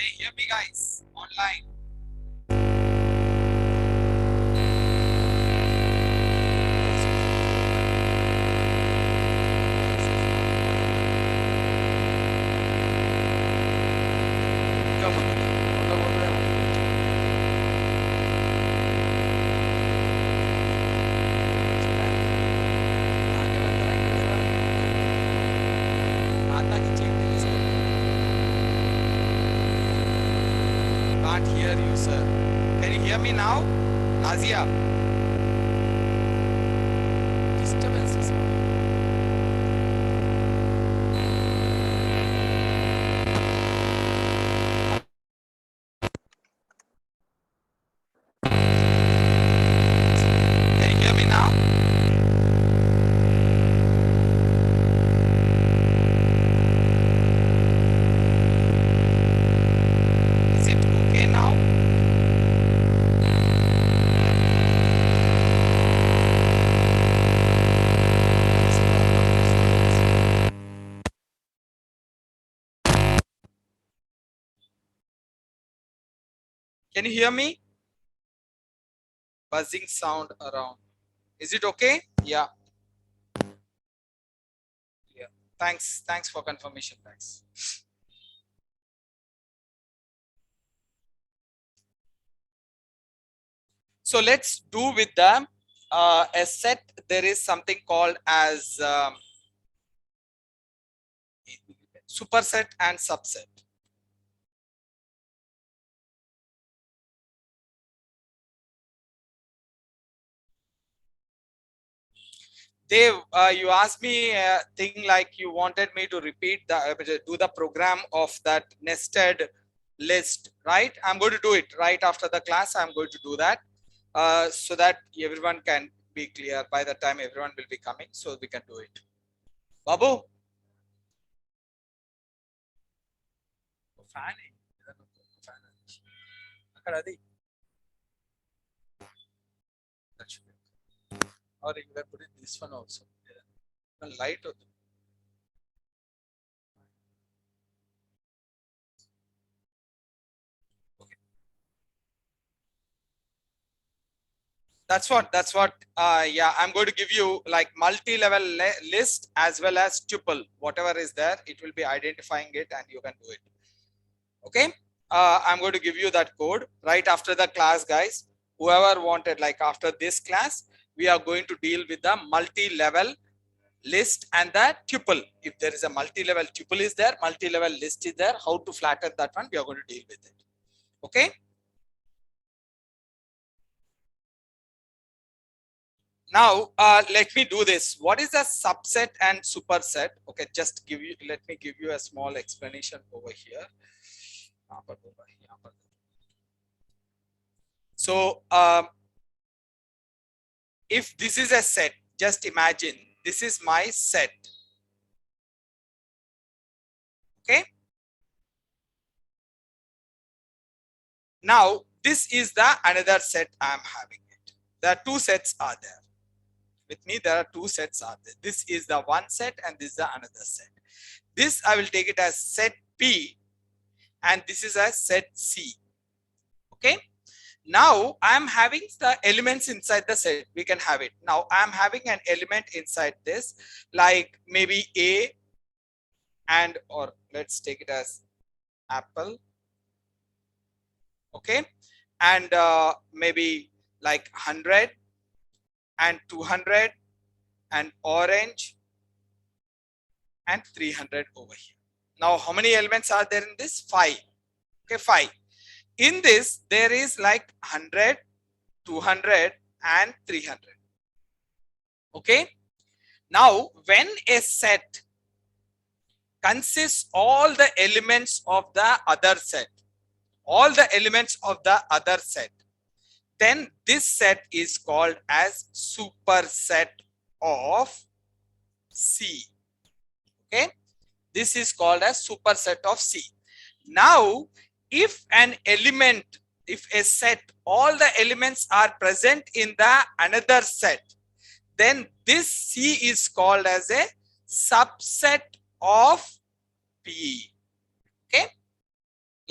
Can you hear me, guys? Online. Can't hear you, sir. Can you hear me now? Nazia. Disturbances. Can you hear me now? Is it okay now? Can you hear me? Buzzing sound around. Is it okay? Yeah. Yeah. Thanks. Thanks for confirmation. Thanks. So let's do with the a set. There is something called as superset and subset. Dave, you asked me a thing like you wanted me to repeat do the program of that nested list, right? I'm going to do it right after the class. I'm going to do that so that everyone can be clear by the time everyone will be coming, so we can do it. Babu? Or you can put in this one also. Light. That's what yeah, I'm going to give you like multi-level list as well as tuple. Whatever is there, it will be identifying it and you can do it. Okay. I'm going to give you that code right after the class, guys. Whoever wanted, like after this class, we are going to deal with the multi-level list and the tuple. If there is a multi-level tuple is there, multi-level list is there, how to flatten that one, we are going to deal with it. Okay. Now let me do this. What is a subset and superset? Okay, just give you, let me give you a small explanation over here. So if this is a set, just imagine this is my set. Okay. Now this is the another set I'm having it. There are two sets are there. With me, there are two sets are there. This is the one set and this is the another set. This I will take it as set P and this is a set C. Okay. Now I'm having the elements inside the set. We can have it. Now I'm having an element inside this, like maybe A and, or let's take it as apple. Okay. And maybe like 100 and 200 and orange and 300 over here. Now how many elements are there in this? 5. Okay, 5. In this there is like 100, 200 and 300. Okay. Now when a set consists all the elements of the other set, all the elements of the other set, then this set is called as superset of C. Okay, this is called as superset of C. Now if an element, if a set, all the elements are present in the another set, then this C is called as a subset of P. Okay,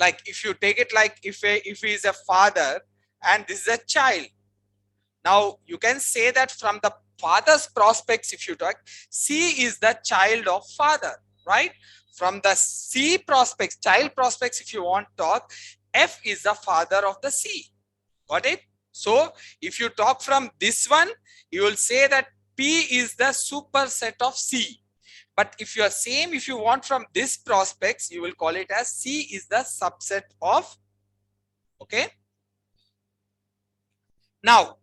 Like if you take it like if he is a father and this is a child. Now you can say that from the father's prospects, if you talk, C is the child of father, right? From the C prospects, child prospects, if you want to talk, F is the father of the C. Got it? So if you talk from this one, you will say that P is the superset of C. But if you are same, if you want from this prospects, you will call it as C is the subset of, okay? Now,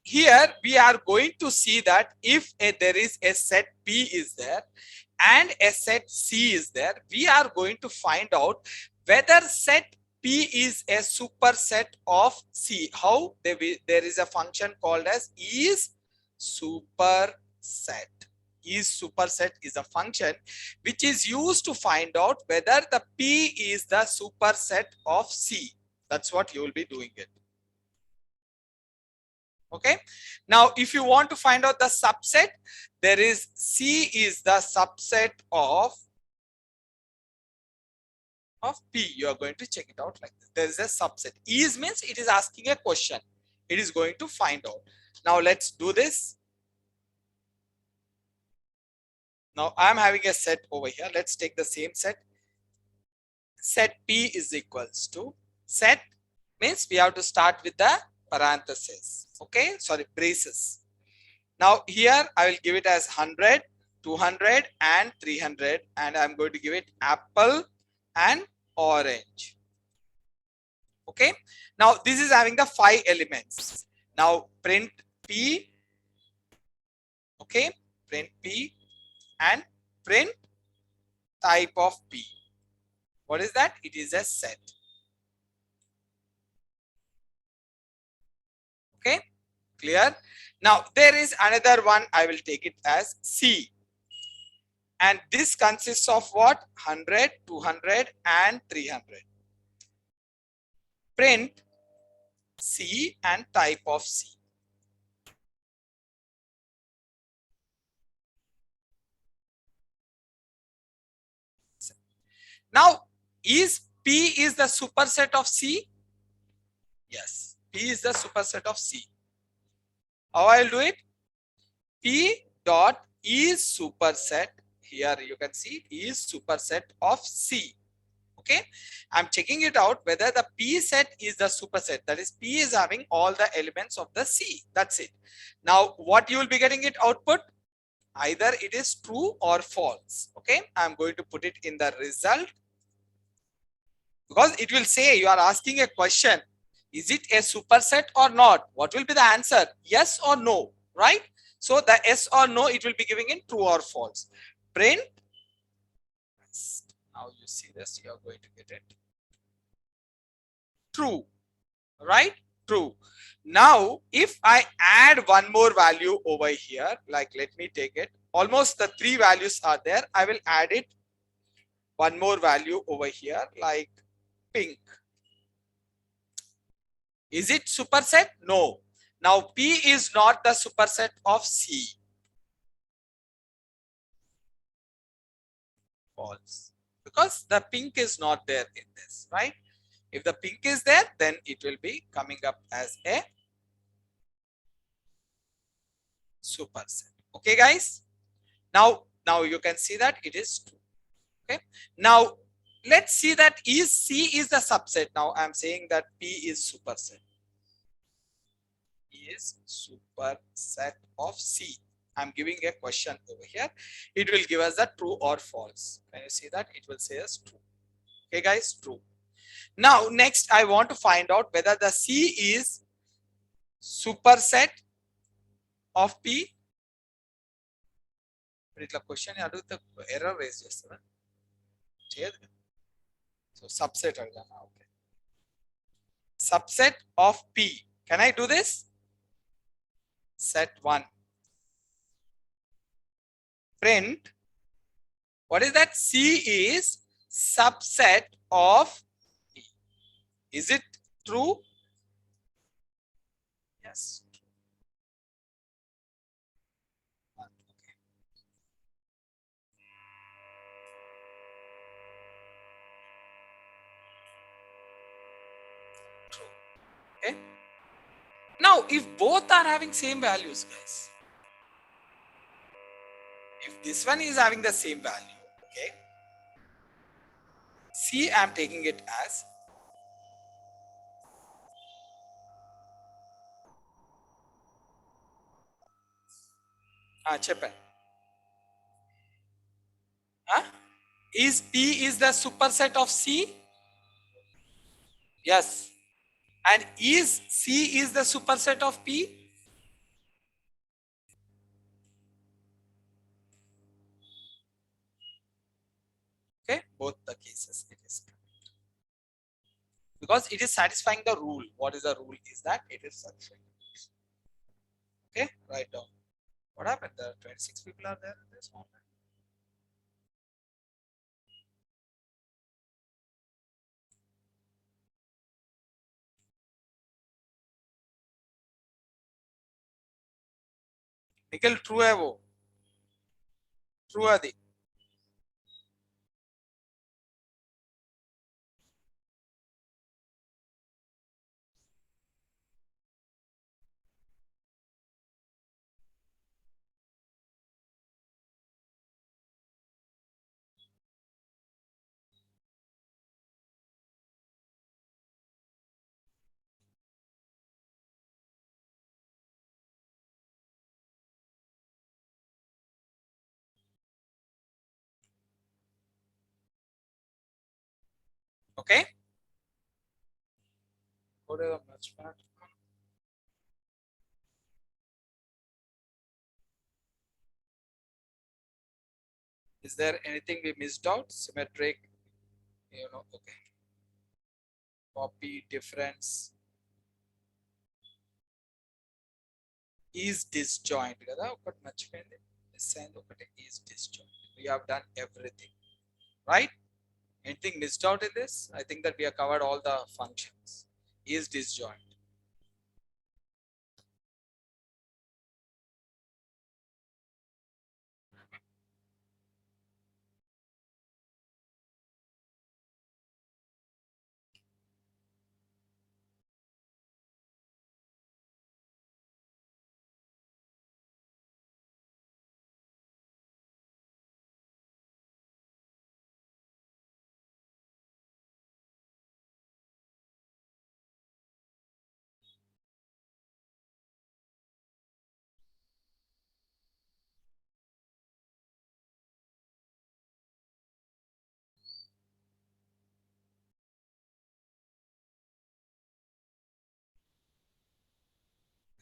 here we are going to see that if there is a set P is there and a set C is there, we are going to find out whether set P is a superset of C. How? There is a function called as is superset. Is superset is a function which is used to find out whether the P is the superset of C. That's what you will be doing it. Okay. Now, if you want to find out the subset, there is C is the subset of P. You are going to check it out like this. There is a subset. Is means it is asking a question. It is going to find out. Now, let's do this. Now, I'm having a set over here. Let's take the same set. Set P is equals to set means we have to start with the parenthesis. Okay. Sorry, braces. Now here I will give it as 100, 200 and 300 and I'm going to give it apple and orange. Okay. Now this is having the 5 elements. Now print P. Okay. Print P and print type of P. What is that? It is a set. Okay. Clear? Now there is another one. I will take it as C. And this consists of what? 100, 200 and 300. Print C and type of C. Now, is P is the superset of C? Yes, P is the superset of C. How I'll do it? P dot is superset. Here you can see is superset of C. Okay, I'm checking it out whether the P set is the superset. That is, P is having all the elements of the C. That's it. Now, what you will be getting it output? Either it is true or false. Okay, I'm going to put it in the result because it will say you are asking a question. Is it a superset or not? What will be the answer? Yes or no, right? So the yes or no, it will be giving in true or false. Print. Now you see this, you are going to get it. True, right? True. Now, if I add one more value over here, like let me take it, almost the 3 values are there. I will add it one more value over here, like pink. Is it superset? No. Now P is not the superset of C. False. Because the pink is not there in this, right? If the pink is there, then it will be coming up as a superset. Okay, guys? Now you can see that it is true. Okay. Now let's see that is C is the subset. Now I'm saying that P is superset. P is superset of C. I'm giving a question over here. It will give us the true or false. Can you see that? It will say as true. Okay, guys, true. Now, next, I want to find out whether the C is superset of P. Question error raise chestana. So subset okay. Subset of P. Can I do this? Set 1. Print. What is that? C is subset of P. Is it true? Yes. Okay. Now, if both are having same values, guys, if this one is having the same value, okay, C, I'm taking it as చెప్పండి. Is P is the superset of C? Yes. And is C is the superset of P? Okay, both the cases it is correct. Because it is satisfying the rule. What is the rule? Is that it is satisfying. Okay, write down. What happened? The 26 people are there in this one. Nikhil true है वो true है दी okay go to the match part. Is there anything we missed out? Symmetric, you know, okay. Copy difference is disjoint kada ఒకటి మర్చిపోయింది miss అయింది ఒకటి is disjoint. We have done everything, right? Anything missed out in this? I think that we have covered all the functions. Is disjoint.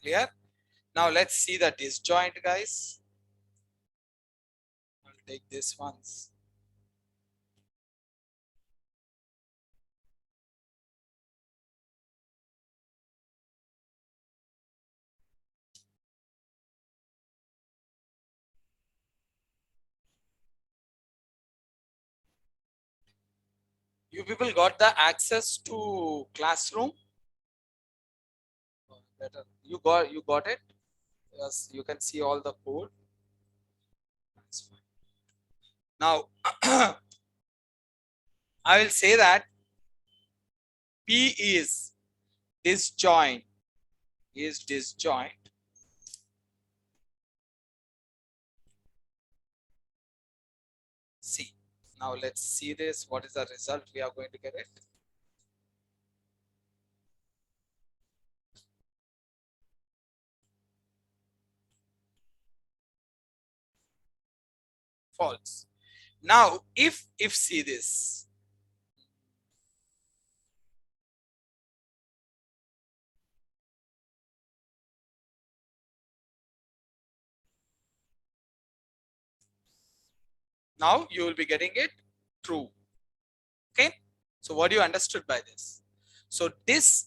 Clear? Now let's see the disjoint, guys. I'll take this once. You people got the access to classroom? Better. You got it? Yes, you can see all the code. That's fine. Now I will say that P is disjoint C. Now let's see this. What is the result we are going to get it? False. Now if see this, now you will be getting it true. Okay, so what do you understood by this? So this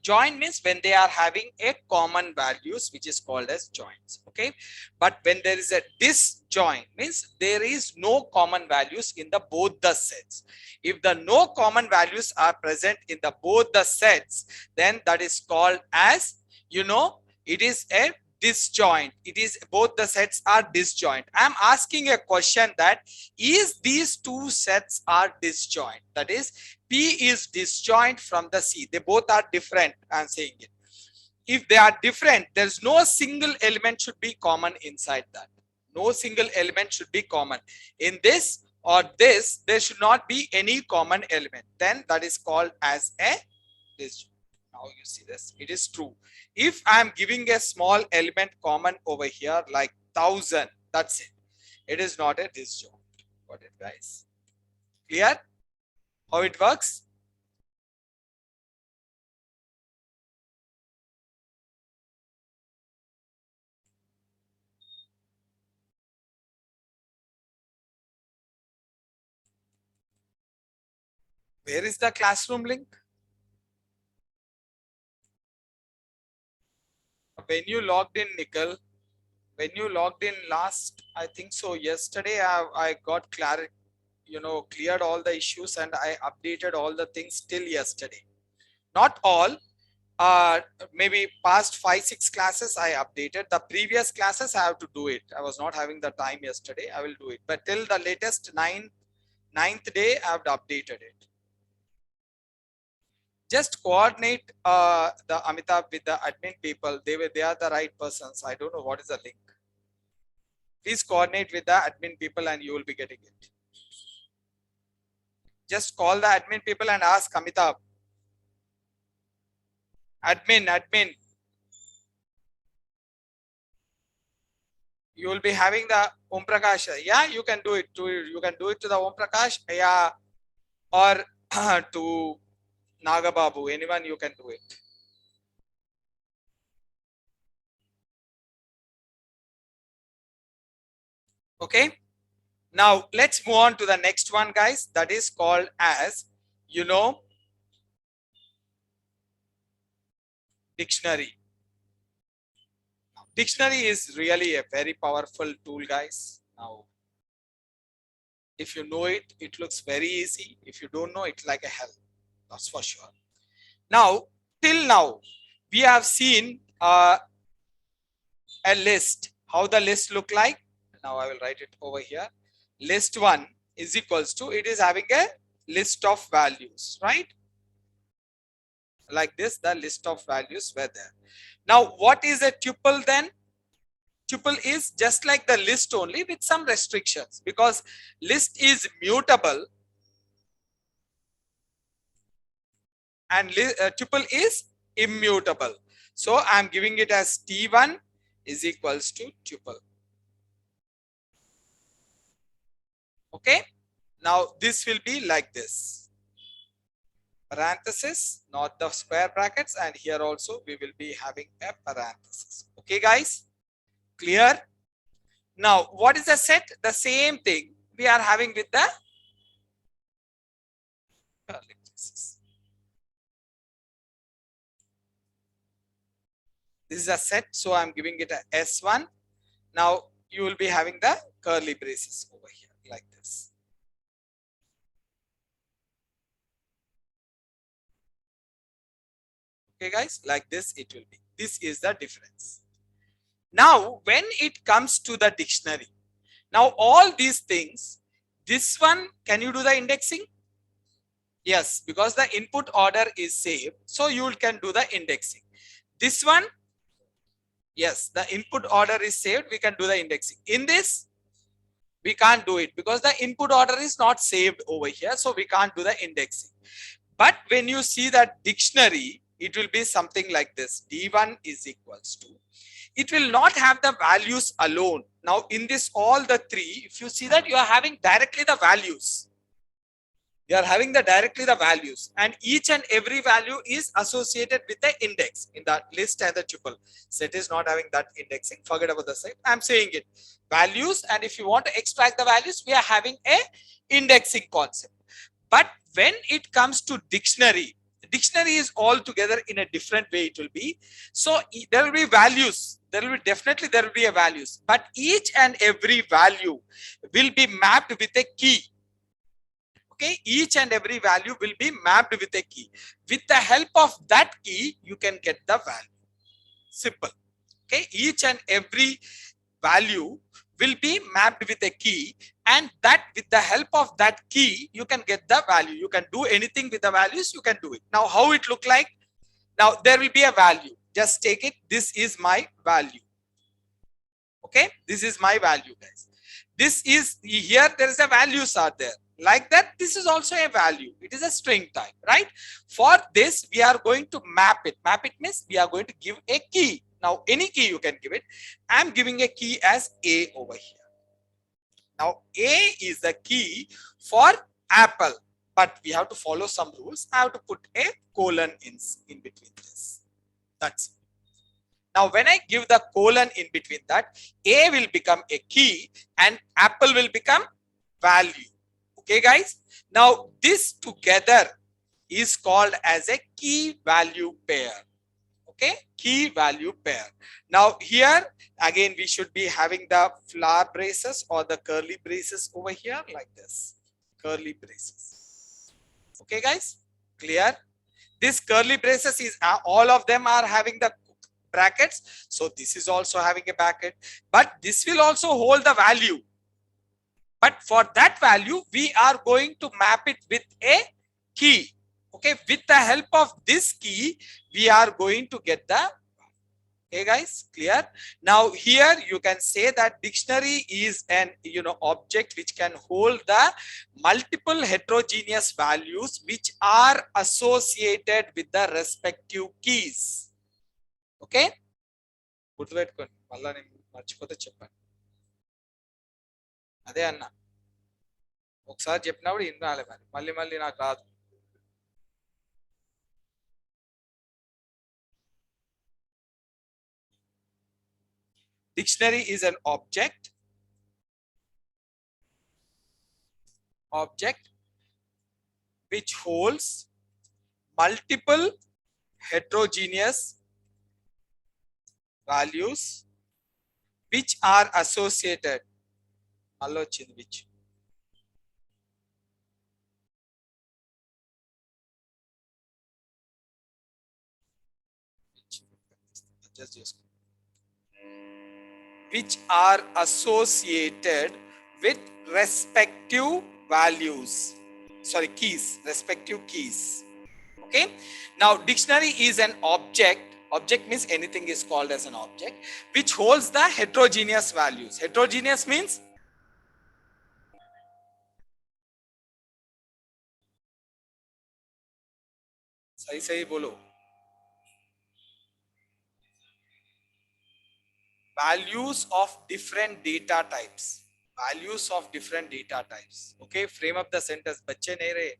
join means when they are having a common values, which is called as joints. Okay, but when there is a disjoint means there is no common values in the both the sets. If the no common values are present in the both the sets, then that is called as, you know, it is a disjoint. It is both the sets are disjoint. I am asking a question that is these two sets are disjoint. That is, P is disjoint from the C. They both are different. I am saying it. If they are different, there's no single element should be common inside that. No single element should be common. In this or this, there should not be any common element. Then that is called as a disjoint. Now you see this, it is true. If I am giving a small element common over here like 1000, that's it. It is not a disjoint. Got it, guys? Clear how it works? Where is the classroom link? When you logged in, Nikhil, when you logged in last, I think so, yesterday, I got clarity, cleared all the issues and I updated all the things till yesterday. Not all, maybe past 5-6 classes I updated. The previous classes I have to do it. I was not having the time yesterday. I will do it. But till the latest ninth day, I have updated it. Just coordinate the Amitabh with the admin people. They are the right persons. I don't know what is the link. Please coordinate with the admin people and you will be getting it. Just call the admin people and ask Amitabh. Admin. You will be having the Om Prakash. Yeah, you can do it. You can do it to the Om Prakash. Yeah, or to Nagababu. Anyone you can do it. Okay. Now let's move on to the next one, guys. That is called as, dictionary. Dictionary is really a very powerful tool, guys. Now, if you know it, it looks very easy. If you don't know it, like a hell. That's for sure. Now, till now, we have seen a list. How the list look like? Now I will write it over here. List 1 is equals to, it is having a list of values, right? Like this, the list of values were there. Now, what is a tuple then? Tuple is just like the list only with some restrictions, because list is mutable and tuple is immutable. So I'm giving it as T1 is equals to tuple. Okay. Now this will be like this. Parenthesis, not the square brackets, and here also we will be having a parenthesis. Okay, guys, clear? Now, what is the set? The same thing we are having with the curly braces. This is a set, so I'm giving it a S1. Now you will be having the curly braces over here like this. Okay, guys, like this it will be. This is the difference. Now, when it comes to the dictionary, now all these things, this one, can you do the indexing? Yes, because the input order is saved, so you can do the indexing. This one, yes, the input order is saved, we can do the indexing. In this, we can't do it because the input order is not saved over here, so we can't do the indexing. But when you see that dictionary, it will be something like this. D1 is equals to, it will not have the values alone. Now in this, all the three, if you see that, you are having directly the values. You are having directly the values, and each and every value is associated with the index in the list and the tuple. Set is not having that indexing. Forget about the set. I'm saying it. Values, and if you want to extract the values, we are having a indexing concept. But when it comes to dictionary is altogether in a different way. It will be, so there will be values. There will be definitely there will be a values, but each and every value will be mapped with a key. Okay, each and every value will be mapped with a key. With the help of that key, you can get the value. Simple. Okay, each and every value will be mapped with a key, and that with the help of that key you can get the value. You can do anything with the values, you can do it. Now how it look like? Now there will be a value. Just take it. This is my value. Okay, this is my value, guys. This is here, there is a values are there like that. This is also a value. It is a string type, right? For this we are going to map it. Map it means we are going to give a key. Now any key you can give it. I'm giving a key as A over here. Now A is the key for apple, but we have to follow some rules. I have to put a colon in between this. That's it. Now, when I give the colon in between that, A will become a key and apple will become value. Okay, guys. Now, this together is called as a key value pair. Okay, key value pair. Now, here again, we should be having the flower braces or the curly braces over here like this. Curly braces. Okay, guys. Clear? This curly braces is all of them are having the brackets, so this is also having a bracket, but this will also hold the value. But for that value we are going to map it with a key. Okay, with the help of this key we are going to get the. Okay, guys, clear? Now here you can say that dictionary is an object which can hold the multiple heterogeneous values which are associated with the respective keys. Okay, గుర్తుపెట్టుకోండి. మళ్ళా నేను మర్చిపోతే చెప్పండి. అదే అన్న, ఒకసారి చెప్పినప్పుడు వినాలి, మరి మళ్ళీ మళ్ళీ నాకు రాదు. Dictionary is an object which holds multiple heterogeneous values which are associated. Which which are associated with respective values. Sorry, keys, respective keys. Okay. Now, dictionary is an object. Object means anything is called as an object which holds the heterogeneous values. Heterogeneous means सही बोलो. Values of different data types. Values of different data types. Okay, frame up the sentence. बच्चे नहीं रहे.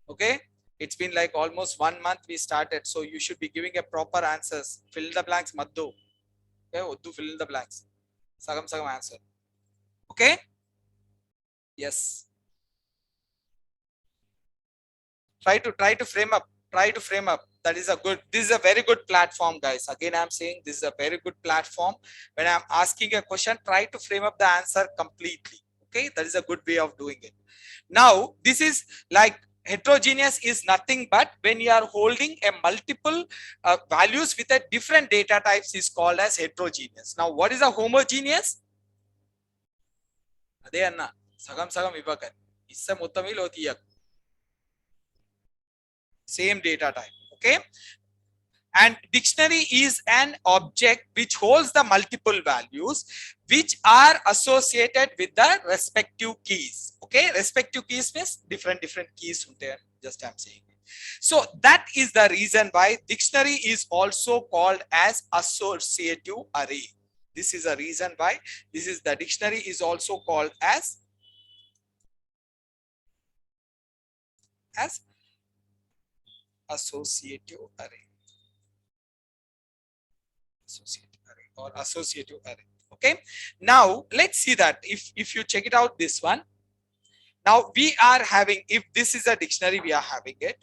Okay, it's been like almost 1 month we started, so you should be giving a proper answers. Fill the blanks मत दो. Okay, do fill in the blanks. Sagam sagam answer. Okay. Yes. Try to frame up. Try to frame up. That is a good. This is a very good platform, guys. Again, I'm saying this is a very good platform. When I'm asking a question, try to frame up the answer completely. Okay, that is a good way of doing it. Now, this is like heterogeneous is nothing but when you are holding a multiple values with a different data types is called as heterogeneous. Now, what is a homogeneous? Ade anna sagam sagam ivakan. Issa mottamil otiyak. Same data type. Okay, and dictionary is an object which holds the multiple values which are associated with the respective keys. Okay, respective keys means different keys there. Just I'm saying it. So that is the reason why dictionary is also called as associative array. This is a reason why this is the dictionary is also called as associative array. Associative array or associative array. Okay, now let's see that if you check it out, this one, now we are having, if this is a dictionary, we are having it.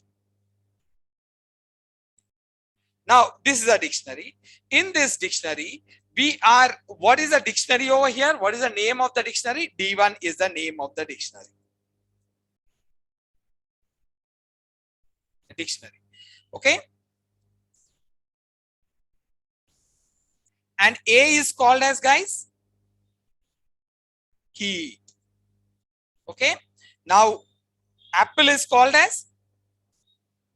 Now this is a dictionary. In this dictionary we are, what is the dictionary over here? What is the name of the dictionary? D1 is the name of the dictionary. Dictionary. Okay, and A is called as, guys, key. Okay, now apple is called as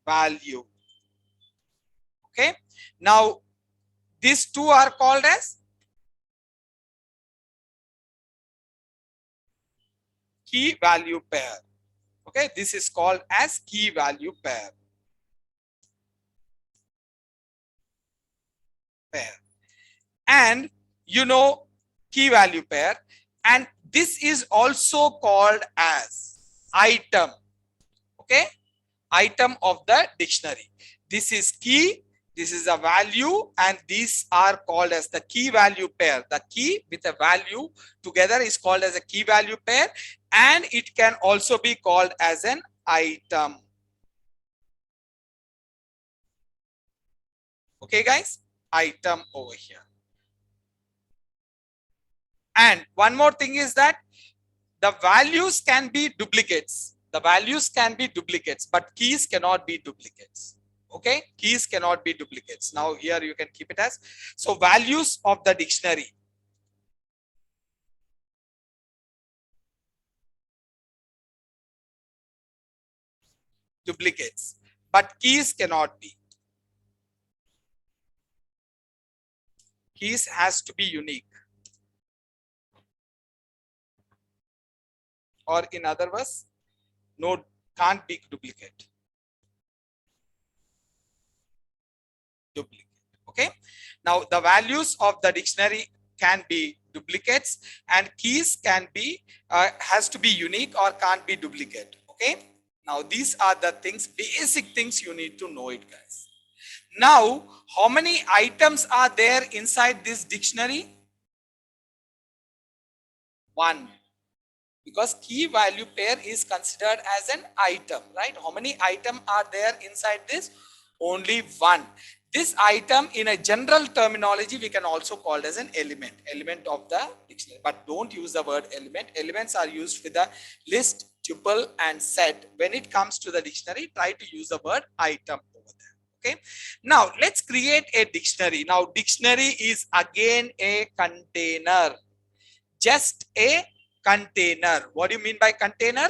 value. Okay, now these two are called as key value pair. Okay, this is called as key value pair. And key value pair, and this is also called as item. Okay, item of the dictionary. This is key, this is a value, and these are called as the key value pair. The key with a value together is called as a key value pair, and it can also be called as an item. Okay, guys, item over here. And one more thing is that the values can be duplicates. The values can be duplicates, but keys cannot be duplicates. Okay, keys cannot be duplicates. Now here you can keep it as, so values of the dictionary. Duplicates, but keys cannot be. Keys has to be unique. Or in other words, no, can't be duplicate. Okay, now the values of the dictionary can be duplicates, and keys can be has to be unique or can't be duplicate. Okay, now these are the things, basic things you need to know it, guys. Now, how many items are there inside this dictionary? One, because key value pair is considered as an item, right? How many items are there inside this? Only one. This item, in a general terminology, we can also call it as an element of the dictionary, but don't use the word element. Elements are used with the list, tuple, and set. When it comes to the dictionary, try to use the word item over there. Okay, now let's create a dictionary. Now dictionary is again a container, just a container. What do you mean by container?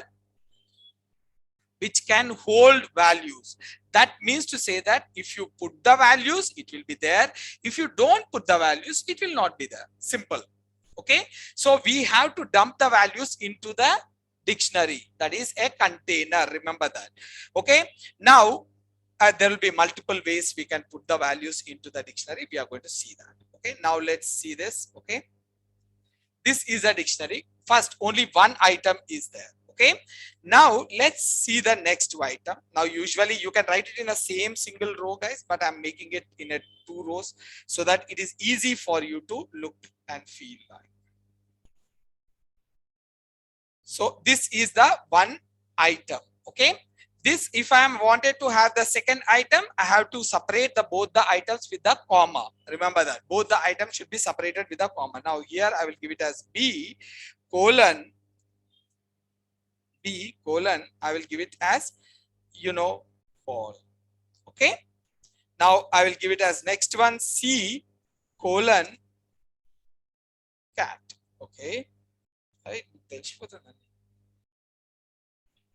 Which can hold values. That means to say that if you put the values, it will be there. If you don't put the values, it will not be there. Simple. Okay, so we have to dump the values into the dictionary. That is a container, remember that. Okay, now there will be multiple ways we can put the values into the dictionary. We are going to see that. Okay, now let's see this. Okay, this is a dictionary. First, only one item is there. Okay, now let's see the next item. Now usually you can write it in a same single row, guys, but I'm making it in a 2 rows so that it is easy for you to look and feel like. So this is the one item. Okay, this, if I am wanted to have the second item, I have to separate both the items with the comma. Remember that both the items should be separated with a comma. Now here I will give it as B colon, I will give it as ball. Okay, now I will give it as next one, C colon cat. Okay,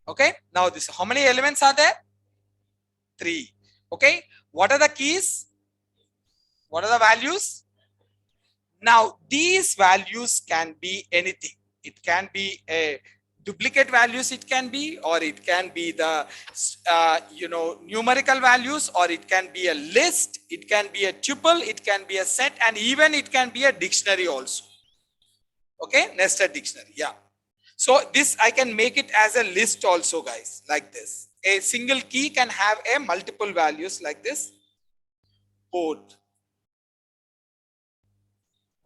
okay, now this, how many elements are there? 3. Okay, what are the keys? What are the values? Now these values can be anything. It can be a duplicate values, it can be, or it can be the numerical values, or it can be a list, it can be a tuple, it can be a set, and even it can be a dictionary also. Okay, nested dictionary. Yeah, so this I can make it as a list also, guys, like this. A single key can have a multiple values like this, both.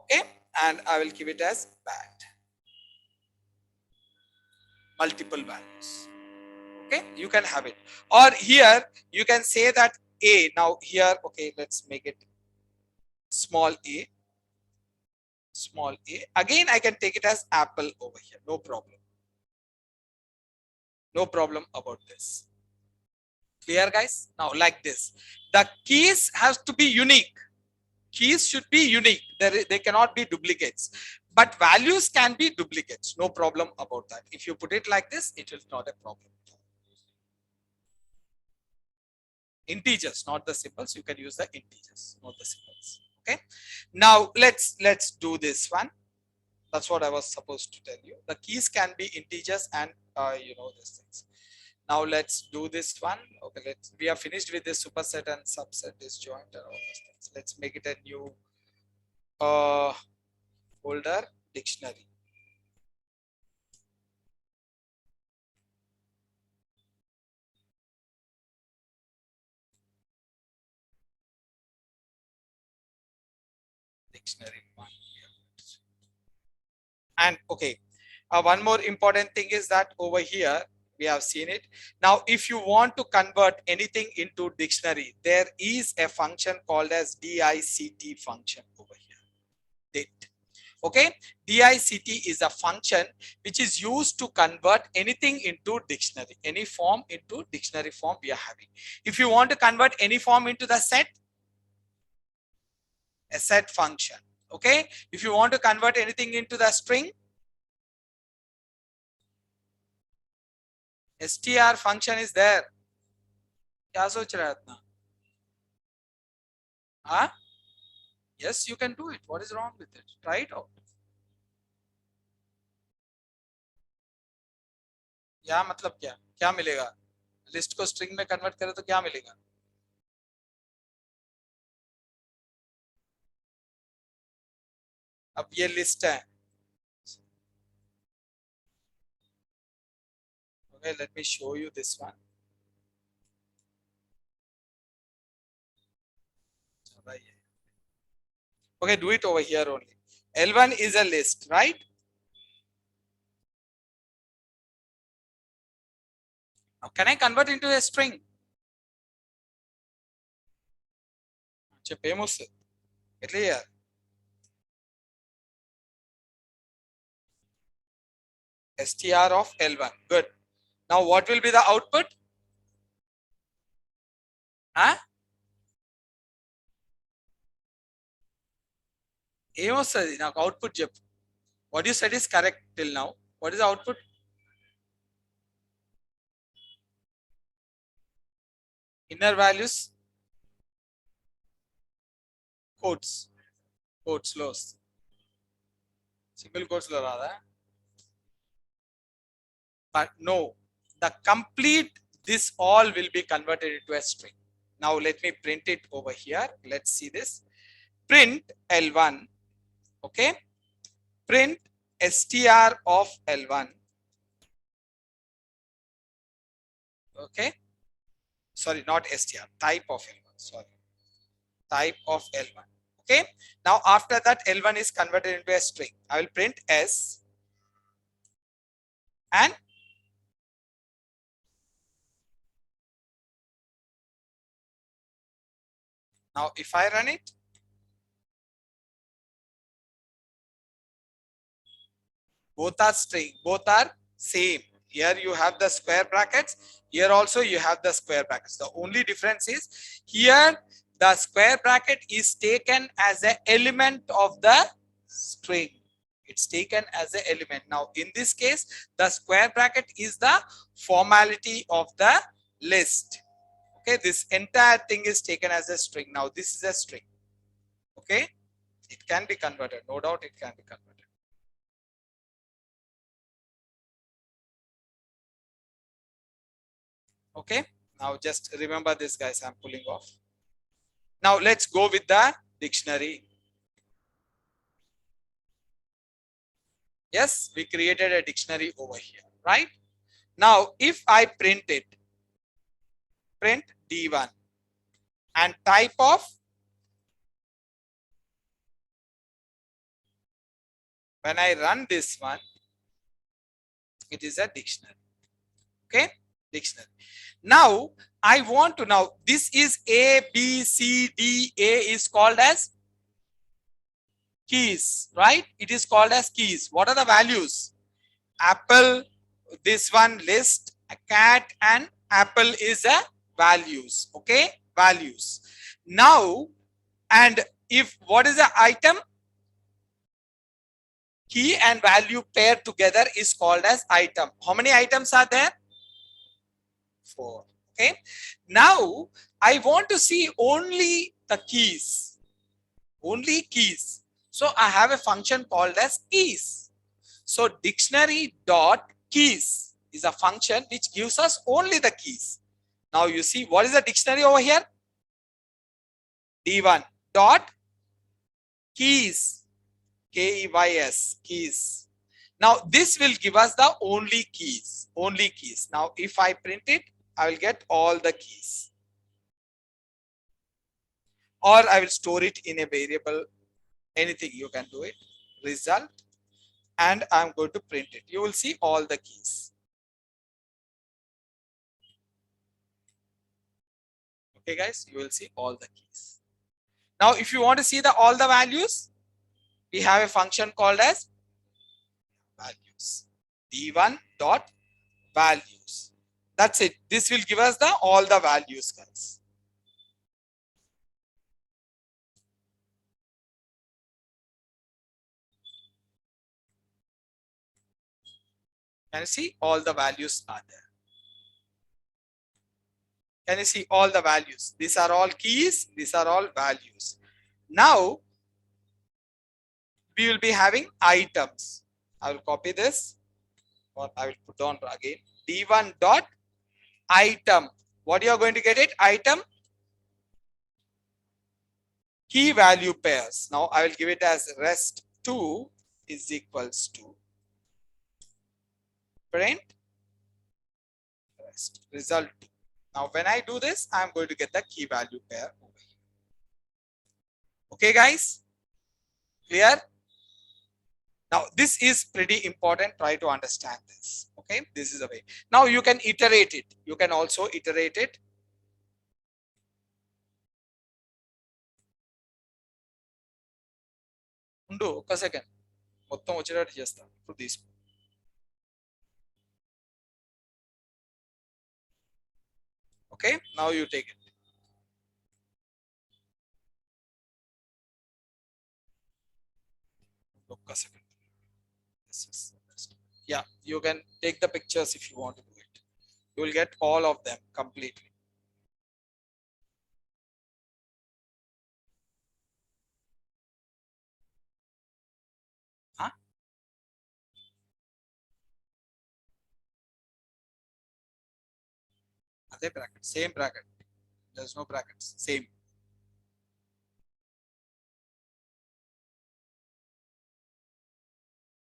Okay, and I will give it as bad, multiple values. Okay, you can have it, or here you can say that A. Now here, okay, let's make it small a, again I can take it as apple over here, no problem about this. Clear, guys? Now like this, the keys has to be unique. keys should be unique. They cannot be duplicates. But values can be duplicates. No problem about that. If you put it like this, it is not a problem. Integers, not the symbols. You can use the integers, not the symbols. Okay. Now let's do this one. That's what I was supposed to tell you. The keys can be integers and these things. Now let's do this one. Okay, we are finished with this superset and subset, disjoint and all those things. Let's make it a new folder, dictionary. Dictionary one. And okay, one more important thing is that over here we have seen it. Now, if you want to convert anything into dictionary, there is a function called as DICT function over here. DICT. Okay, DICT is a function which is used to convert anything into dictionary, any form into dictionary form we are having. If you want to convert any form into the set, a set function. Okay, if you want to convert anything into the string, str function is there. क्या सोच रहा है इतना? Huh? Yes, you can do it. What is wrong with it? Try it out. या मतलब क्या मिलेगा? List को स्ट्रिंग में कन्वर्ट करें तो क्या मिलेगा? अब ये लिस्ट है. Okay, let me show you this one. Okay, do it over here only. L1 is a list, right? Now, can I convert into a string? చెప్పేమో clear. Str of L1. Good. Now, what will be the output? Huh? Now output. What you said is correct till now. What is the output? Inner values. Quotes. Quotes lows. Single quotes low. But no, the complete this all will be converted into a string. Now let me print it over here. Let's see this. Print L1. Okay. Print str of L1. Okay. Sorry, not str. Type of L1. Sorry. Type of L1. Okay. Now after that, L1 is converted into a string. I will print S and now if I run it, both are string, both are same. Here you have the square brackets. Here also you have the square brackets. The only difference is here the square bracket is taken as an element of the string. It's taken as an element. Now in this case, the square bracket is the formality of the list. Okay, this entire thing is taken as a string. Now this is a string. Okay, it can be converted. No doubt it can be converted. Okay, now just remember this, guys. I'm pulling off. Now let's go with the dictionary. Yes, we created a dictionary over here, right? Now if I print it, print D1 and type of, when I run this one, it is a dictionary. Okay, dictionary. Now I want to, now this is A, B, C, D. A is called as keys, right? It is called as keys. What are the values? Apple, this one list, a cat and apple is a values. Okay, values. Now, and if what is the item? Key and value pair together is called as item. How many items are there? 4. Okay. Now I want to see only the keys. Only keys. So I have a function called as keys. So dictionary dot keys is a function which gives us only the keys. Now you see what is the dictionary over here? D1 dot keys. Keys, keys. Now this will give us the only keys. Only keys. Now if I print it, I will get all the keys. Or I will store it in a variable. Anything you can do it. Result. And I'm going to print it. You will see all the keys. Okay, guys, you will see all the keys. Now, if you want to see all the values, we have a function called as values. D1 dot values. That's it. This will give us all the values, guys. Can you see all the values are there? Can you see all the values? These are all keys. These are all values. Now, we will be having items. I will copy this, or I will put on again. D1 dot item. What you are going to get it? Item key value pairs. Now I will give it as rest2 is equals to print rest result 2. Now when I do this, I'm going to get the key value pair over here. Okay, guys, clear? Now this is pretty important. Try to understand this. Okay, this is the way. Now you can iterate it. You can also iterate it. Undu oka second. మొత్తం వచ్చేటట్టు చేస్తాను. ఇప్పుడు తీసుకో. Okay, now you take it. Oka second. Yeah, you can take the pictures if you want to do it. You will get all of them completely. Huh? Other bracket, same bracket. There's no brackets, same.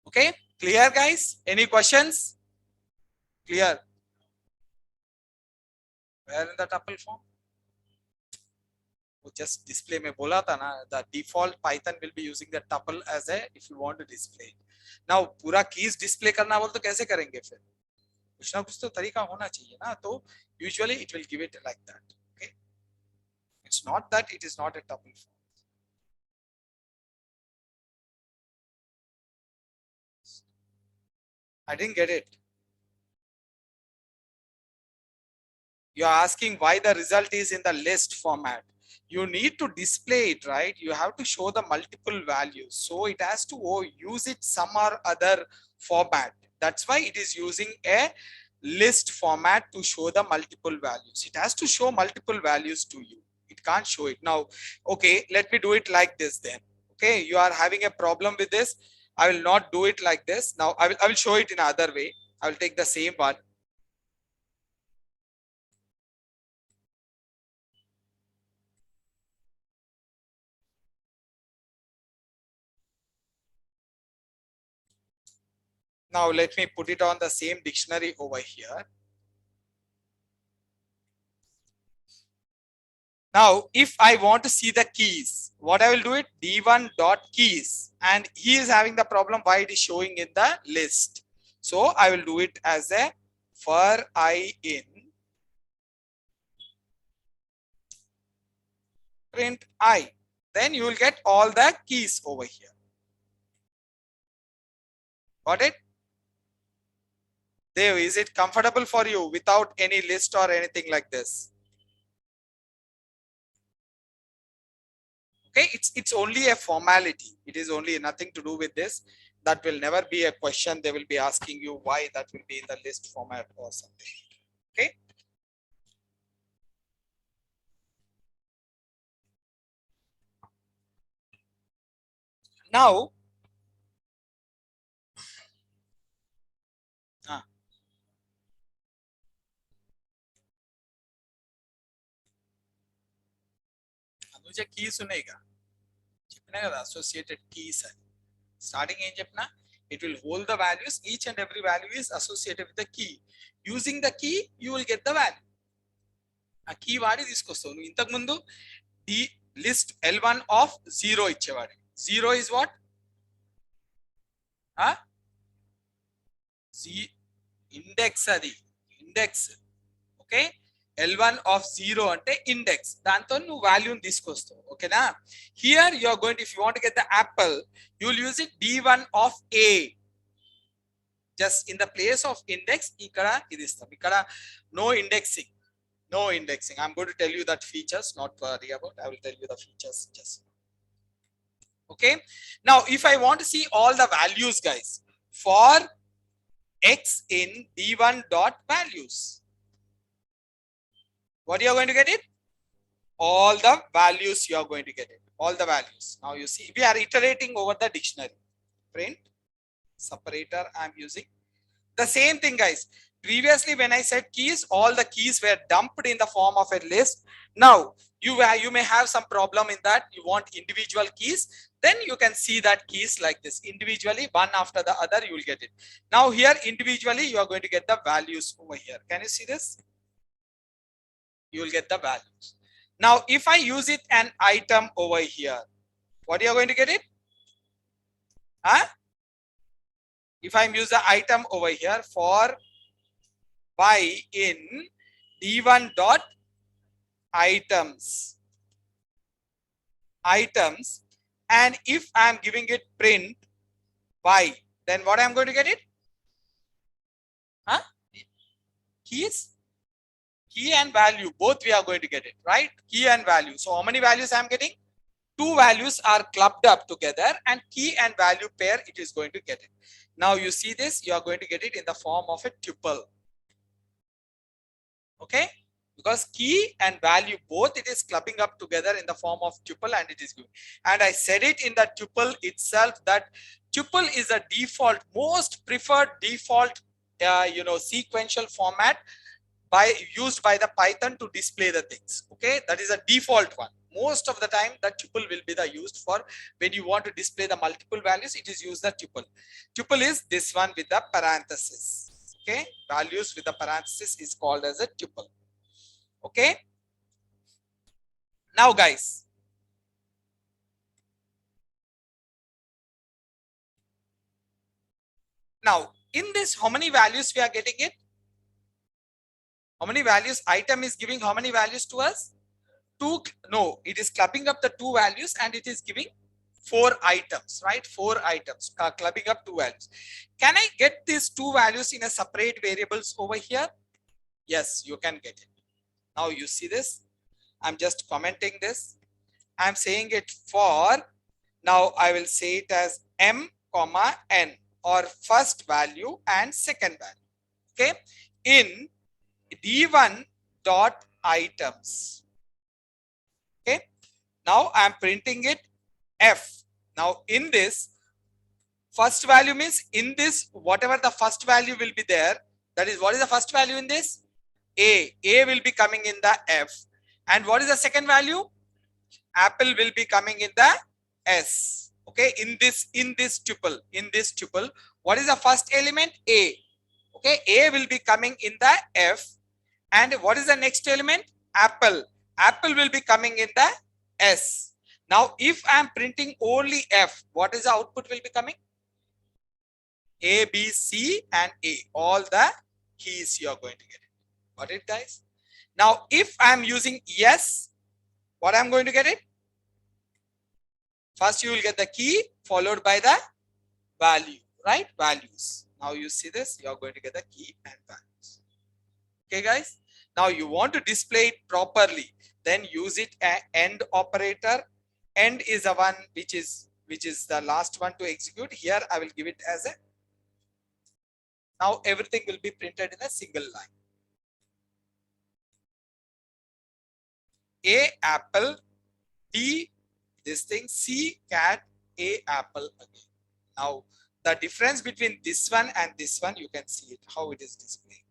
Okay, clear, guys? Any questions? Clear? Where in the tuple form? Just display में बोला था ना, the default Python will be using the tuple as a if you want to display it. Now पूरा keys display करना बोल तो कैसे करेंगे फिर? कुछ ना कुछ तो तरीका होना चाहिए ना, तो usually it will give it like that. Okay, it's not that it is not a tuple form. I didn't get it. You are asking why the result is in the list format. You need to display it, right? You have to show the multiple values. So it has to use it some or other format. That's why it is using a list format to show the multiple values. It has to show multiple values to you. It can't show it. Now, okay, let me do it like this then. Okay, you are having a problem with this. I will not do it like this. Now I will show it in another way. I will take the same one. Now let me put it on the same dictionary over here. Now, if I want to see the keys, what I will do it D1 dot keys, and he is having the problem why it is showing in the list. So I will do it as a for I in print I. Then you will get all the keys over here. Got it? Dev, is it comfortable for you without any list or anything like this? Okay, it's only a formality. It is only nothing to do with this. That will never be a question. They will be asking you why that will be in the list format or something. Okay. Now, Anuja keys ఉన్నాయిగా చెప్పినా కదా associated keys అని starting ఏం చెప్పినా it will hold the values, each and every value is associated with the key. Using the key you will get the value. ఆ key వాడి తీసుకొస్తావు నువ్వు. ఇంతకు ముందు ఈ list L1 of 0 ఇచ్చేవాడి. 0 is what? Index, అది ఇండెక్స్. ఓకే, L1 of 0 అంటే index, దాంతో నువ్వు వాల్యూని తీసుకొస్తావు. ఓకేనా? Here you are going, if you want to get the apple you will use it D1 of A. Just in the place of index ఇక్కడ ఇది ఇస్తాం. ఇక్కడ no indexing, no indexing. I'm going to tell you that features, not worry about. I will tell you the features just. Okay, now if I want to see all the values, guys, for x in D1 dot values, what you are going to get it? All the values you are going to get it. All the values. Now you see we are iterating over the dictionary. Print separator I am using. The same thing, guys. Previously when I said keys, all the keys were dumped in the form of a list. Now you may have some problem in that you want individual keys, then you can see that keys like this individually, one after the other you will get it. Now here individually you are going to get the values over here. Can you see this? You will get the values. Now if I use it an item over here, what you are going to get it? If I use the item over here for by in D1 dot items, and if I am giving it print by, then what I am going to get it? Keys, key and value, both we are going to get it, right? Key and value. So how many values I am getting? Two values are clubbed up together, and key and value pair it is going to get it. Now you see this, you are going to get it in the form of a tuple. Okay, because key and value both it is clubbing up together in the form of tuple, and it is good. And I said it in the tuple itself that tuple is a default, most preferred default sequential format used by the Python to display the things. Okay, that is a default one. Most of the time the tuple will be the used for when you want to display the multiple values, it is used the tuple. Tuple is this one with the parenthesis. Okay, values with the parenthesis is called as a tuple. Okay, now guys, now in this how many values we are getting it? How many values? Item is giving how many values to us? Two. No, it is clubbing up the two values and it is giving 4 items, right? 4 items clubbing up 2 values. Can I get these 2 values in a separate variables over here? Yes, you can get it. Now you see this, I'm just commenting this. I'm saying it for, now I will say it as m comma n, or first value and second value. Okay, in D1 dot items. Okay, now I'm printing it f. Now in this first value means in this whatever the first value will be there, that is what is the first value in this? A will be coming in the f. And what is the second value? Apple will be coming in the s. Okay, in this tuple, what is the first element? A. Okay, A will be coming in the f. And what is the next element? Apple will be coming in the s. Now if I am printing only f, what is the output will be coming? A, B, C and A, all the keys you are going to get it. Got it, guys? Now if I am using yes, what I am going to get it? First you will get the key followed by the value, right? Values. Now you see this, you are going to get the key and values. Okay guys, now you want to display it properly, then use it an AND operator. End is the one which is the last one to execute. Here I will give it as a, now everything will be printed in a single line. A apple, B this thing, C cat, A apple again. Now the difference between this one and this one, you can see it how it is displayed.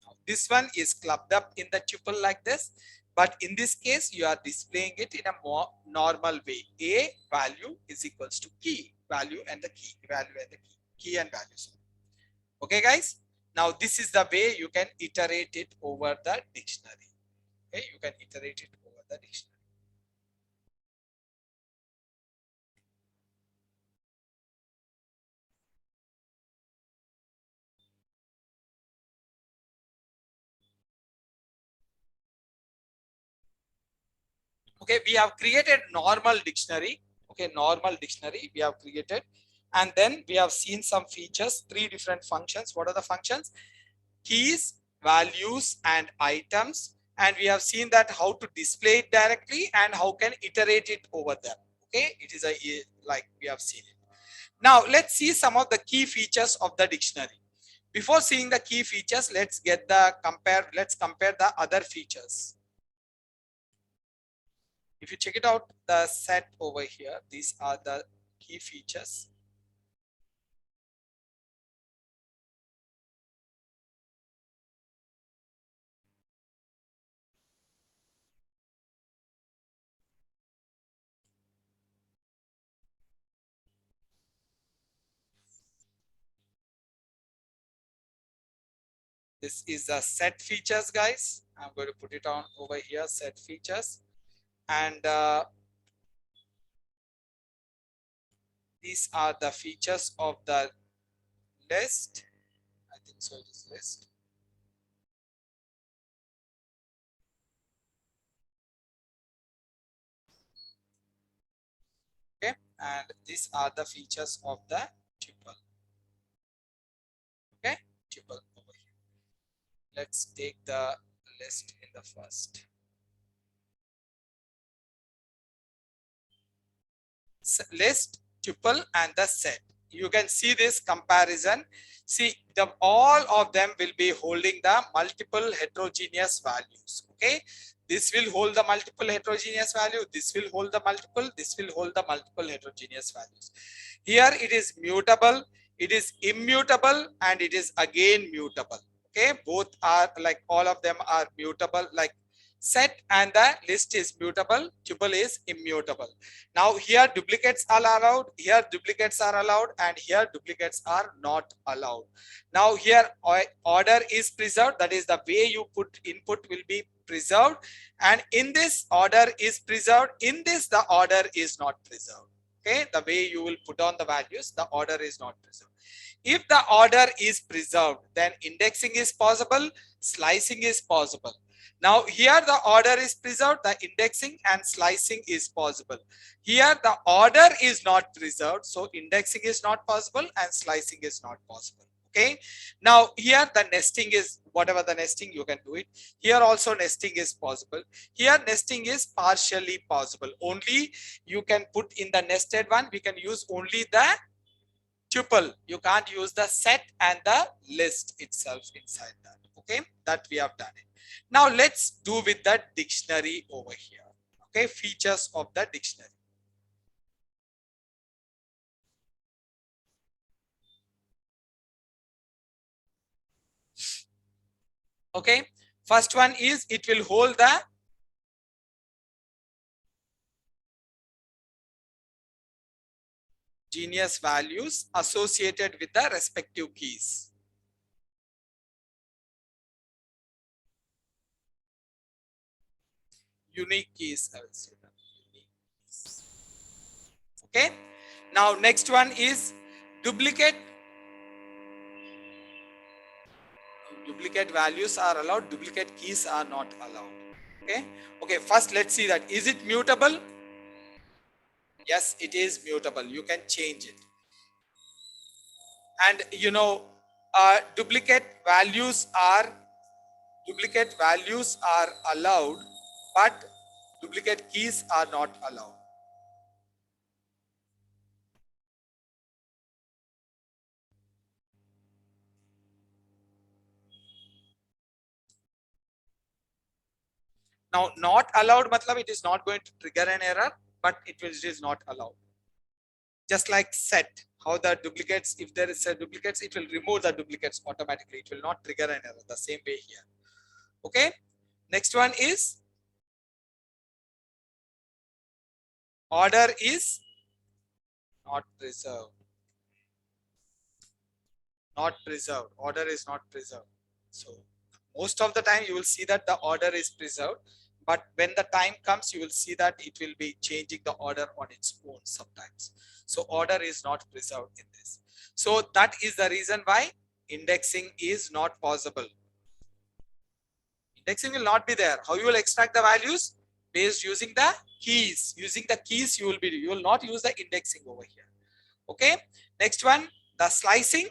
Now, this one is clubbed up in the tuple like this, but in this case you are displaying it in a more normal way. A value is equals to key value and the key value and the key and values. Okay guys, now this is the way you can iterate it over the dictionary. Okay, you can iterate it over the dictionary. Okay, we have created normal dictionary. Okay, normal dictionary we have created, and then we have seen some features, 3 different functions. What are the functions? Keys, values and items, and we have seen that how to display it directly and how can iterate it over there. Okay, it is a, like we have seen it. Now let's see some of the key features of the dictionary. Before seeing the key features, let's compare the other features. If you check it out, the set over here, these are the key features. This is the set features, guys. I'm going to put it on over here, set features. And these are the features of the list. I think so it is list. Okay, and these are the features of the tuple. Okay, tuple over here. Let's take the list in the first. List, tuple and the set. You can see this comparison. See, all of them will be holding the multiple heterogeneous values. Okay, this will hold the multiple heterogeneous value, this will hold the multiple, this will hold the multiple heterogeneous values. Here it is mutable, it is immutable, and it is again mutable. Okay, both are like, all of them are mutable, like set and the list is mutable, tuple is immutable. Now here duplicates are allowed, here duplicates are allowed, and here duplicates are not allowed. Now here order is preserved, that is the way you put input will be preserved, and in this order is preserved, in this the order is not preserved. Okay, the way you will put on the values, the order is not preserved. If the order is preserved, then indexing is possible, slicing is possible. Now here the order is preserved, the indexing and slicing is possible. Here the order is not preserved, so indexing is not possible and slicing is not possible. Okay, now here the nesting is, whatever the nesting you can do it. Here also nesting is possible. Here nesting is partially possible. Only you can put in the nested one, we can use only the tuple. You can't use the set and the list itself inside that. Okay, that we have done it. Now let's do with the dictionary over here. Okay, features of the dictionary. Okay, first one is it will hold the genius values associated with the respective keys. Unique keys, I will say that. Unique keys. Okay, now next one is duplicate. Duplicate values are allowed, duplicate keys are not allowed. Okay, okay, first let's see that, is it mutable? Yes, it is mutable, you can change it. And you know, duplicate values are allowed, but Duplicate keys are not allowed. Now, not allowed, matlab it is not going to trigger an error, but it is not allowed. Just like set, how the duplicates, if there is a duplicates, it will remove the duplicates automatically. It will not trigger an error. The same way here. Okay. Next one is order is not preserved. Not preserved. Order is not preserved. So most of the time you will see that the order is preserved, but when the time comes, you will see that it will be changing the order on its own sometimes. So order is not preserved in this. So that is the reason why indexing is not possible. Indexing will not be there. How you will extract the values? Based using the keys. Using the keys you will not use the indexing over here. Okay. Next one, the slicing.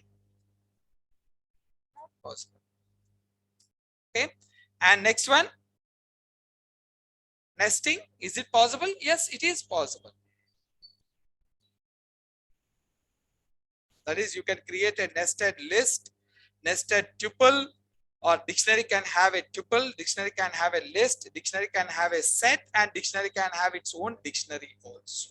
Not possible. Okay. And next one, nesting. Is it possible? Yes, it is possible. That is, you can create a nested list, nested tuple, or dictionary can have a tuple, dictionary can have a list, dictionary can have a set, and dictionary can have its own dictionary also.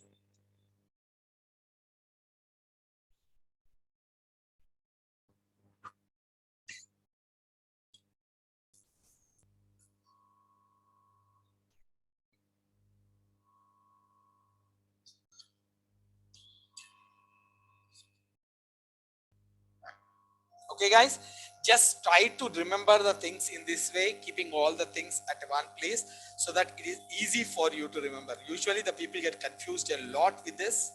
Okay, guys, just try to remember the things in this way, keeping all the things at one place so that it is easy for you to remember. Usually the people get confused a lot with this.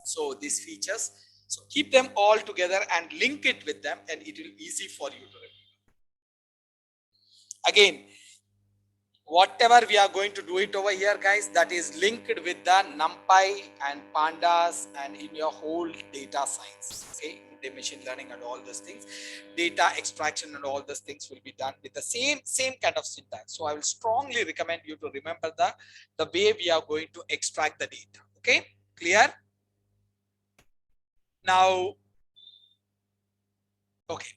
So these features, so keep them all together and link it with them, and it will be easy for you to remember. Again, whatever we are going to do it over here, guys, that is linked with the NumPy and Pandas and in your whole data science. Okay, the machine learning and all those things, data extraction and all those things will be done with the same kind of syntax. So I will strongly recommend you to remember the way we are going to extract the data. Okay, clear? Now, okay,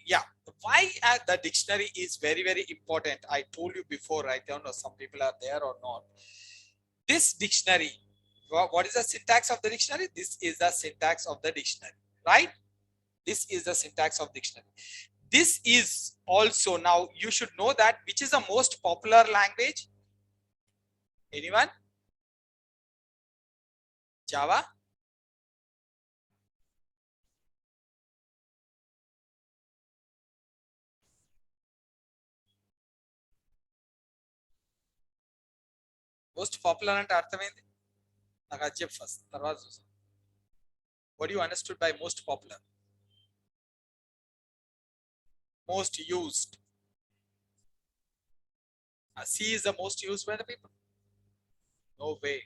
yeah, why the dictionary is very important. I told you before, I don't know some people are there or not. This dictionary, what is the syntax of the dictionary? This is the syntax of the dictionary, right? This is the syntax of dictionary. This is also, now you should know that which is the most popular language. Anyone? Java? Most popular అంటే అర్థమైంది నాకు అది చెప్పు first తర్వాత చూసాం. What do you understood by most popular? Most used. C is the most used by the people. No way.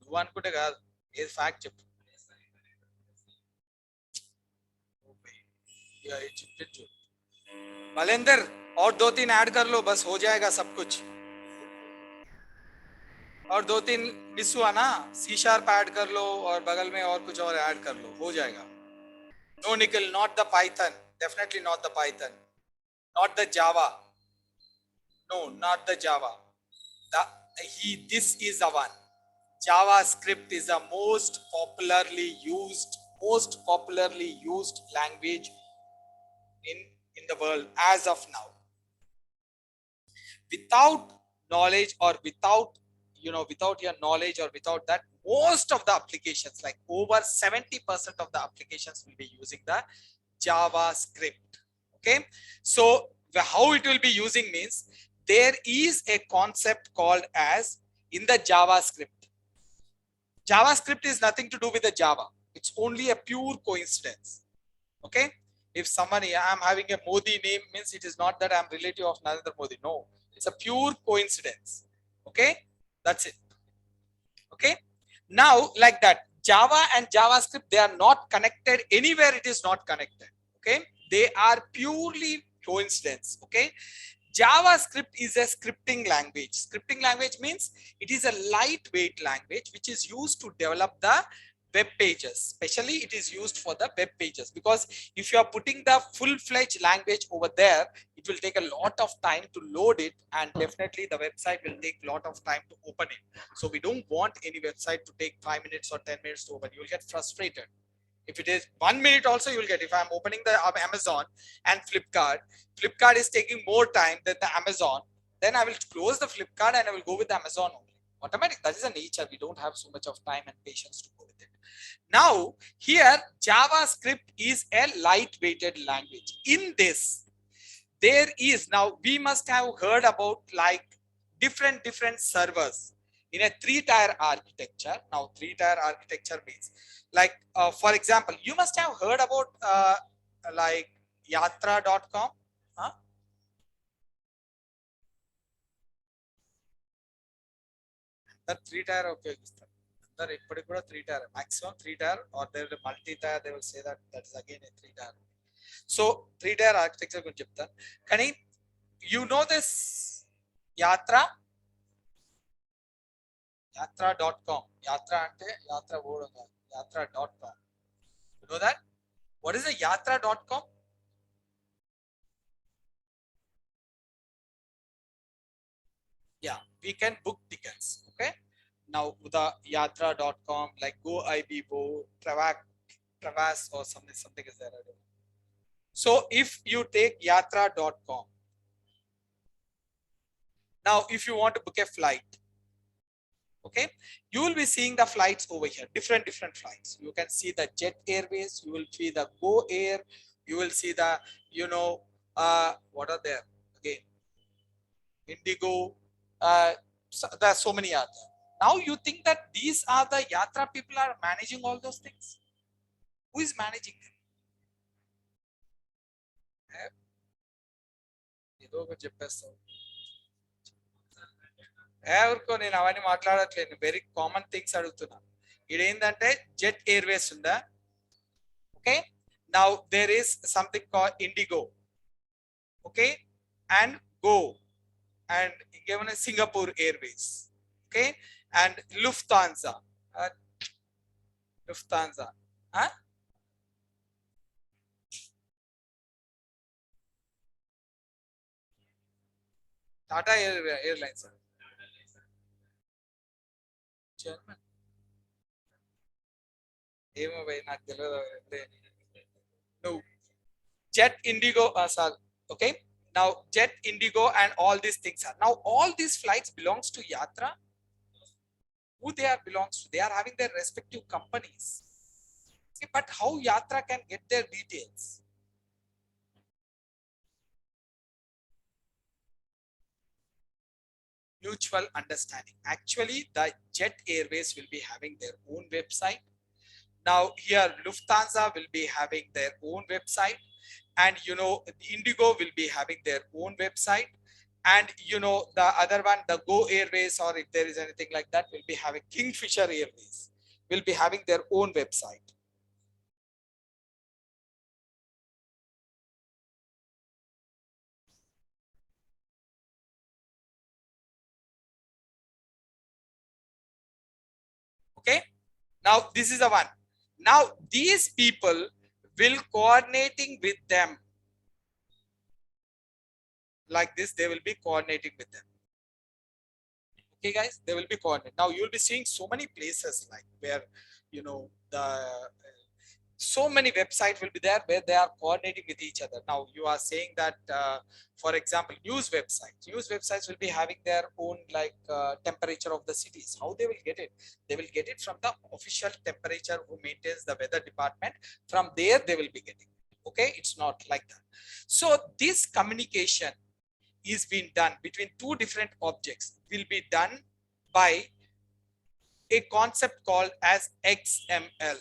నువ్వు అనుకుంటే కాదు, ఏది ఫ్యాక్ట్ చెప్పు. मलेंदर और 2-3 ऐड कर लो, बस हो जाएगा सब कुछ. और 2-3 मिस हुआ ना, C# ऐड कर लो और बगल में और कुछ और ऐड कर लो, हो जाएगा. No, Nikhil, not the Python. Definitely not the Python. Not the Java. No, not the Java. This is the one. JavaScript is the most popularly used language in the world as of now. Without knowledge or without your knowledge or without that, most of the applications, like over 70% of the applications will be using the JavaScript. Okay, so how it will be using means there is a concept called as in the JavaScript is nothing to do with the Java. It's only a pure coincidence. Okay, if someone, I'm having a Modi name, means it is not that I'm relative of Narendra Modi. No, it's a pure coincidence. Okay, that's it. Okay, now like that, Java and JavaScript, they are not connected anywhere. It is not connected. Okay, they are purely coincidence. Okay, JavaScript is a scripting language. Scripting language means it is a lightweight language which is used to develop the web pages. Especially it is used for the web pages, because if you are putting the full-fledged language over there, it will take a lot of time to load it, and definitely the website will take a lot of time to open it. So we don't want any website to take 5 minutes or 10 minutes to open. You will get frustrated. If it is 1 minute also, you will get, if I'm opening the Amazon and Flipkart is taking more time than the Amazon, then I will close the Flipkart and I will go with Amazon only. Automatic, that is a nature. We don't have so much of time and patience to go with it. Now, here JavaScript is a lightweighted language. In this, there is, now we must have heard about like different servers in a 3-tier architecture. Now 3-tier architecture means like for example, you must have heard about like yatra.com. huh? The 3-tier ఉపయోగిస్తారు అందరు ఇప్పటికి కూడా 3-tier maximum 3-tier, or they will multi-tier, they will say that that is again a 3-tier. So 3-tier architecture గురించి చెప్తాను. కానీ you know this yatra.com. Yatra ante yatra word unga, yatra.com. You know that? What is the yatra.com? Yeah, we can book tickets. Okay. Now the yatra.com, like GoIbibo, Travas or something is there. I don't know. So if you take yatra.com, now if you want to book a flight, okay, you will be seeing the flights over here, different flights. You can see the Jet Airways, you will see the Go Air, you will see the, you know, what are there again, Indigo, so there are so many are there. Now you think that these are the Yatra people are managing all those things? Who is managing them? ఏదో ఒకటి చెప్పేస్తావు. ఎవరికో నేను అవన్నీ మాట్లాడట్లేదు, very common things అడుగుతున్నా. ఇదేంటంటే Jet Airways ఉందా? Okay, now there is something called IndiGo, okay, and Go, and ఇంకేమైనా Singapore Airways, okay, and Lufthansa. Lufthansa Tata Airlines, German ఏమో భయ్ నాకు తెలియదు. నువ్వు Jet Indigo, sorry, okay. Now Jet Indigo and all these things are, now all these flights belongs to Yatra. Who they are belongs to? They are having their respective companies. Okay, but how Yatra can get their details? Mutual understanding. Actually, the Jet Airways will be having their own website. Now here Lufthansa will be having their own website, and you know Indigo will be having their own website, and you know the other one, the Go Airways, or if there is anything like that, will be having Kingfisher Airways will be having their own website. Okay, now this is the one. Now these people will coordinating with them like this, they will be coordinating with them. Okay guys, they will be coordinating. Now you will be seeing so many places like where, you know, the so many websites will be there where they are coordinating with each other. Now you are saying that for example, news websites will be having their own like temperature of the cities. How they will get it? They will get it from the official temperature who maintains the weather department. From there they will be getting it. Okay, it's not like that. So this communication is being done between two different objects will be done by a concept called as XML.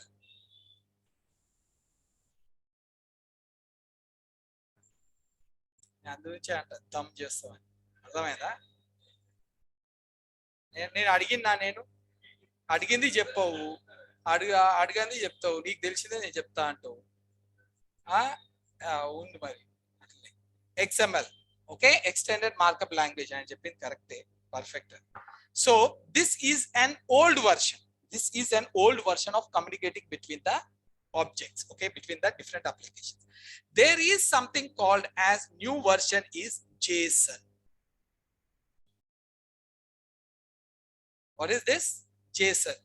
అందుకే అంట దమ్ చేస్తామని, అర్థమైందా? నేను అడిగింది చెప్పవు, అడిగింది చెప్తావు, నీకు తెలిసిందే నేను చెప్తా అంటావు. ఉంది మరి XML. Okay, extended markup language and చెప్పింది correct, perfect. So this is an old version. This is an old version of communicating between the objects, okay, between the different applications. There is something called as new version is JSON. What is this? JSON.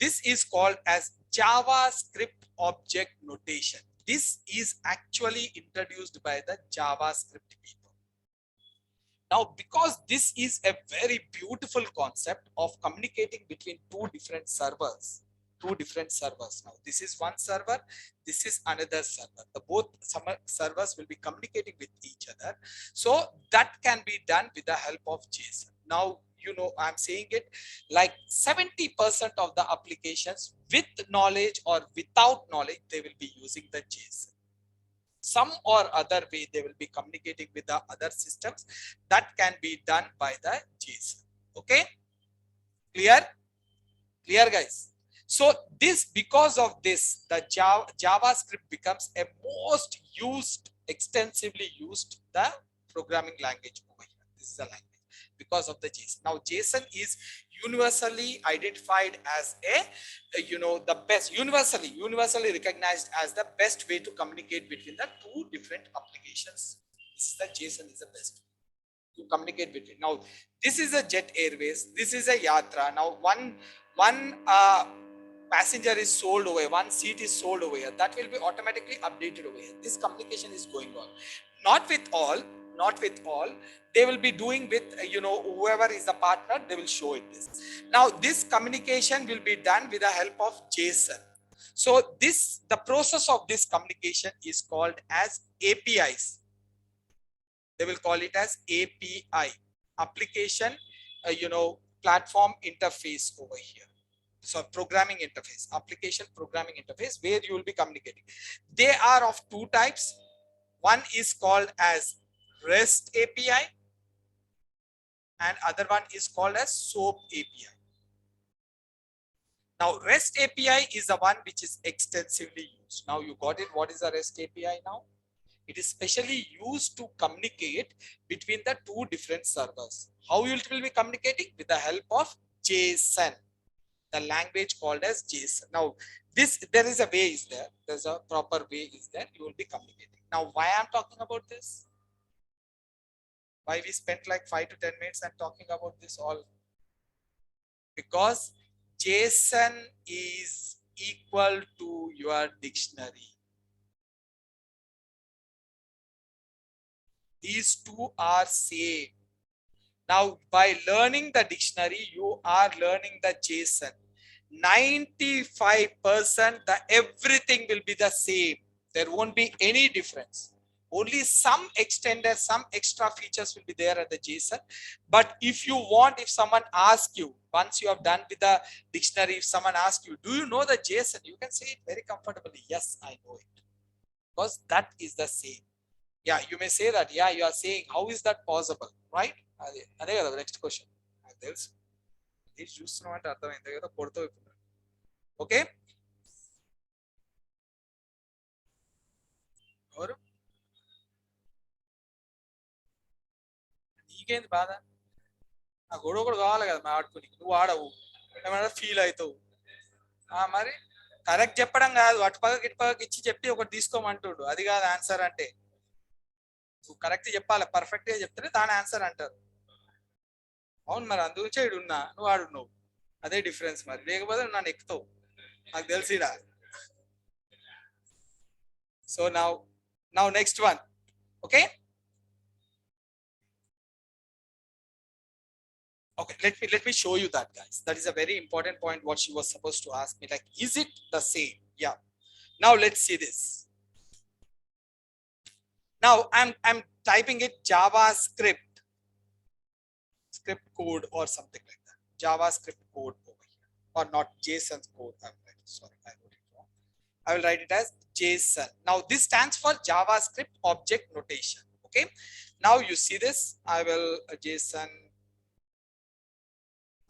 This is called as JavaScript object notation. This is actually introduced by the JavaScript people. Now, because this is a very beautiful concept of communicating between two different servers. Now, this is one server, this is another server. The both servers will be communicating with each other. So that can be done with the help of JSON. Now, you know, I'm saying it like 70% of the applications with knowledge or without knowledge, they will be using the JSON. Some or other way they will be communicating with the other systems. That can be done by the JSON. Okay, clear guys? So this, because of this, the JavaScript becomes a most used, extensively used the programming language over here. This is a language because of the JSON. Now JSON is universally identified as a you know, the best, universally recognized as the best way to communicate between the two different applications. This is the JSON is the best to communicate between. Now this is a Jet Airways, this is a Yatra. Now one passenger is sold away, one seat is sold over here, that will be automatically updated over here. This communication is going on. Not with all, they will be doing with you know, whoever is the partner, they will show it this. Now this communication will be done with the help of JSON. So this, the process of this communication is called as APIs. They will call it as API, application you know, platform interface over here. So programming interface, application programming interface, where you will be communicating. They are of two types. One is called as REST API and other one is called as SOAP API. Now REST API is the one which is extensively used. Now you got it, what is a REST API now? It is specially used to communicate between the two different servers. How you will be communicating? With the help of JSON, the language called as JSON. Now this, there is a way is there, there's a proper way is there, you will be communicating. Now why I'm talking about this, why we spent like 5 to 10 minutes and talking about this all? Because JSON is equal to your dictionary. These two are same. Now by learning the dictionary, you are learning the JSON. 95% the everything will be the same. There won't be any difference. Only some extender, some extra features will be there at the JSON. But if you want, if someone asks you, once you have done with the dictionary, if someone asks you, do you know the JSON? You can say it very comfortably, yes, I know it. Because that is the same. Yeah, you may say that, yeah, you are saying, how is that possible, right? అదే కదా next question. నాకు తెలుసు ఇది చూస్తున్నాం అంటే అర్థమైంది కదా, కొడుతూ ఓకే. ఎవరు నీకేంది బాధ? ఆ గొడవ కూడా కావాలి కదా మా ఆడుకుని, నువ్వు ఆడవు ఏమన్నా ఫీల్ అవుతావు. మరి కరెక్ట్ చెప్పడం కాదు, అటుపక్కకి ఇటుపక్కకి ఇచ్చి చెప్పి ఒకటి తీసుకోమంటుడు, అది కాదు ఆన్సర్ అంటే. నువ్వు కరెక్ట్ చెప్పాలి, పర్ఫెక్ట్ గా చెప్తేనే దాని ఆన్సర్ అంటారు. అవును, మరి అందుకే ఇడున్నా, నువ్వు ఆడున్నావు, అదే డిఫరెన్స్. మరి లేకపోతే నన్ను ఎక్కుతావు, నాకు తెలిసిరా. So now next one. Okay, let me show you that, guys. That is a very important point what she was supposed to ask me, like, is it the same? Yeah, now let's see this. Now I'm typing it JavaScript script code or something like that, JavaScript code over here, or not JSON code. Sorry, I wrote it wrong. I will write it as JSON. Now this stands for JavaScript object notation. Okay, now you see this, I will JSON.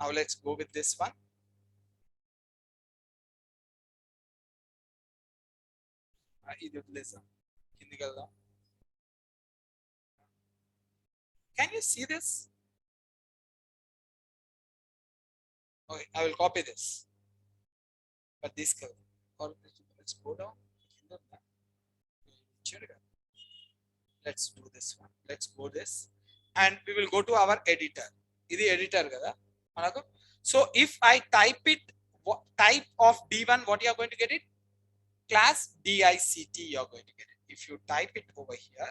Now let's go with this one. ఇది వదిలేసాం, కిందికి వెళ్దాం. Can you see this? Okay, I will copy this. But this or let's go down. Let's do this one. Let's go this. And we will go to our editor. This editor kada. Manaku. So if I type it, what type of D1, what you are going to get it? Class DICT, you are going to get it. If you type it over here,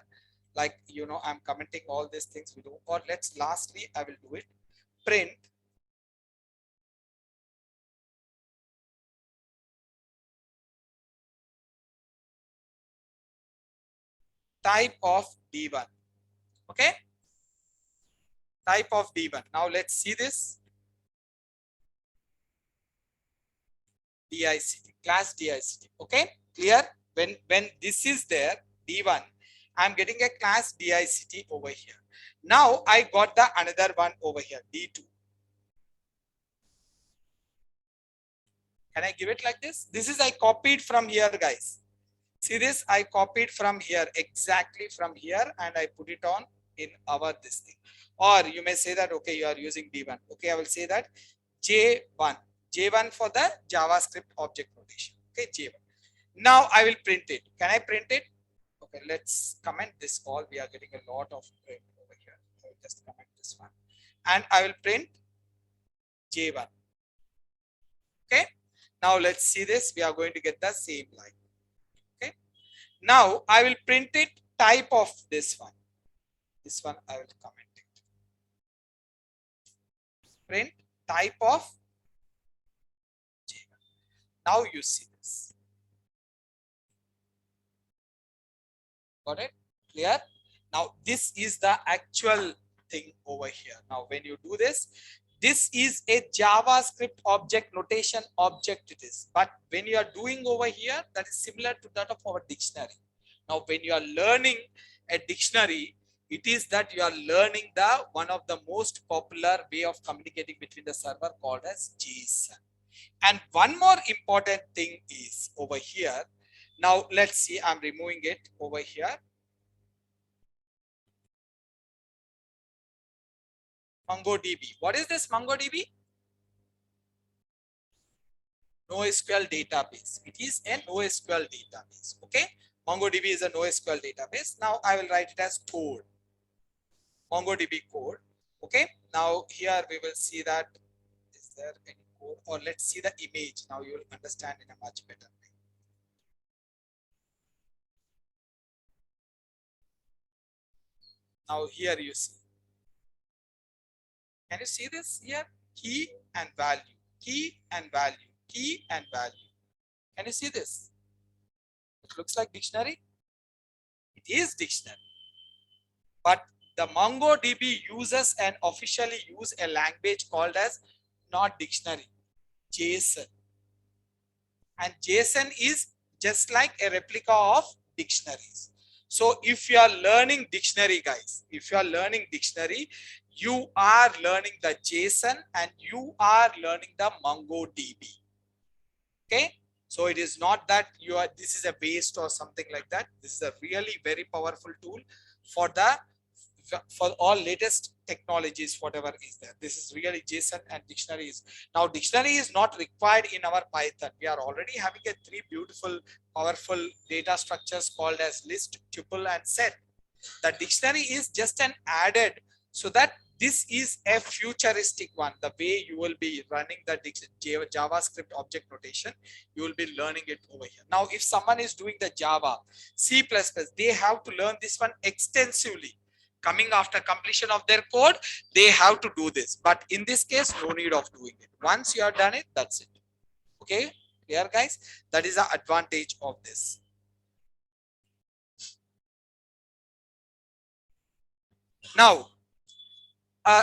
like, you know, I'm commenting all these things we do, or let's lastly, I will do it. Print type of D1. Okay. Type of D1. Now let's see this. DICT, class DICT. Okay, clear? When this is there, D1, I'm getting a class DICT over here. Now I got the another one over here, D2. Can I give it like this? This is I copied from here, guys. See this? I copied from here, exactly from here, and I put it on in our this thing. Or you may say that, okay, you are using D1. Okay, I will say that J1. J1 for the JavaScript object notation. Okay, J1. Now I will print it. Can I print it? Okay, let's comment this all. We are getting a lot of print over here. I will just comment this one. And I will print J1. Okay. Now let's see this. We are going to get the same line. Okay. Now I will print it type of this one. This one I will comment it. Print type of J1. Now you see this. Got it? Clear? Now this is the actual thing over here. Now when you do this, this is a JavaScript object notation object it is. But when you are doing over here, that is similar to that of our dictionary. Now when you are learning a dictionary, it is that you are learning the one of the most popular way of communicating between the server called as JSON. And one more important thing is over here. Now let's see, I'm removing it over here. MongoDB. What is this MongoDB? NoSQL database. It is a NoSQL database. Okay. MongoDB is a NoSQL database. Now I will write it as code. MongoDB code. Okay. Now here we will see that is there any code, or let's see the image. Now you will understand in a much better way. Now here you see. Can you see this here? Key and value, key and value, key and value. Can you see this? It looks like dictionary. It is dictionary. But the MongoDB uses and officially use a language called as not dictionary, JSON. And JSON is just like a replica of dictionaries. So if you are learning dictionary, guys, if you are learning dictionary, you are learning the JSON and you are learning the MongoDB. Okay. So it is not that you are, this is a waste or something like that. This is a really very powerful tool for all latest technologies, whatever is there. This is really JSON and dictionaries. Now dictionary is not required in our Python. We are already having a three beautiful, powerful data structures called as list, tuple, and set. The dictionary is just an added, so that this is a futuristic one. The way you will be running the JavaScript object notation, you will be learning it over here. Now, if someone is doing the Java, C++, they have to learn this one extensively. Coming after completion of their code, they have to do this. But in this case, no need of doing it. Once you have done it, that's it. Okay, clear, guys? That is the advantage of this. Now,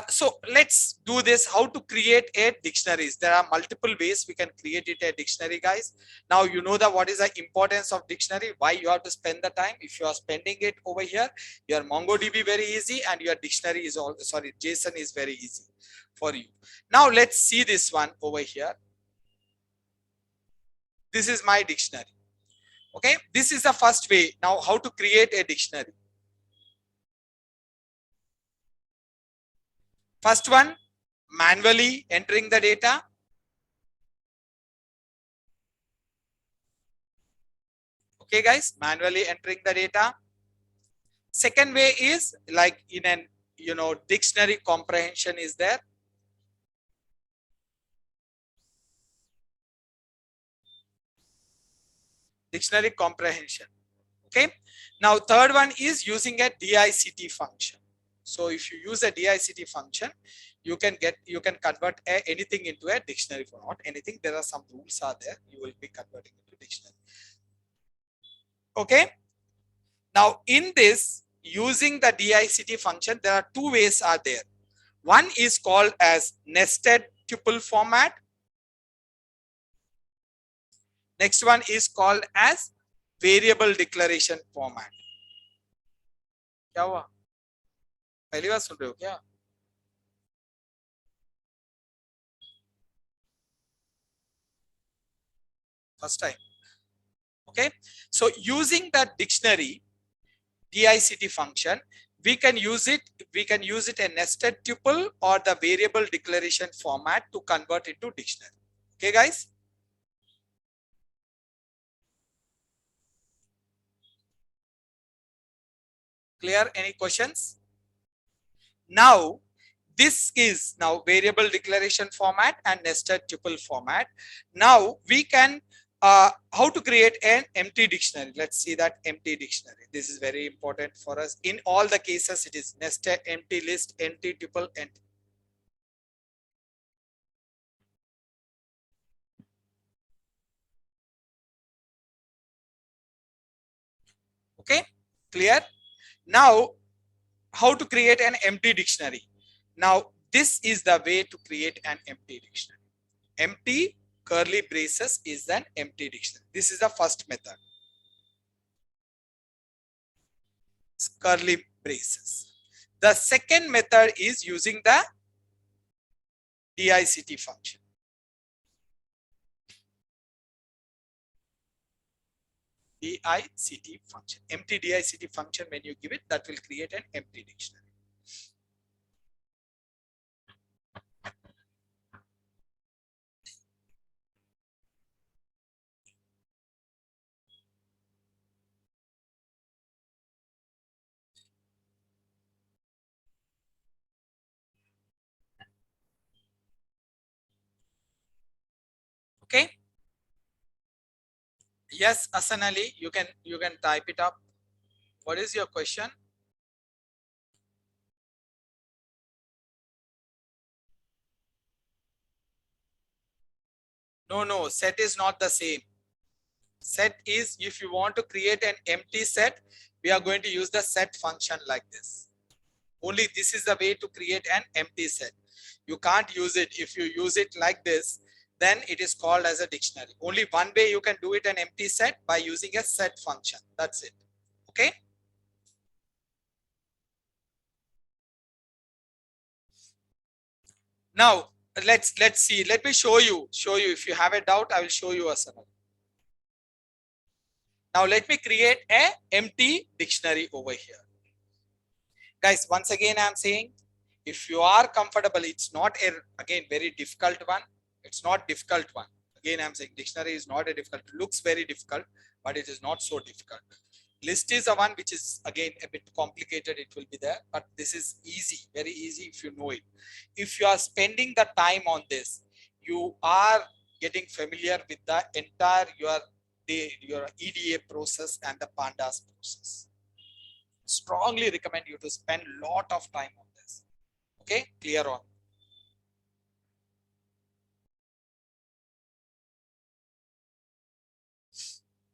so let's do this, how to create a dictionaries. There are multiple ways we can create it a dictionary, guys. Now you know that what is the importance of dictionary, why you have to spend the time. If you are spending it over here, your MongoDB very easy and your dictionary is all, sorry, JSON is very easy for you. Now let's see this one over here. This is my dictionary. Okay, this is the first way. Now how to create a dictionary. First one, manually entering the data. Okay, guys, manually entering the data. Second way is like in an, dictionary comprehension is there. Dictionary comprehension. Okay. Now, third one is using a DICT function. So if you use a DICT function, you can convert anything into a dictionary form. Not anything. There are some rules are there. You will be converting into dictionary. Okay. Now, in this, using the DICT function, there are two ways are there. One is called as nested tuple format. Next one is called as variable declaration format. क्या हुआ? पहली बार सुन रहे हो क्या? First time. Okay. So using the dictionary DICT function, we can use it a nested tuple or the variable declaration format to convert into dictionary. Okay, guys. Clear? Any questions? Now, this is now variable declaration format and nested tuple format. Now we can how to create an empty dictionary. Let's see that empty dictionary. This is very important for us. In all the cases, it is nested, empty list, empty tuple, empty. Okay, clear? Now, how to create an empty dictionary? Now, this is the way to create an empty dictionary. Empty curly braces is an empty dictionary. This is the first method. Curly braces. The second method is using the DICT function. DICT function. Empty DICT function, when you give it, that will create an empty dictionary. Okay. Yes, Asan Ali, you can type it up. What is your question? No, set is not the same. Set is, if you want to create an empty set, we are going to use the set function like this. Only this is the way to create an empty set. You can't use it. If you use it like this, then it is called as a dictionary. Only one way you can do it an empty set, by using a set function. That's it. Okay. Now let's see. Let me show you. If you have a doubt, I will show you a sample. Now let me create a empty dictionary over here. Guys, once again, I'm saying, if you are comfortable, it's not again very difficult one. It's not difficult one. Again, I'm saying dictionary is not a difficult. Looks very difficult, but it is not so difficult. List is a one which is again a bit complicated. It will be there, but this is easy, very easy if you know it. If you are spending the time on this, you are getting familiar with the entire your EDA process and the pandas process. Strongly recommend you to spend a lot of time on this. Okay, clear on.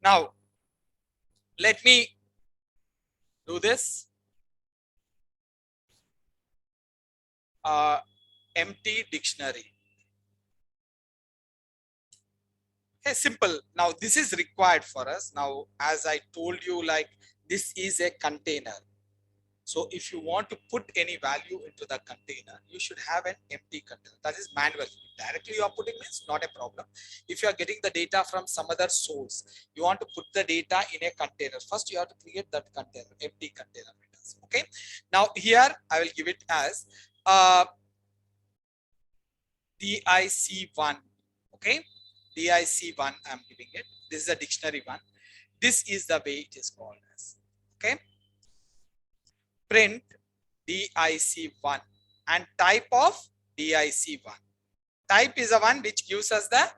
Now, let me do this. Empty dictionary. Okay, simple. Now, this is required for us. Now, as I told you, like this is a container. So if you want to put any value into the container, you should have an empty container. That is manual. Directly you are putting means not a problem. If you are getting the data from some other source, you want to put the data in a container. First, you have to create that container, empty container. Okay. Now here I will give it as DIC1. Okay, DIC1 I'm giving it. This is a dictionary one. This is the way it is called as. Okay, print DIC1 and type of DIC1. Type is the one which gives us the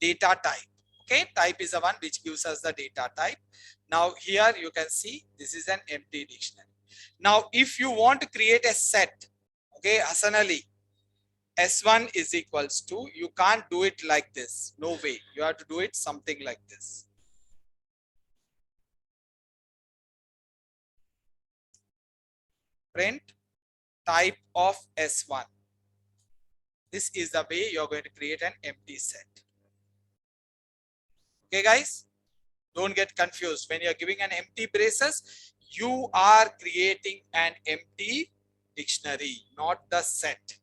data type. Okay, type is the one which gives us the data type. Now here you can see this is an empty dictionary. Now if you want to create a set, okay, Hasan Ali, S1 is equals to, you can't do it like this. No way. You have to do it something like this. Print type of S1. This is the way you're going to create an empty set. Okay, guys, don't get confused. When you're giving an empty braces, you are creating an empty dictionary, not the set.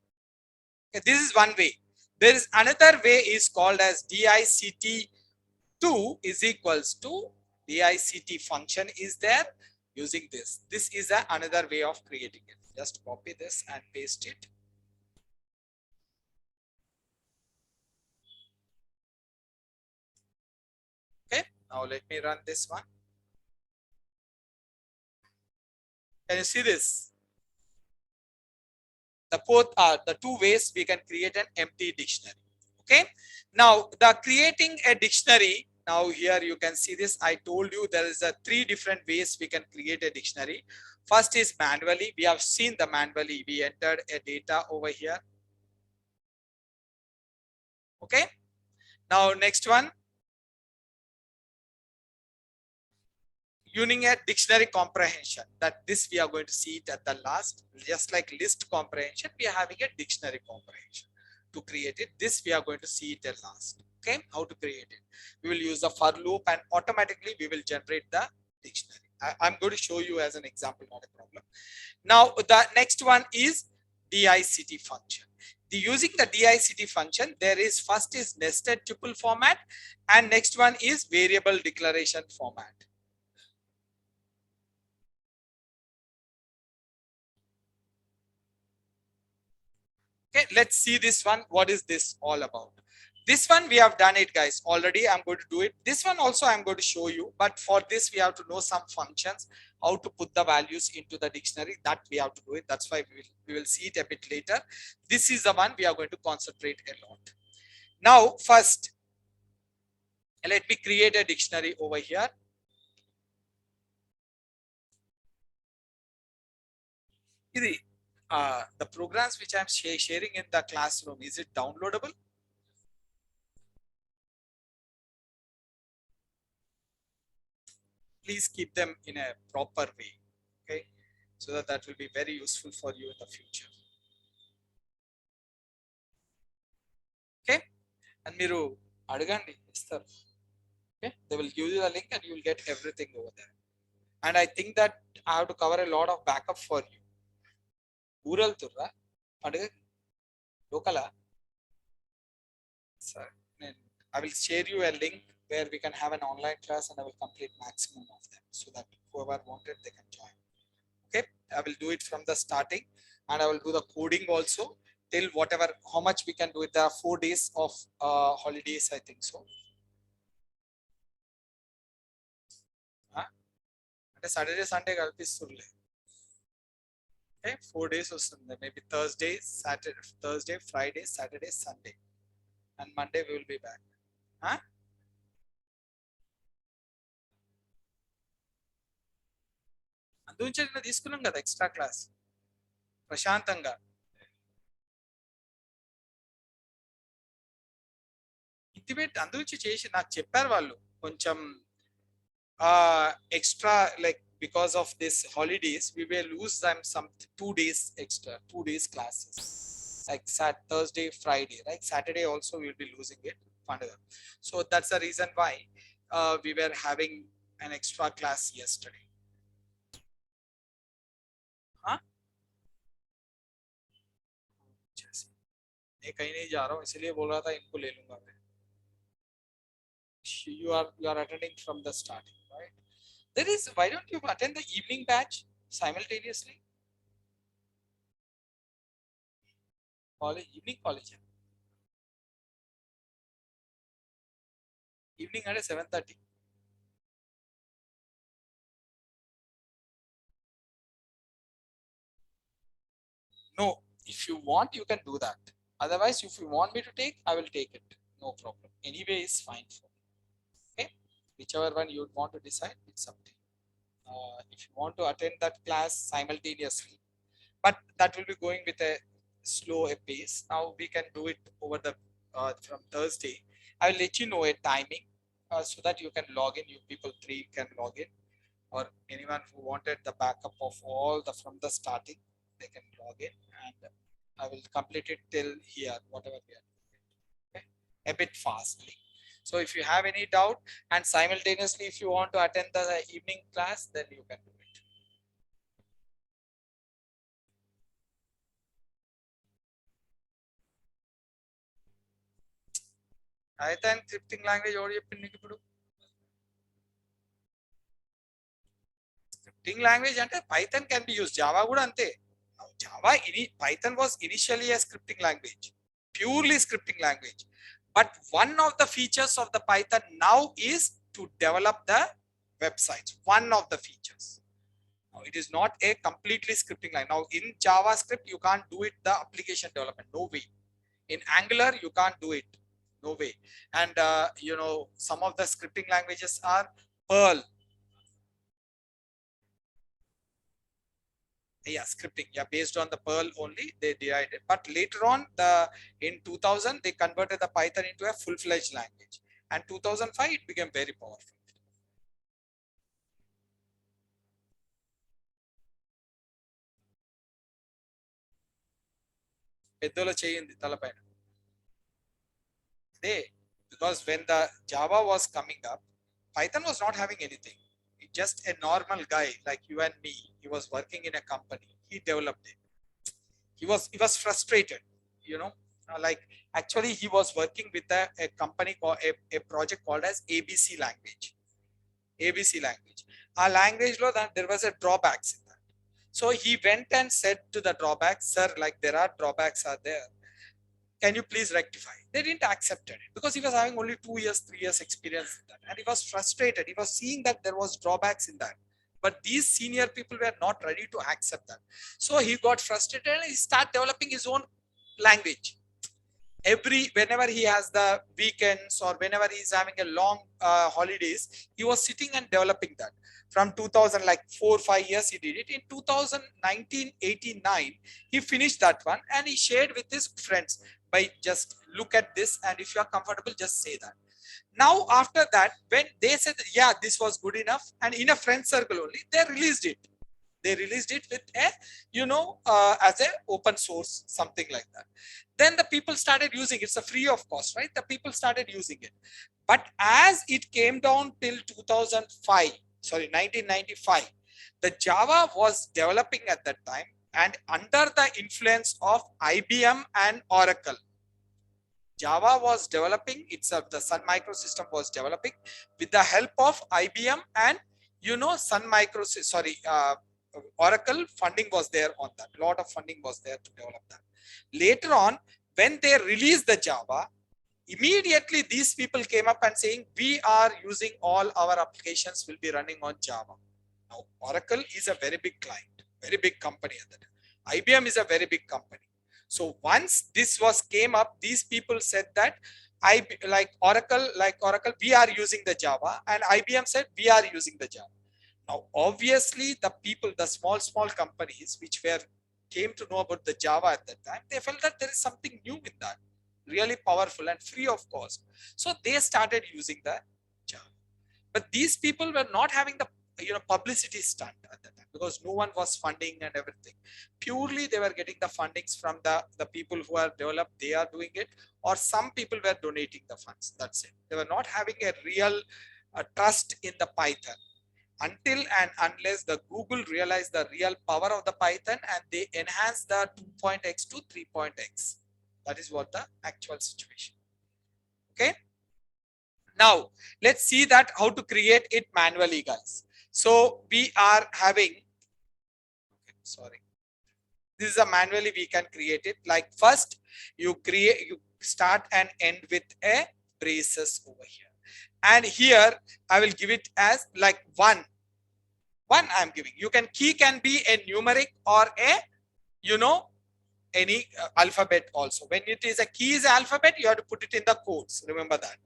Okay, this is one way. There is another way is called as DICT2 is equals to DICT function is there using this. This is another way of creating it. Just copy this and paste it. Okay, now let me run this one. Can you see this? The both are the two ways we can create an empty dictionary. Okay, now the creating a dictionary, now here you can see this. I told you there is a three different ways we can create a dictionary. First is manually. We have seen the manually. We entered a data over here. Okay, now next one, using a dictionary comprehension. That this we are going to see it at the last. Just like list comprehension, we are having a dictionary comprehension. To create it, this we are going to see it at last. Okay, how to create it? We will use the for loop and automatically we will generate the dictionary. I'm going to show you as an example, not a problem. Now the next one is DICT function. Using the DICT function, there is first is nested tuple format and next one is variable declaration format. Okay, let's see this one. What is this all about? This one we have done it, guys. Already I'm going to do it. This one also I'm going to show you, but for this we have to know some functions, how to put the values into the dictionary. That we have to do it. That's why we will see it a bit later. This is the one we are going to concentrate a lot. Now first, let me create a dictionary over here. The programs which I'm sharing in the classroom, is it downloadable? Please keep them in a proper way, okay, so that will be very useful for you in the future. Okay, and మీరు అడగండి ఇస్తారు. Okay, they will give you the link and you will get everything over there. And I think that I have to cover a lot of backup for you. ఊరెళ్తుర్రా అడగ లోకలా sir, I will share you a link where we can have an online class and I will complete maximum of them so that whoever wanted they can join. Okay, I will do it from the starting and I will do the coding also till whatever, how much we can do it. There are 4 days of holidays, I think so. అంటే Saturday Sunday కల్పిస్తుండే. Okay, 4 days వస్తుంది. Maybe Thursday, Saturday, Thursday, Friday, Saturday, Sunday, and Monday we will be back. అందుంచే తీసుకున్నాం కదా extra class ప్రశాంతంగా. Intimate అందుంచి చేసి నాకు చెప్పారు వాళ్ళు కొంచెం extra, like because of this holidays we will lose them some 2 days extra, 2 days classes like Thursday, Friday, right? Saturday also we will be losing it. So that's the reason why we were having an extra class yesterday. मैं कहीं नहीं जा रहा हूँ इसलिए बोल रहा था इनको ले लूंगा मैं. You are attending from the starting, right? There is, why don't you attend the evening batch simultaneously? college, evening college. Evening at 7:30. No, if you want, you can do that. Otherwise, if you want me to take, I will take it. No problem. Anyway, is fine for me. Okay, whichever one you would want to decide, it's up to you. If you want to attend that class simultaneously, but that will be going with a slow pace. Now we can do it over the from Thursday. I will let you know a timing so that you can log in. You people three can log in, or anyone who wanted the backup of all the from the starting, they can log in, and I will complete it till here, whatever we are doing. Okay? A bit fastly. So if you have any doubt and simultaneously if you want to attend the evening class, then you can do it. Python scripting language or scripting language and Python can be used. Java would ante. Python was initially a scripting language, purely scripting language. But one of the features of the Python now is to develop the websites. One of the features. Now, it is not a completely scripting language. Now, in JavaScript, you can't do it the application development. No way. In Angular, you can't do it. No way. And some of the scripting languages are Perl. Yeah, scripting. Yeah, based on the Perl only, they derived it. But later on, in 2000, they converted the Python into a full-fledged language. And 2005, it became very powerful. పెద్దోళ్ళ చేయింది తలపైన they because when the Java was coming up, Python was not having anything. Just a normal guy like you and me. He was working in a company. He developed it. He was frustrated, you know, like actually he was working with a company called a project called as ABC language. ABC language. Our language law that there was a drawbacks in that. So he went and said to the drawbacks, sir, like there are drawbacks are there, can you please rectify? They didn't accept it because he was having only 2 years, 3 years experience in that. And he was frustrated. He was seeing that there was drawbacks in that. But these senior people were not ready to accept that. So he got frustrated and he started developing his own language. Whenever he has the weekends or whenever he's having a long holidays, he was sitting and developing that. From 2000, like 4 5 years, he did it. In 2019, 89, he finished that one and he shared with his friends by just look at this, and if you are comfortable, just say that. Now after that, when they said yeah, this was good enough, and in a friend circle only, they released it. They released it with a as a open source, something like that. Then the people started using it. It's a free of cost, right? The people started using it. But as it came down till 2005, sorry, 1995, the Java was developing at that time, and under the influence of IBM and Oracle, Java was developing itself. The Sun Microsystem was developing with the help of IBM and Sun Microsystem. Sorry, Oracle funding was there on that. A lot of funding was there to develop that. Later on, when they released the Java, immediately these people came up and saying we are using all our applications will be running on Java. Now, Oracle is a very big client, very big company at that time. IBM is a very big company. So once this was came up, these people said that like Oracle, we are using the Java, and IBM said we are using the Java. Now, obviously, the people, the small companies which came to know about the Java at that time, they felt that there is something new in that, really powerful and free of cost. So they started using the Java. But these people were not having the publicity stunt at that time because no one was funding and everything. Purely they were getting the fundings from the people who are developed, they are doing it, or some people were donating the funds. That's it. They were not having a real trust in the Python until and unless the Google realized the real power of the Python and they enhanced the 2.x to 3.x. That is what the actual situation. Okay. Now let's see that how to create it manually, guys. So we are having, okay, sorry. This is a manually we can create it. Like first you start and end with a braces over here. And here I will give it as like one I'm giving. You can key can be a numeric or a, you know, any alphabet also. When it is a key is alphabet, you have to put it in the codes. Remember that.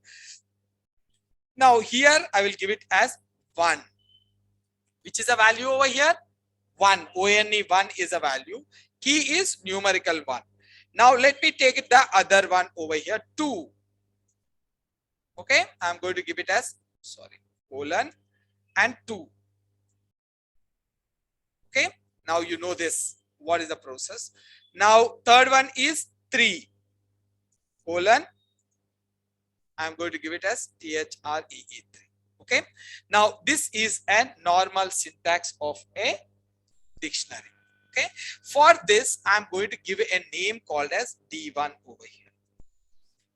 Now here I will give it as 1, which is a value over here. 1, ONE 1 is a value. Key is numerical 1. Now let me take the other one over here, 2. Okay, I'm going to give it as, colon and 2. Okay, now you know this. What is the process? Now third one is 3, colon, I'm going to give it as THREE3. Okay, now this is a normal syntax of a dictionary. Okay, for this I'm going to give a name called as D1 over here.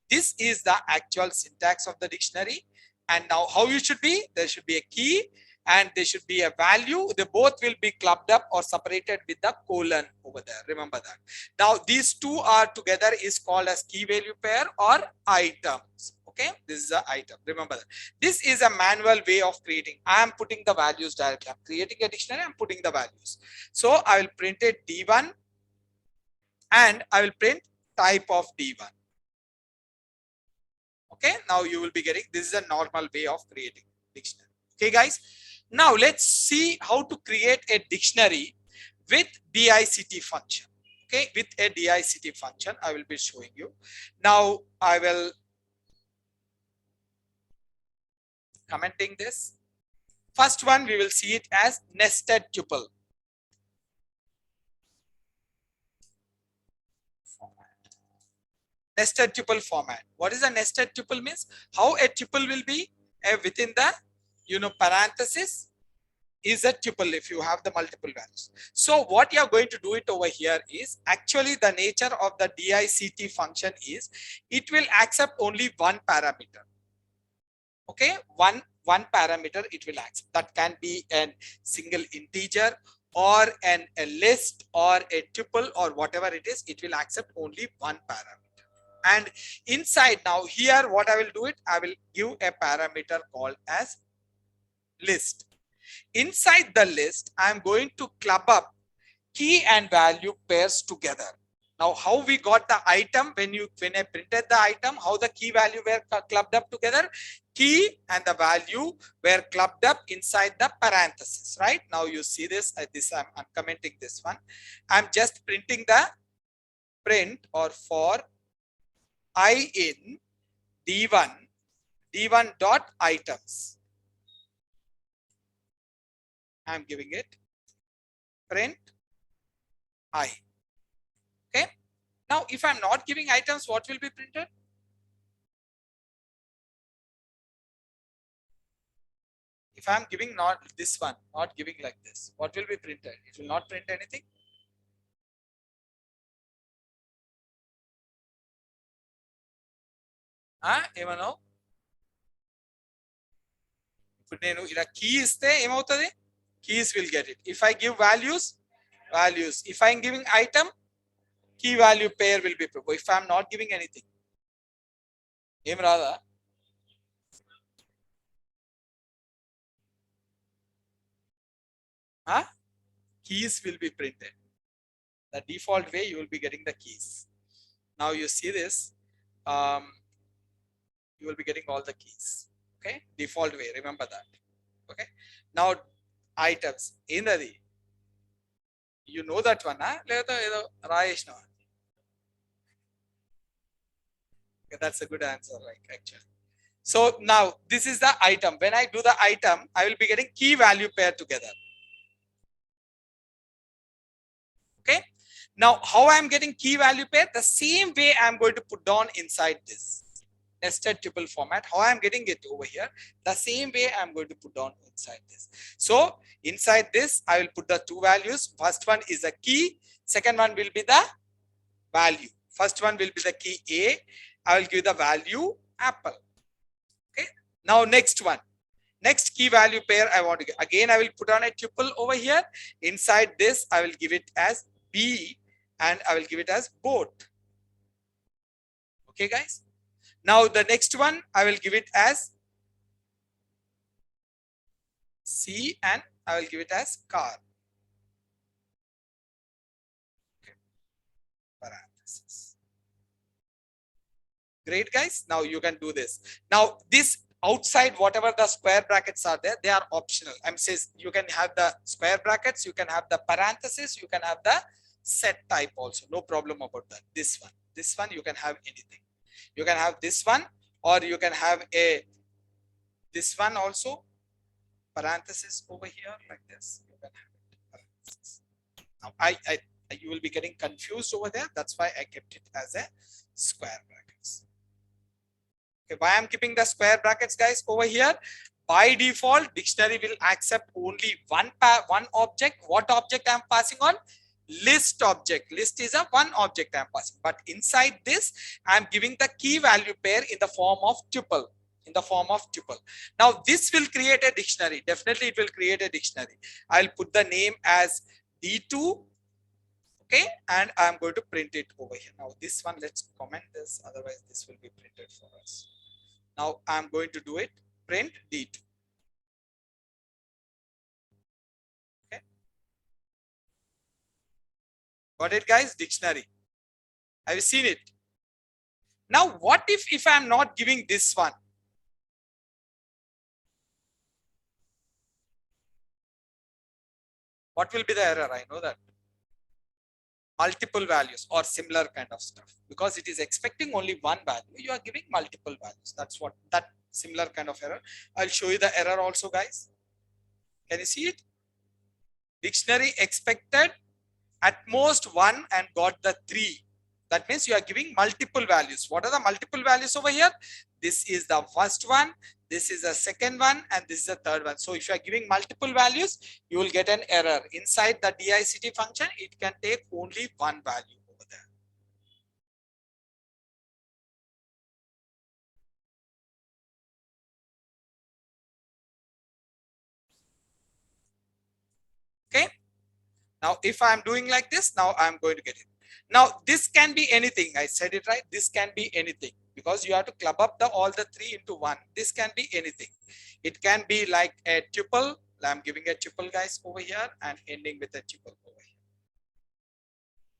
This is the actual syntax of the dictionary. And now how you should be, there should be a key and there should be a value. They both will be clubbed up or separated with the colon over there. Remember that. Now these two are together is called as key value pair or items. Okay, this is an item. Remember that. This is a manual way of creating. I am putting the values directly. I'm creating a dictionary. I'm putting the values. So I will print it D1 and I will print type of D1. Okay, now you will be getting, this is a normal way of creating dictionary. Okay, guys. Now let's see how to create a dictionary with DICT function. Okay, with a DICT function, I will be showing you. Now I will commenting this. First one, we will see it as nested tuple. Nested tuple format. What is a nested tuple means? How a tuple will be within the, you know, parenthesis is a tuple if you have the multiple values. So what you are going to do it over here is actually the nature of the DICT function is it will accept only one parameter. Okay, one parameter it will accept. That can be a single integer or a list or a tuple or whatever it is. It will accept only one parameter. And inside now here, what I will do it, I will give a parameter called as list. Inside the list, I am going to club up key and value pairs together. Now, how we got the item when I printed the item, how the key value were clubbed up together, key and the value were clubbed up inside the parenthesis, right? Now you see this, I'm uncommenting this one. I'm just printing the print or for I in D1 dot items. I'm giving it print I. Okay. Now, if I'm not giving items, what will be printed? If I'm giving not this one, not giving like this, what will be printed? It will not print anything. ఏమనో ఇప్పుడు నేను ఇలా key ఇస్తే ఏమవుతుంది keys will get it. If I give values, if I'm giving item, key value pair will be proposed. If I'm not giving anything, ఏం రాదా? Keys will be printed. The default way you will be getting the keys. Now you see this, you will be getting all the keys. Okay, default way, remember that. Okay, now items in the, you know that one, okay, that's a good answer, like actually. So now this is the item. When I do the item, I will be getting key value pair together. Okay, now how I am getting key value pair? The same way I am going to put down inside this nested tuple format. How I am getting it over here, the same way I am going to put down inside this. So inside this, I will put the two values. First one is a key. Second one will be the value. First one will be the key A. I will give the value apple. Okay. Now next one. Next key value pair I want to get. Again, I will put on a tuple over here. Inside this, I will give it as B and I will give it as boat. Okay, guys. Now the next one, I will give it as C and I will give it as car. Okay. Parenthesis. Great, guys. Now you can do this. Now this outside, whatever the square brackets are there, they are optional. I'm saying you can have the square brackets, you can have the parenthesis, you can have the set type also. No problem about that. This one you can have anything. You can have this one, or you can have this one also, parenthesis over here like this. You can have it parenthesis. Now you will be getting confused over there. That's why I kept it as a square brackets. Okay, why I'm keeping the square brackets, guys, over here? By default, dictionary will accept only one object. What object I'm passing on? List object. List is a one object I'm passing. But inside this, I'm giving the key value pair in the form of tuple. Now this will create a dictionary. Definitely it will create a dictionary. I'll put the name as D2. Okay, and I'm going to print it over here. Now this one, let's comment this, otherwise this will be printed for us. Now I'm going to do it, print D2. Okay, got it, guys? Dictionary. Have you seen it? Now what if I'm not giving this one? What will be the error? I know that. Multiple values or similar kind of stuff, because it is expecting only one value, you are giving multiple values. That's what that similar kind of error. I'll show you the error also, guys. Can you see it? Dictionary expected at most one and got the 3. That means you are giving multiple values. What are the multiple values over here? This is the first one, this is the second one, and this is the third one. So if you are giving multiple values, you will get an error. Inside the DICT function, it can take only one value over there. Okay. Now, if I'm doing like this, now I'm going to get it. Now, this can be anything. I said it right. This can be anything, because you have to club up all the 3 into 1. This can be anything. It can be like a tuple. I'm giving a tuple, guys, over here and ending with a tuple over here.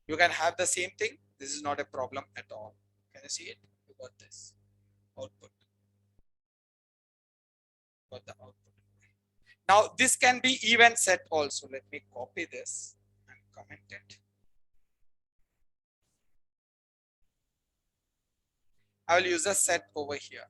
You can have the same thing. This is not a problem at all. Can you see it? You got this output. Got the output. Now, this can be even set also. Let me copy this and comment it. I will use a set over here.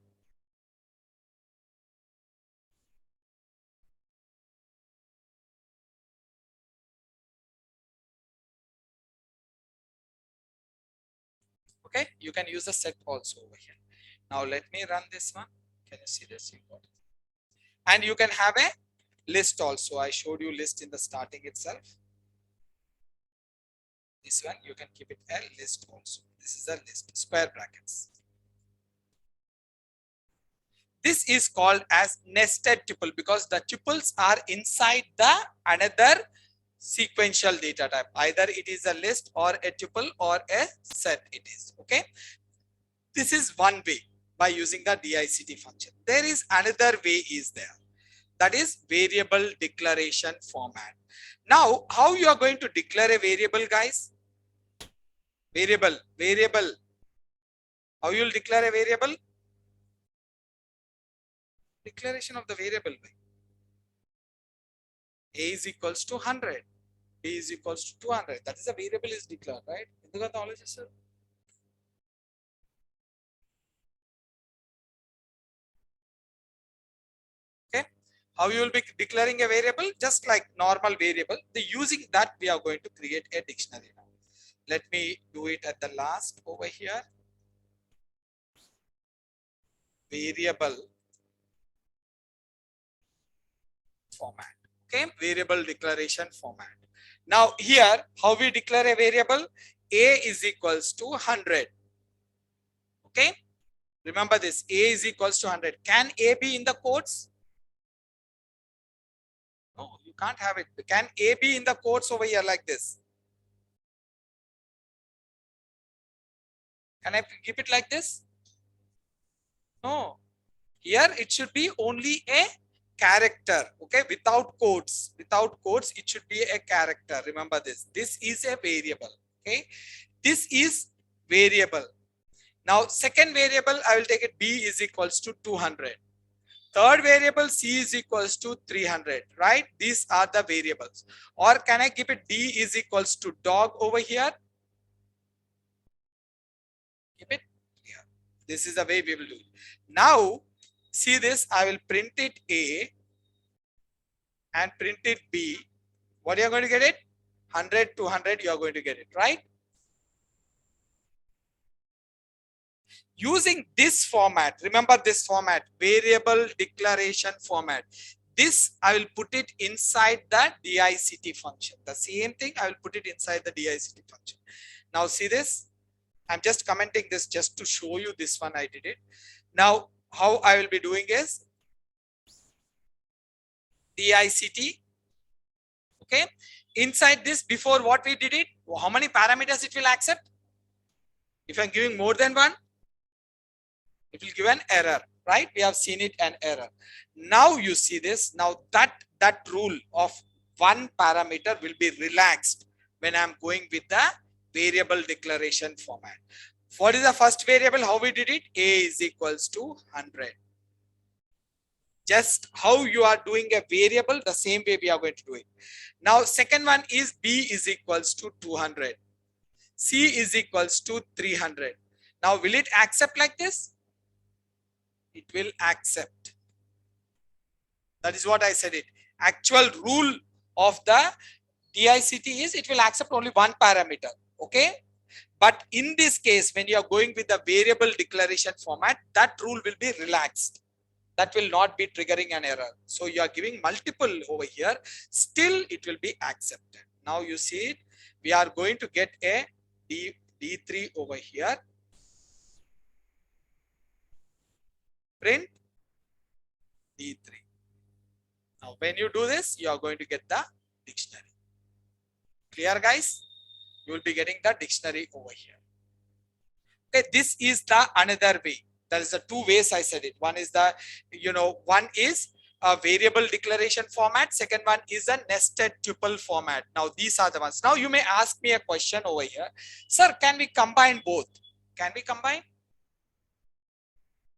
Okay, you can use a set also over here. Now let me run this one. Can you see this? And you can have a list also. I showed you list in the starting itself. This one you can keep it a list also. This is a list, square brackets. This is called as nested tuple, because the tuples are inside the another sequential data type. Either it is a list or a tuple or a set it is. Okay, this is one way by using the DICT function. There is another way is there, that is variable declaration format. Now how you are going to declare a variable, guys? Variable how you will declare a variable? Declaration of the variable. A is equals to 100, B is equals to 200. That is a variable is declared, right? Okay, how you will be declaring a variable? Just like normal variable, using that we are going to create a dictionary now. Let me do it at the last over here. Variable format. Okay, variable declaration format. Now here, how we declare a variable? A is equals to 100. Okay, remember this, A is equals to 100. Can A be in the quotes? No, you can't have it. Can A be in the quotes over here like this? Can I keep it like this? No. Here it should be only a character, okay, without quotes. Without quotes, it should be a character. Remember this. This is a variable, okay. This is variable. Now, second variable, I will take it b is equals to 200. Third variable, c is equals to 300, right? These are the variables. Or can I keep it d is equals to dog over here? Keep it here. This is the way we will do it. Now, see this, I will print it A and print it B. What are you going to get it? 100, 200, you are going to get it, right? Using this format, remember this format, variable declaration format. This I will put it inside the DICT function. The same thing, I will put it inside the DICT function. Now see this, I'm just commenting this just to show you this one I did it. Now how I will be doing is DICT, okay. Inside this, before what we did it, how many parameters it will accept? If I'm giving more than one, it will give an error, right? We have seen it an error. Now you see this, now that rule of one parameter will be relaxed when I'm going with the variable declaration format. What is the first variable? How we did it? A is equals to 100. Just how you are doing a variable, the same way we are going to do it. Now second one is b is equals to 200. C is equals to 300. Now will it accept like this? It will accept. That is what I said it. Actual rule of the DICT is it will accept only one parameter. Okay. But in this case, when you are going with the variable declaration format, that rule will be relaxed. That will not be triggering an error. So you are giving multiple over here. Still, it will be accepted. Now you see it. We are going to get a D3 over here. Print D3. Now, when you do this, you are going to get the dictionary. Clear, guys? You will be getting the dictionary over here. Okay, this is the another way. There is the two ways I said it. One is the, one is a variable declaration format. Second one is a nested tuple format. Now, these are the ones. Now, you may ask me a question over here. Sir, can we combine both? Can we combine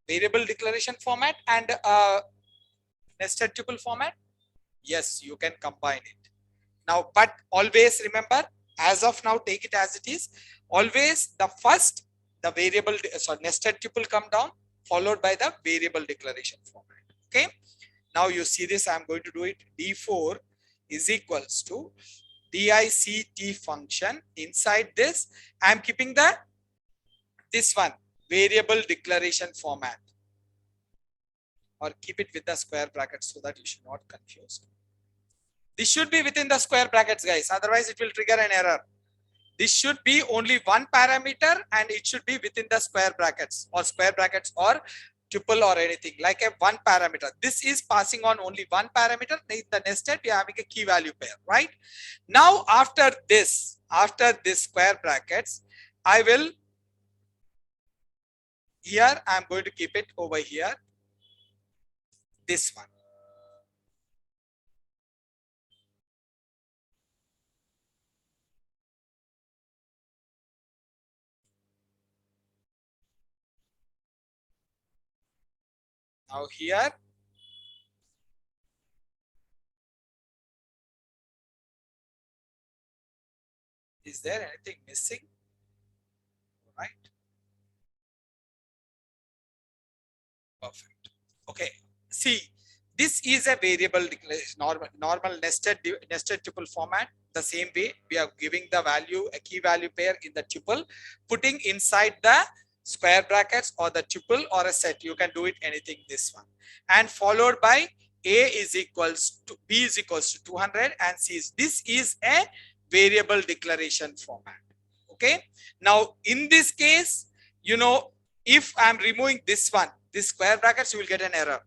variable declaration format and nested tuple format? Yes, you can combine it. Now, but always remember, as of now, take it as it is. Always the variable, nested tuple come down, followed by the variable declaration format. Okay. Now you see this, I'm going to do it. D4 is equals to DICT function. Inside this, I'm keeping this one, variable declaration format. Or keep it with the square brackets so that you should not confuse. This should be within the square brackets, guys. Otherwise, it will trigger an error. This should be only one parameter and it should be within the square brackets or tuple or anything like a one parameter. This is passing on only one parameter. In the nested, we are having a key value pair, right? Now, after this square brackets, I will here, I'm going to keep it over here. This one. Now here, is there anything missing? Right. Perfect. Okay. See, this is a variable declaration, normal nested tuple format. The same way we are giving the value, a key value pair in the tuple, putting inside the square brackets or the tuple or a set. You can do it anything this one, and followed by A is equals to B is equals to 200 and C is, this is a variable declaration format. Okay. Now in this case, if I'm removing this one, this square brackets, you will get an error.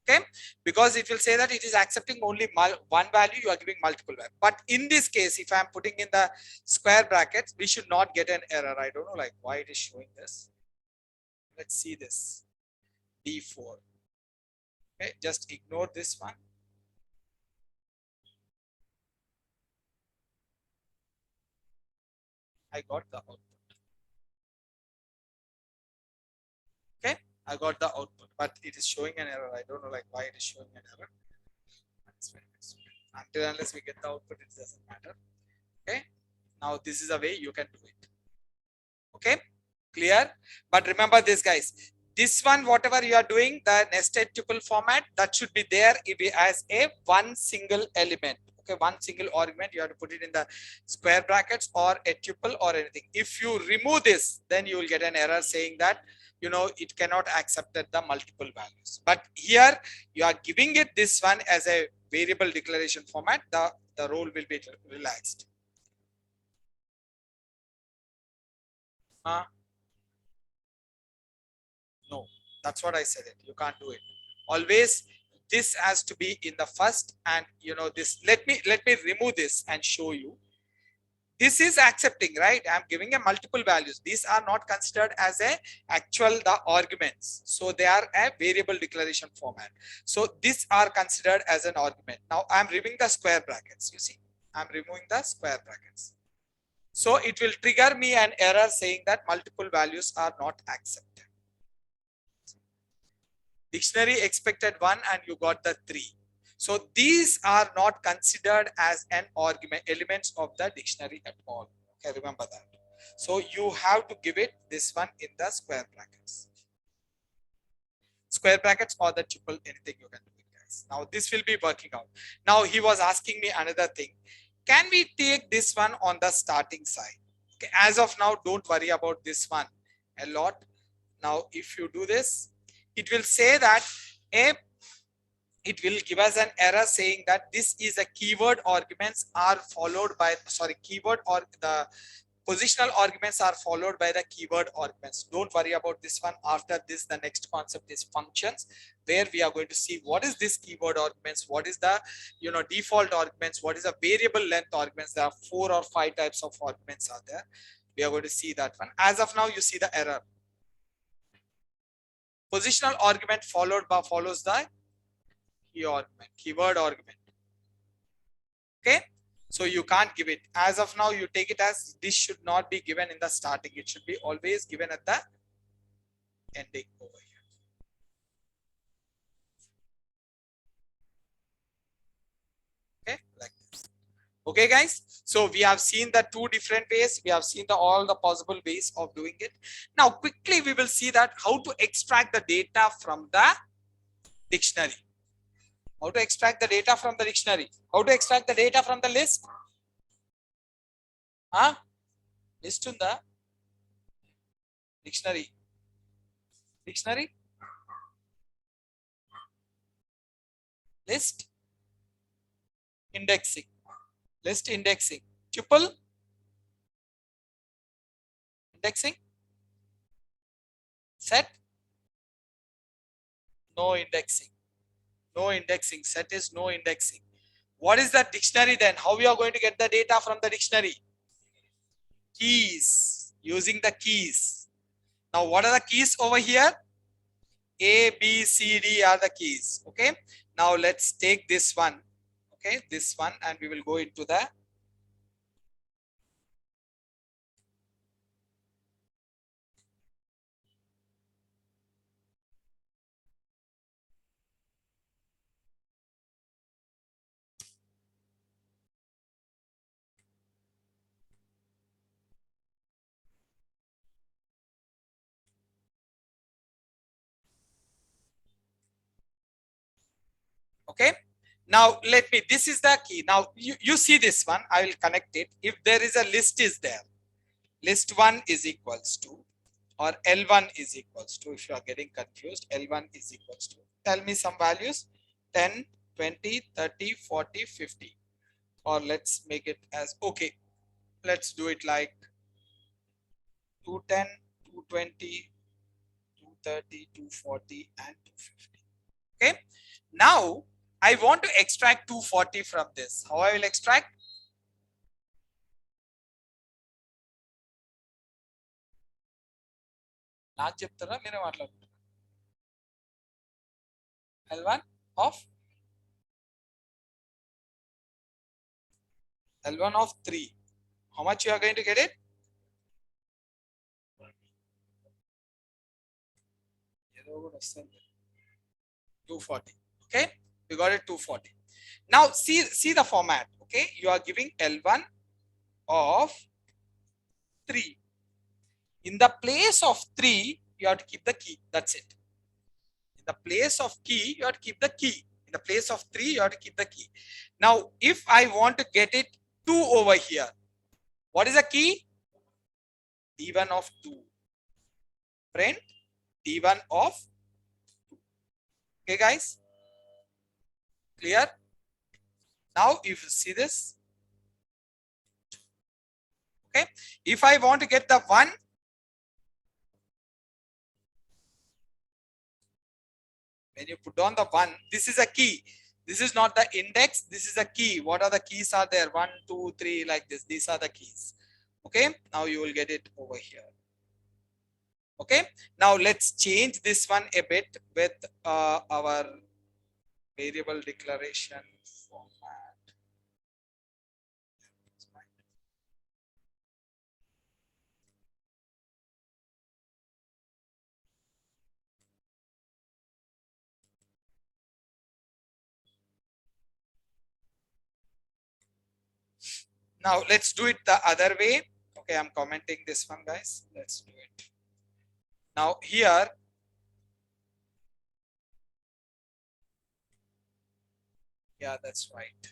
Okay, because it will say that it is accepting only one value, you are giving multiple value. But in this case, if I am putting in the square brackets, we should not get an error. I don't know like why it is showing this. Let's see this D4. Okay, just ignore this one. I got the output. Okay, I got the output, but it is showing an error. I don't know like why it is showing an error. Until unless we get the output, it doesn't matter. Okay, now this is a way you can do it. Okay, clear? But remember this, guys. This one, whatever you are doing, the nested tuple format, that should be there as a one single element. Okay, one single argument. You have to put it in the square brackets or a tuple or anything. If you remove this, then you will get an error saying that, you know, it cannot accept the multiple values. But here you are giving it this one as a variable declaration format. The role will be relaxed. No, that's what I said it. You can't do it. Always this has to be in the first, and you know this. Let me remove this and show you. This is accepting, right? I'm giving a multiple values. These are not considered as a actual the arguments. So they are a variable declaration format. So these are considered as an argument. Now I'm removing the square brackets. You see, I'm removing the square brackets. So it will trigger me an error saying that multiple values are not accepted. Dictionary expected 1 and you got the 3. So these are not considered as an argument elements of the dictionary at all. Okay, remember that. So you have to give it this one in the square brackets. Square brackets or the tuple, anything you can do it, guys. Now this will be working out. Now he was asking me another thing. Can we take this one on the starting side? Okay, as of now, don't worry about this one a lot. Now, if you do this, it will say that it will give us an error saying that this is a keyword arguments are followed by, sorry, keyword or the positional arguments are followed by the keyword arguments. Don't worry about this one. After this, the next concept is functions, where we are going to see what is this keyword arguments, what is the, you know, default arguments, what is a variable length arguments. There are 4 or 5 types of arguments are there. We are going to see that one. As of now, you see the error. Positional argument follows the keyword argument. Okay, so you can't give it as of now. You take it as this should not be given in the starting. It should be always given at the ending over here. Okay, like this. Okay, guys. So we have seen the 2 different ways. We have seen all the possible ways of doing it. Now, quickly we will see that how to extract the data from the dictionary. How to extract the data from the dictionary? How to extract the data from the list? List in the dictionary. List indexing. List indexing. Tuple indexing. Set. No indexing. No indexing. Set is no indexing. What is the dictionary then? How we are going to get the data from the dictionary? Keys. Using the keys. Now, what are the keys over here? A, B, C, D are the keys. Okay. Now, let's take this one. Okay. This one, and we will go into the okay. Now let me, this is the key. Now you see this one, I will connect it. If there is a list is there, list 1 is equals to, or L1 is equals to, if you are getting confused, L1 is equals to, tell me some values, 10, 20, 30, 40, 50, or let's make it as, okay, let's do it like 210, 220, 230, 240 and 250. Okay. Now I want to extract 240 from this. How I will extract? నాకు చెప్తారా మీరే మాట్లాడుతున్నారు? L1 of L1 of 3. How much you are going to get it? ఏదో కూడా వస్తుంది. 240. Okay, we got it 240. Now see the format. Okay, you are giving L1 of 3. In the place of 3, you have to keep the key. That's it. In the place of key, you have to keep the key. In the place of 3, you have to keep the key. Now, if I want to get it 2 over here, what is the key? D1 of 2. Print D1 of 2. Okay, guys? Clear? Now, if you see this, okay, if I want to get the 1, when you put on the 1, this is a key. This is not the index, this is a key. What are the keys are there? 1, 2, 3, like this. These are the keys. Okay, now you will get it over here. Okay, now let's change this one a bit with our variable declaration format. Now let's do it the other way. Okay, I'm commenting this one, guys. Let's do it. Now here, yeah, that's right.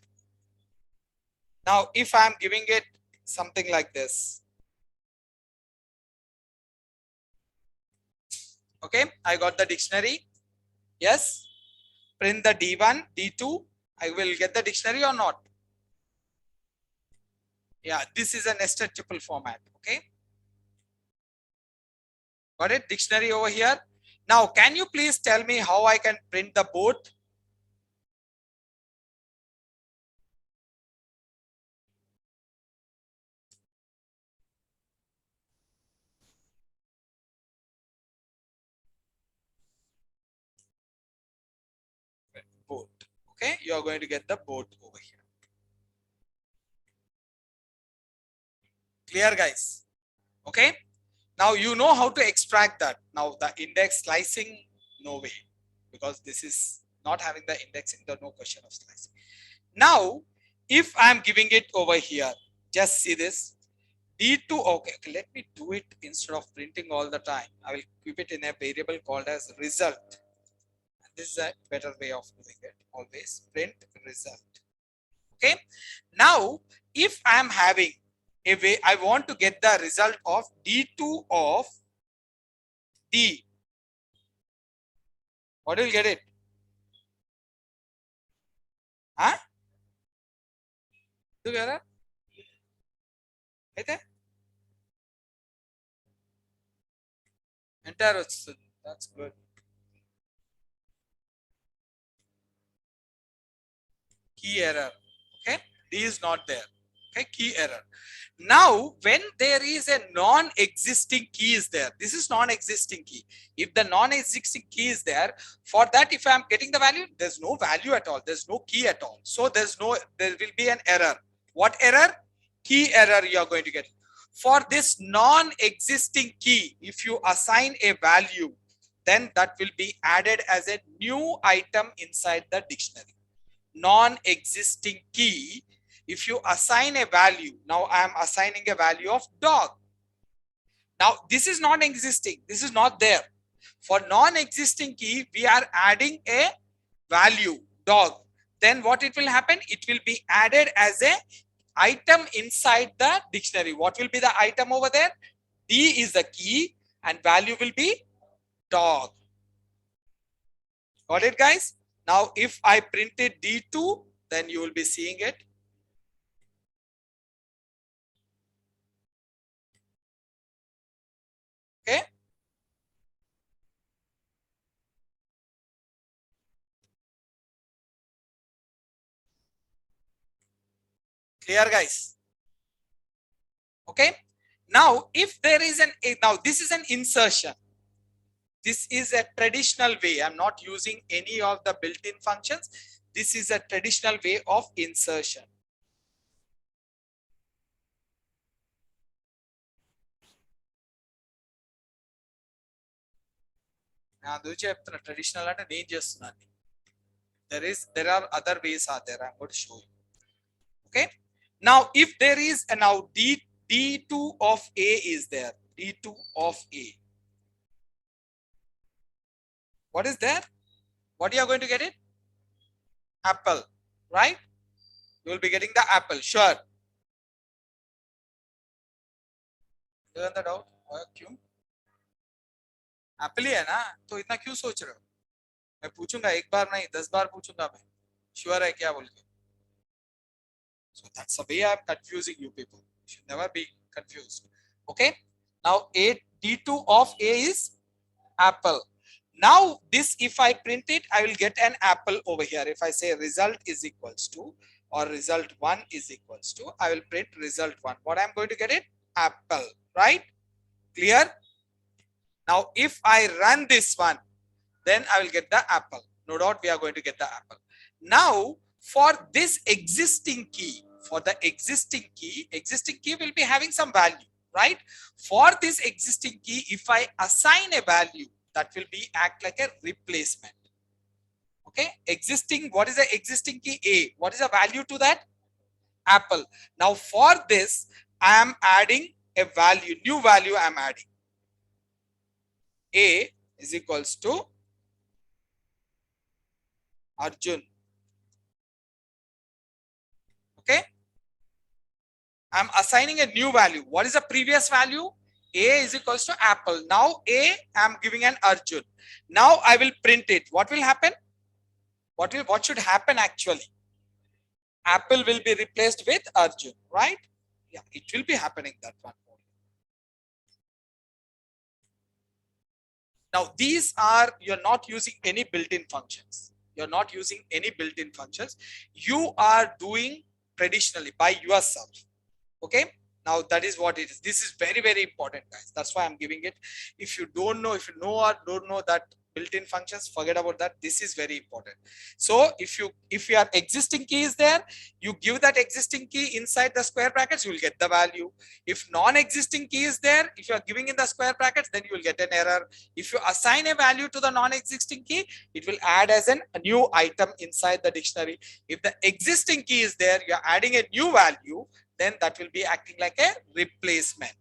Now if I'm giving it something like this, okay, I got the dictionary. Yes, print the D1, D2. I will get the dictionary or not? Yeah, this is a nested tuple format. Okay, got it? Dictionary over here. Now, can you please tell me how I can print the boat? Boat. Okay, you are going to get the boat over here. Clear, guys? Okay, now you know how to extract that. Now the index slicing, no way, because this is not having the indexing, there's no question of slicing. Now if I'm giving it over here, just see this D2. Okay, let me do it instead of printing all the time. I will keep it in a variable called as result. This is a better way of doing it. Always print result. Okay, now if I am having a way, I want to get the result of D2 of D. What will get it? Huh? Together? అయితే entire వస్తుంది. That's good. Key error. Okay, D is not there. Okay, key error. Now when there is a non-existing key is there, this is non-existing key. If the non-existing key is there, for that if I am getting the value, there's no value at all, there's no key at all, so there will be an error. What error? Key error you are going to get. For this non-existing key, if you assign a value, then that will be added as a new item inside the dictionary. Non-existing key, if you assign a value, now I am assigning a value of dog. Now this is non-existing, this is not there. For non-existing key, we are adding a value dog. Then what it will happen? It will be added as a item inside the dictionary. What will be the item over there? D is the key and value will be dog. Got it, guys? Now if I printed D2, then you will be seeing it. Okay, Clear, guys? Okay. Now, if there is now this is an insertion. This is a traditional way. I'm not using any of the built-in functions. This is a traditional way of insertion. Traditional and there are other ways are there. I'm going to show you. Okay. Now, if there is a now D2 of A is there. D2 of A. What is there? What are you going to get it? Apple, right? You will be getting the apple, sure. the doubt? क्यों? Apple ही है ना, तो इतना क्यों सोच रहे हो? मैं पूछूंगा, एक बार नहीं 10 बार पूछूंगा मैं, श्योर है क्या बोल के. So that's the way I'm confusing you people. You should never be confused. Okay. Now D2 of A is apple. Now this, if I print it, I will get an apple over here. If I say result is equals to, or result 1 is equals to, I will print result 1. What I'm going to get it? Apple, right? Clear? Now if I run this one, then I will get the apple. No doubt we are going to get the apple. Now for this existing key, existing key will be having some value, right? For this existing key, if I assign a value, that will be act like a replacement. Okay, existing, what is the existing key? A. What is the value to that? Apple. Now for this, I am adding a value, new value I am adding. A is equals to Arjun. Okay, I'm assigning a new value. What is the previous value? A is equals to apple. Now A, I'm giving an Arjun. Now I will print it. What will happen? What should happen actually? Apple will be replaced with Arjun, right? Yeah, it will be happening that one. Now these are, you're not using any built-in functions. You're not using any built-in functions. You are doing traditionally by yourself. Okay. Now that is what it is. This is very, very important, guys. That's why I'm giving it. If you don't know, if you know or don't know that built-in functions, forget about that. This is very important. So if your existing key is there, you give that existing key inside the square brackets, you will get the value. If non-existing key is there, if you are giving in the square brackets, then you will get an error. If you assign a value to the non-existing key, it will add as a new item inside the dictionary. If the existing key is there, you're adding a new value, then that will be acting like a replacement.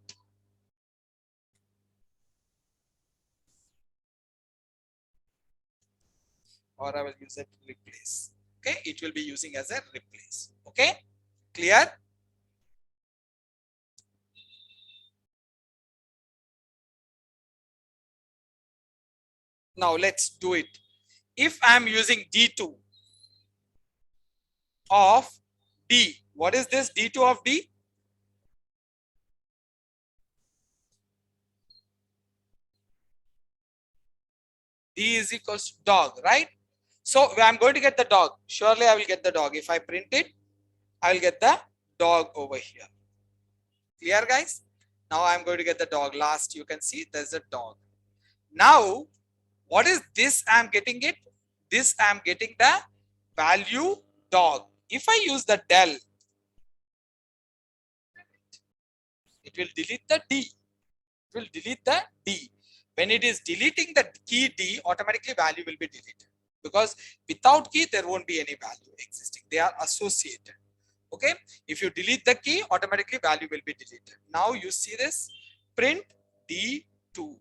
Or I will use it replace. Okay, it will be using as a replace. Okay, clear? Now let's do it. If I'm using D2 of D, what is this D2 of D? D is equals to dog, right? So I'm going to get the dog. Surely I will get the dog. If I print it, I will get the dog over here. Clear, guys? Now I'm going to get the dog. Last, you can see there's a dog. Now, what is this? I'm getting it. This I'm getting the value dog. If I use the del, it will delete the D. It will delete the D. When it is deleting the key D, automatically value will be deleted. Because without key, there won't be any value existing. They are associated. Okay. If you delete the key, automatically value will be deleted. Now you see this, print D2.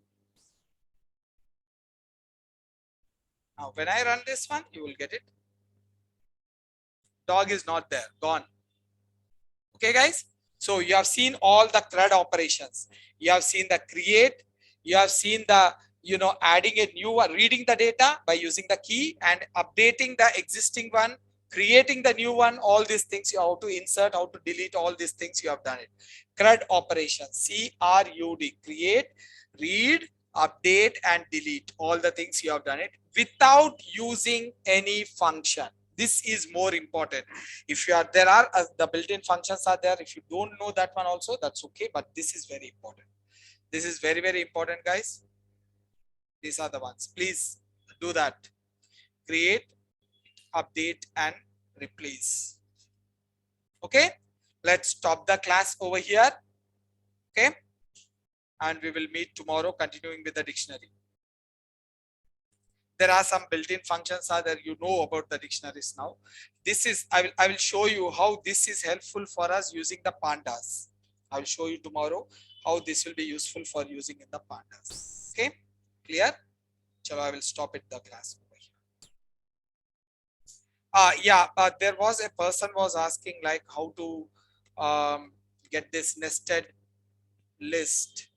Now when I run this one, you will get it. Dog is not there, gone. Okay, guys. So you have seen all the CRUD operations. You have seen the create. You have seen the, adding a new one, reading the data by using the key and updating the existing one, creating the new one. All these things, how to insert, how to delete, all these things you have done it. CRUD operations, CRUD, create, read, update and delete. All the things you have done it without using any function. This is more important. If you are, there are the built-in functions are there. If you don't know that one also, that's okay. But this is very important. This is very, very important, guys. These are the ones. Please do that. Create, update, and replace. Okay. Let's stop the class over here. Okay. And we will meet tomorrow, continuing with the dictionary. There are some built-in functions are there. You know about the dictionaries now. This is, I will show you how this is helpful for us using the pandas. I will show you tomorrow how this will be useful for using in the pandas. Okay, clear? So I will stop it the class over here. Yeah, there was a person was asking like how to get this nested list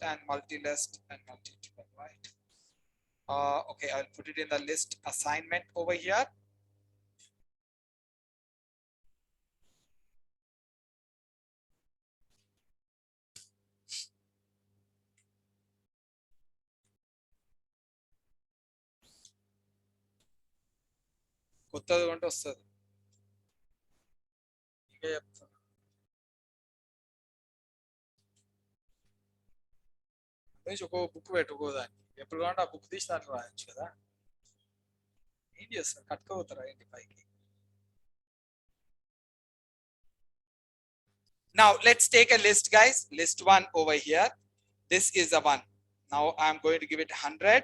and multi-list and multi-tuple, right? Okay, I'll put it in the list assignment over here. కొత్తది కొంటే వస్తుంది ఇంకా చెప్తాను ఒక book పెట్టుకోదాన్ని ఎప్పుడు కావాలంటే ఆ book తీసి దాంట్లో రాయొచ్చు కదా ఏం చేస్తారు కట్టుకోపోతారా ఏంటి పైకి Now let's take a list, guys. List 1 over here. This is the one. Now I'm going to give it 100,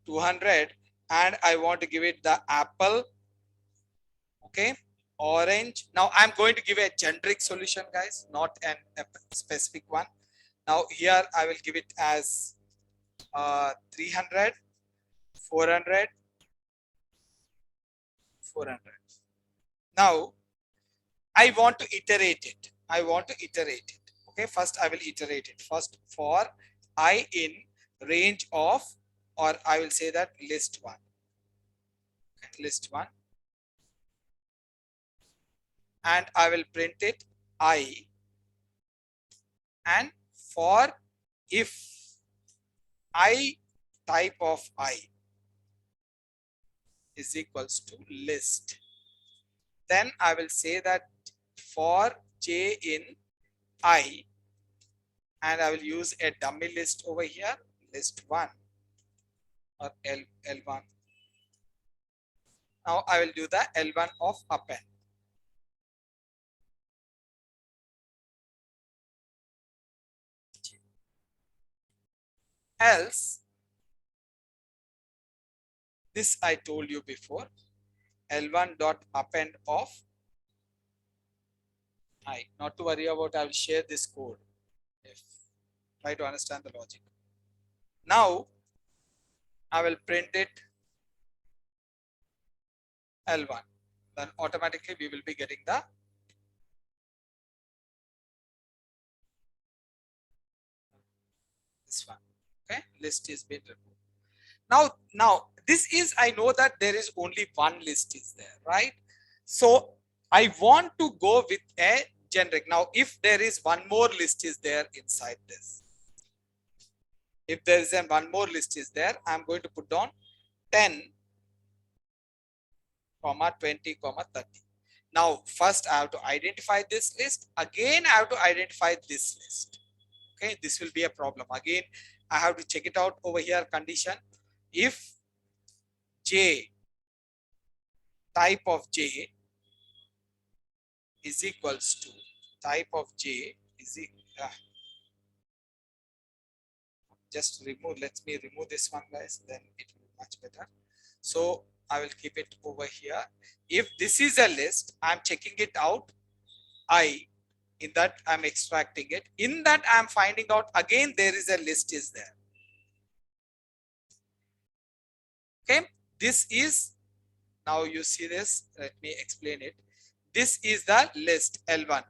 200, and I want to give it the apple. Okay, orange. Now I'm going to give a generic solution, guys, not a specific one. Now here I will give it as 300, 400, 400. Now I want to iterate it. Okay, first I will iterate it. First for I in range of, or I will say that list 1. Okay, list 1. And I will print it I, and for if I type of I is equals to list, then I will say that for j in I, and I will use a dummy list over here, list 1 or L1. Now I will do the L1 of append. Else, this I told you before, L1 dot append of I. Not to worry about, I will share this code. Try to understand the logic. Now I will print it L1. Then automatically we will be getting the this one. Okay, list is been removed. Now this is, I know that there is only one list is there, right? So I want to go with a generic. Now if there is one more list is there inside this, if there is one more list is there, I'm going to put down 10, 20, 30. Now first I have to identify this list. Again I have to identify this list. Okay, this will be a problem. Again I have to check it out over here. Condition, if j type of j is equals to type of j is just remove, let me remove this one, guys, then it will be much better. So I will keep it over here. If this is a list, I'm checking it out. I, in that I'm extracting it. In that I'm finding out again there is a list is there. Okay, this is, now you see this, let me explain it. This is the list L1.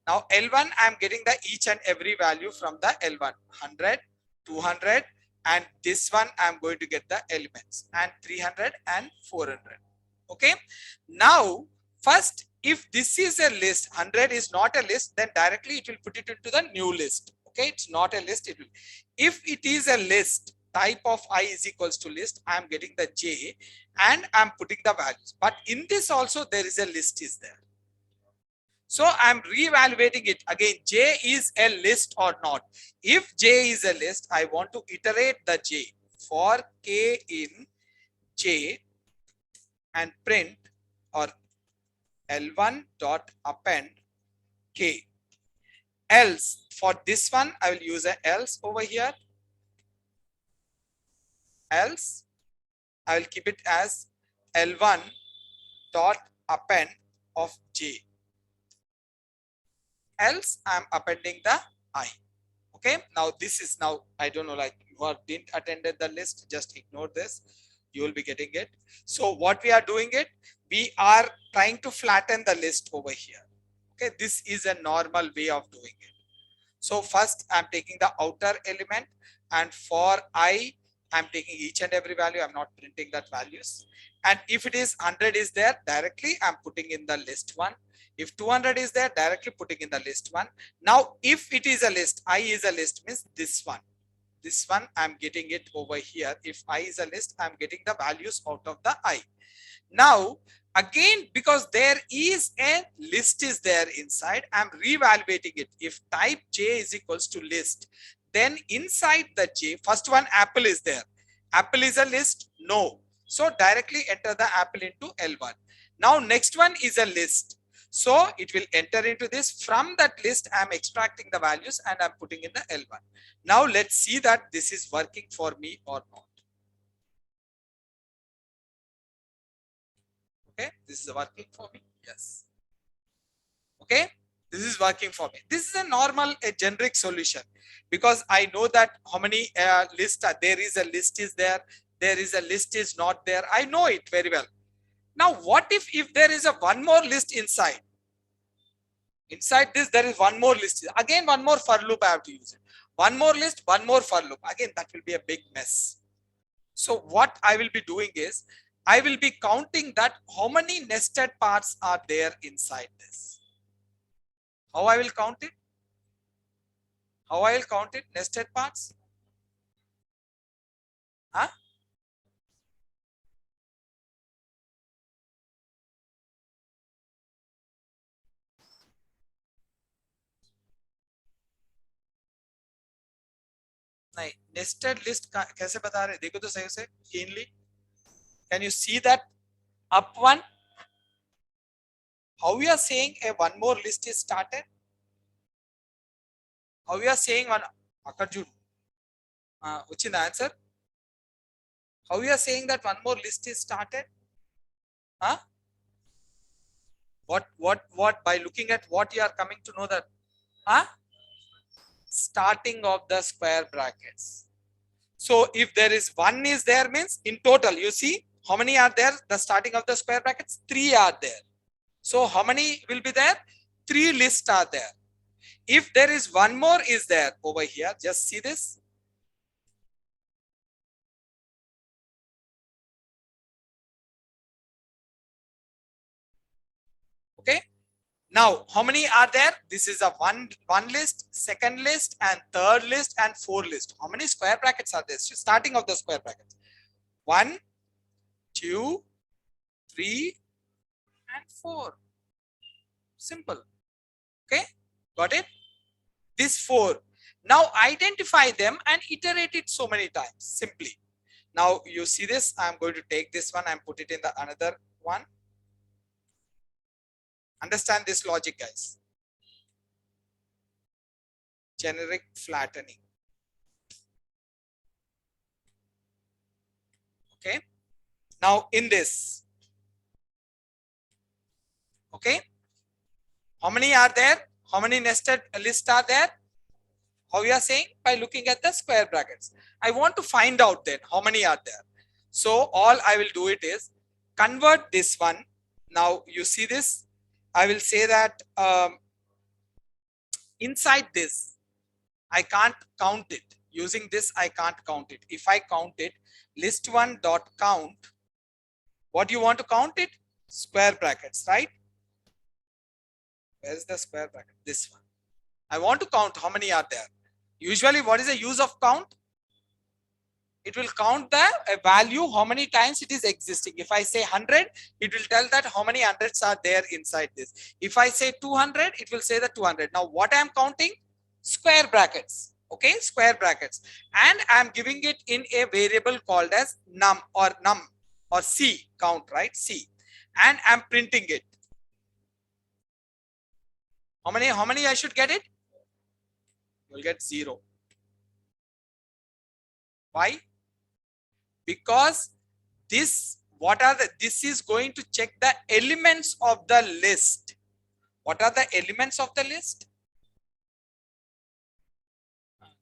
Now L1 I'm getting the each and every value from the L1, 100, 200, and this one I'm going to get the elements, and 300 and 400. Okay, now first if this is a list, 100 is not a list, then directly it will put it into the new list. Okay, it's not a list. It will, if it is a list, type of I is equals to list, I am getting the J and I'm putting the values. But in this also there is a list is there. So I'm re-evaluating it again. J is a list or not. If J is a list, I want to iterate the J for K in J and print or L1 dot append K. Else for this one, I will use a else over here. Else I will keep it as L1 dot append of J. Else I'm appending the I. Okay, now this is now, I don't know, like you are didn't attended the list, just ignore this, you will be getting it. So what we are doing it, we are trying to flatten the list over here. Okay, this is a normal way of doing it. So first I'm taking the outer element, and for I I'm taking each and every value, I'm not printing that values. And if it is 100 is there, directly I'm putting in the list one. If 200 is there, directly putting in the list one. Now if it is a list, I is a list means this one I'm getting it over here. If I is a list, I'm getting the values out of the I. Now again, because there is a list is there inside, I'm re-evaluating it. If type J is equals to list, then inside the J, first one apple is there. Apple is a list? No. So directly enter the apple into L1. Now next one is a list. So it will enter into this. From that list, I'm extracting the values and I'm putting in the L1. Now let's see that this is working for me or not. Okay, this is working for me. Yes. Okay, this is working for me. This is a normal, a generic solution, because I know that how many lists are there. Is a list is there, there is a list is not there. I know it very well. Now what if there is a one more list inside? Inside this there is one more list. Again one more for loop I have to use it. One more list, one more for loop. Again that will be a big mess. So what I will be doing is, I will be counting that how many nested parts are there inside this. How I will count it? How I will count it? Nested parts? Huh? नहीं, nested list कैसे बता रहे? देखो तो सही से keenly. Can you see that up one? How we are saying a one more list is started? How we are saying one? Akarjun, which is the answer? How we are saying that one more list is started? Huh? What? By looking at what you are coming to know that? Huh? Starting of the square brackets. So if there is one is there means in total, you see how many are there? The starting of the square brackets, 3 are there. So how many will be there? 3 lists are there. If there is one more is there over here, just see this. Okay. Now, how many are there? This is a one list, second list, and third list, and 4 list. How many square brackets are there? Starting of the square brackets. 1, 2, 3, and 4. Simple. Okay. Got it? These 4. Now identify them and iterate it so many times. Simply. Now you see this. I'm going to take this one and put it in the another one. Understand this logic, guys. Generic flattening. Okay. Now in this. Okay. How many are there? How many nested lists are there? How we are saying? By looking at the square brackets. I want to find out then how many are there. So all I will do it is convert this one. Now you see this. I will say that inside this, I can't count it. Using this, I can't count it. If I count it, list1 dot count. What do you want to count it? Square brackets, right? Where is the square bracket? This one. I want to count how many are there. Usually, what is the use of count? it will count the value how many times it is existing. If I say 100, it will tell that how many hundreds are there inside this. If I say 200, it will say the 200. Now what I am counting? Square brackets. Okay, square brackets, and I am giving it in a variable called as num or C count, right? C, and I'm printing it. How many I should get it? You'll get 0. Why? Because this this is going to check the elements of the list. What are the elements of the list?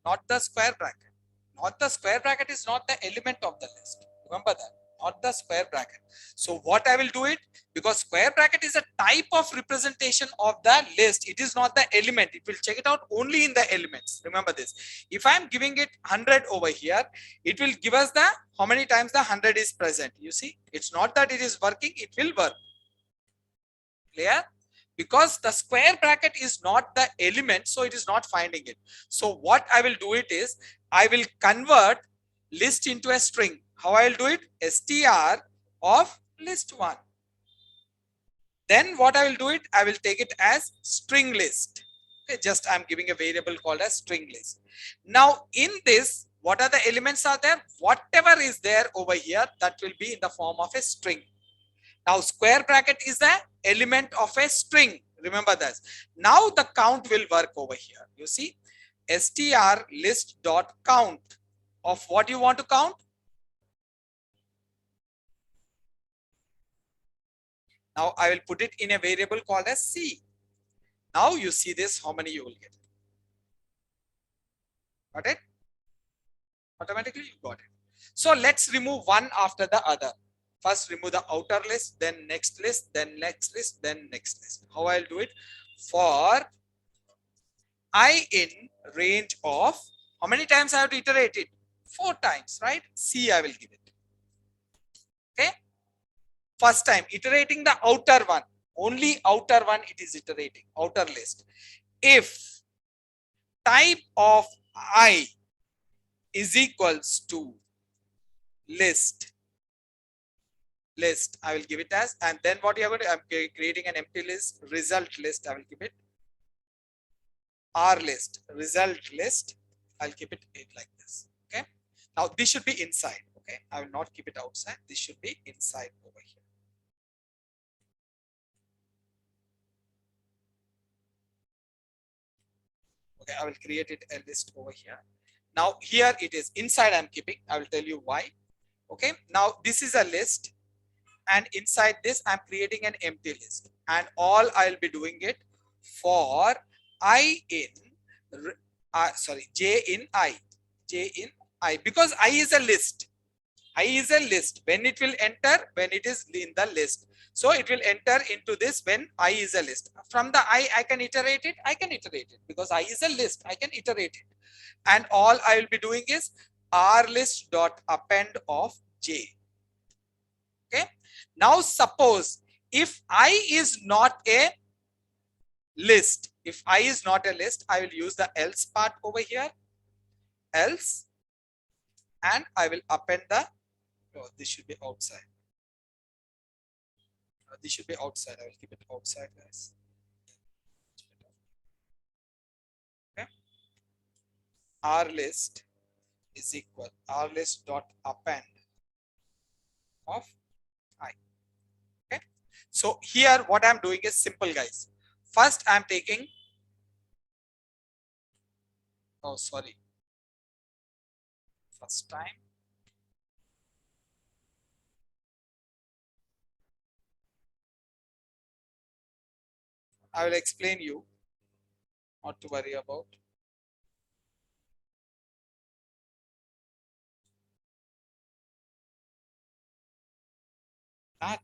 Not the square bracket. Not the square bracket is not the element of the list. Remember that. Not the square bracket. So what I will do it, because square bracket is a type of representation of the list. It is not the element. It will check it out only in the elements. Remember this. If I am giving it 100 over here, it will give us the how many times the 100 is present. You see, it's not that it is working. It will work. Clear? Because the square bracket is not the element, so it is not finding it. So what I will do it is, I will convert list into a string. How I will do it? str of list1. Then what I will do it? I will take it as string list. Okay, just I'm giving a variable called as string list. Now in this, what are the elements are there? Whatever is there over here, that will be in the form of a string. Now square bracket is the element of a string. Remember that. Now the count will work over here. You see, str list dot count of what you want to count. Now I will put it in a variable called as C. Now you see this, how many you will get. Got it? Automatically you got it. So let's remove one after the other. First remove the outer list, then next list, then next list, then next list. How I'll do it? For I in range of, how many times I have to iterate it? 4 times, right? C I will give it. Okay. First time iterating the outer one, only outer one it is iterating, outer list. If type of I is equals to list, I will give it as, and then what you are going to, I'm creating an empty list, result list, I will keep it R list, result list, I'll keep it like this. Okay. Now this should be inside. Okay. I will not keep it outside. This should be inside over here. Okay. I will create it a list over here. Now here it is inside. I'm keeping. I will tell you why. Okay. Now this is a list, and inside this I'm creating an empty list, and all I'll be doing it for I in j in I, because I is a list. I is a list. When it will enter, when it is in the list, so it will enter into this when I is a list. From the I can iterate it. I can iterate it because I is a list. I can iterate it, and all I will be doing is R list dot append of j. Okay. Now suppose if I is not a list, if I is not a list, I will use the else part over here, else, and I will append the, oh, this should be outside. This should be outside. I will keep it outside, guys. Okay. R list is equal R list dot append of I. Okay. So here what I'm doing is simple, guys. First I'm taking, oh sorry, first time I will explain you, not to worry about.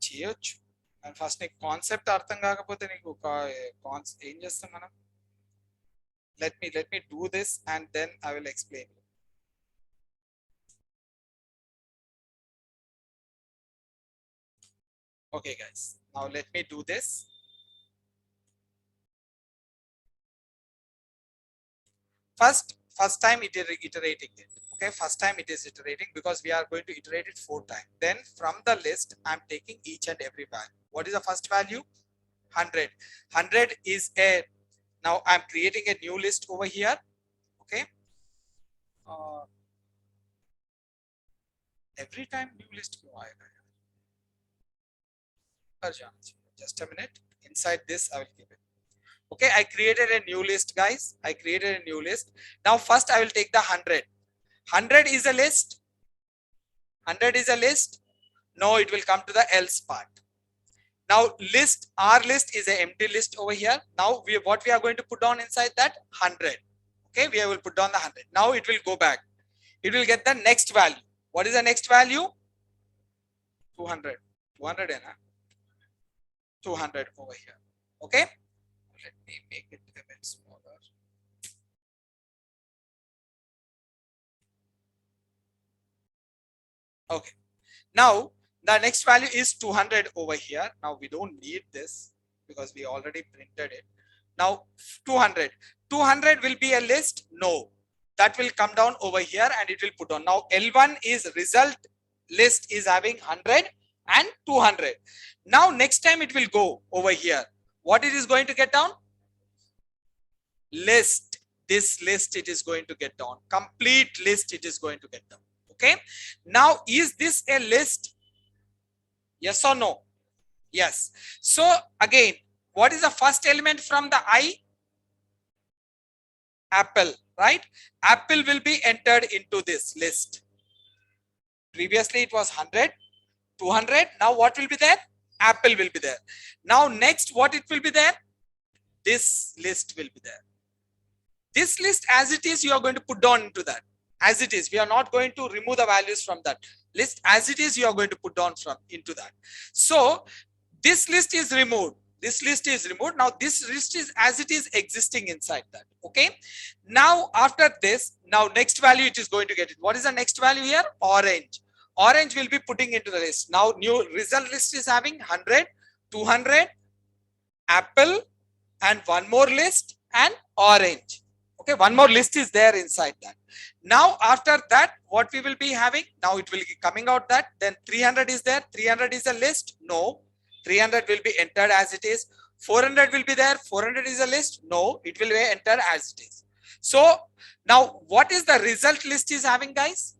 చేయొచ్చు and first నీకు concept అర్థం కాకపోతే నీకు ఏం చేస్తాం మనం. let me do this and then I will explain you. Okay guys, now let me do this. First time iterating it. Okay, first time it is iterating because we are going to iterate it 4 times. Then from the list, I'm taking each and every value. What is the first value? 100. 100 is a, now I'm creating a new list over here. Okay. Every time new list. Just a minute. Inside this, I will keep it. Okay, I created a new list, guys. I created a new list. Now, first I will take the 100. 100 is a list. 100 is a list. No, it will come to the else part. Now, list, our list is an empty list over here. Now, what we are going to put down inside that? 100. Okay, we will put down the 100. Now, it will go back. It will get the next value. What is the next value? 200. 200 and 200 over here. Okay. Let me make it a bit smaller. Okay. Now, the next value is 200 over here. Now, we don't need this because we already printed it. Now, 200. 200 will be a list? No. That will come down over here and it will put on. Now, L1 is result list is having 100 and 200. Now, next time it will go over here. What it is going to get down? List. This list it is going to get down. Complete list it is going to get down. Okay. Now, is this a list? Yes or no? Yes. So again, what is the first element from the I? Apple, right? Apple will be entered into this list. Previously it was 100, 200. Now what will be there? Apple will be there. Now next what it will be there? This list will be there. This list as it is, you are going to put down into that. As it is, we are not going to remove the values from that list. As it is, you are going to put down from into that. So this list is removed. This list is removed. Now this list is as it is existing inside that. Okay. Now after this, now next value it is going to get it. What is the next value here? Orange. Orange will be putting into the list. Now new result list is having 100, 200, Apple, and one more list and orange. Okay, one more list is there inside that. Now after that, what we will be having? Now it will be coming out that then 300 is there. 300 is a list. No, 300 will be entered as it is. 400 will be there. 400 is a list. No, it will be entered as it is. So now what is the result list is having, guys?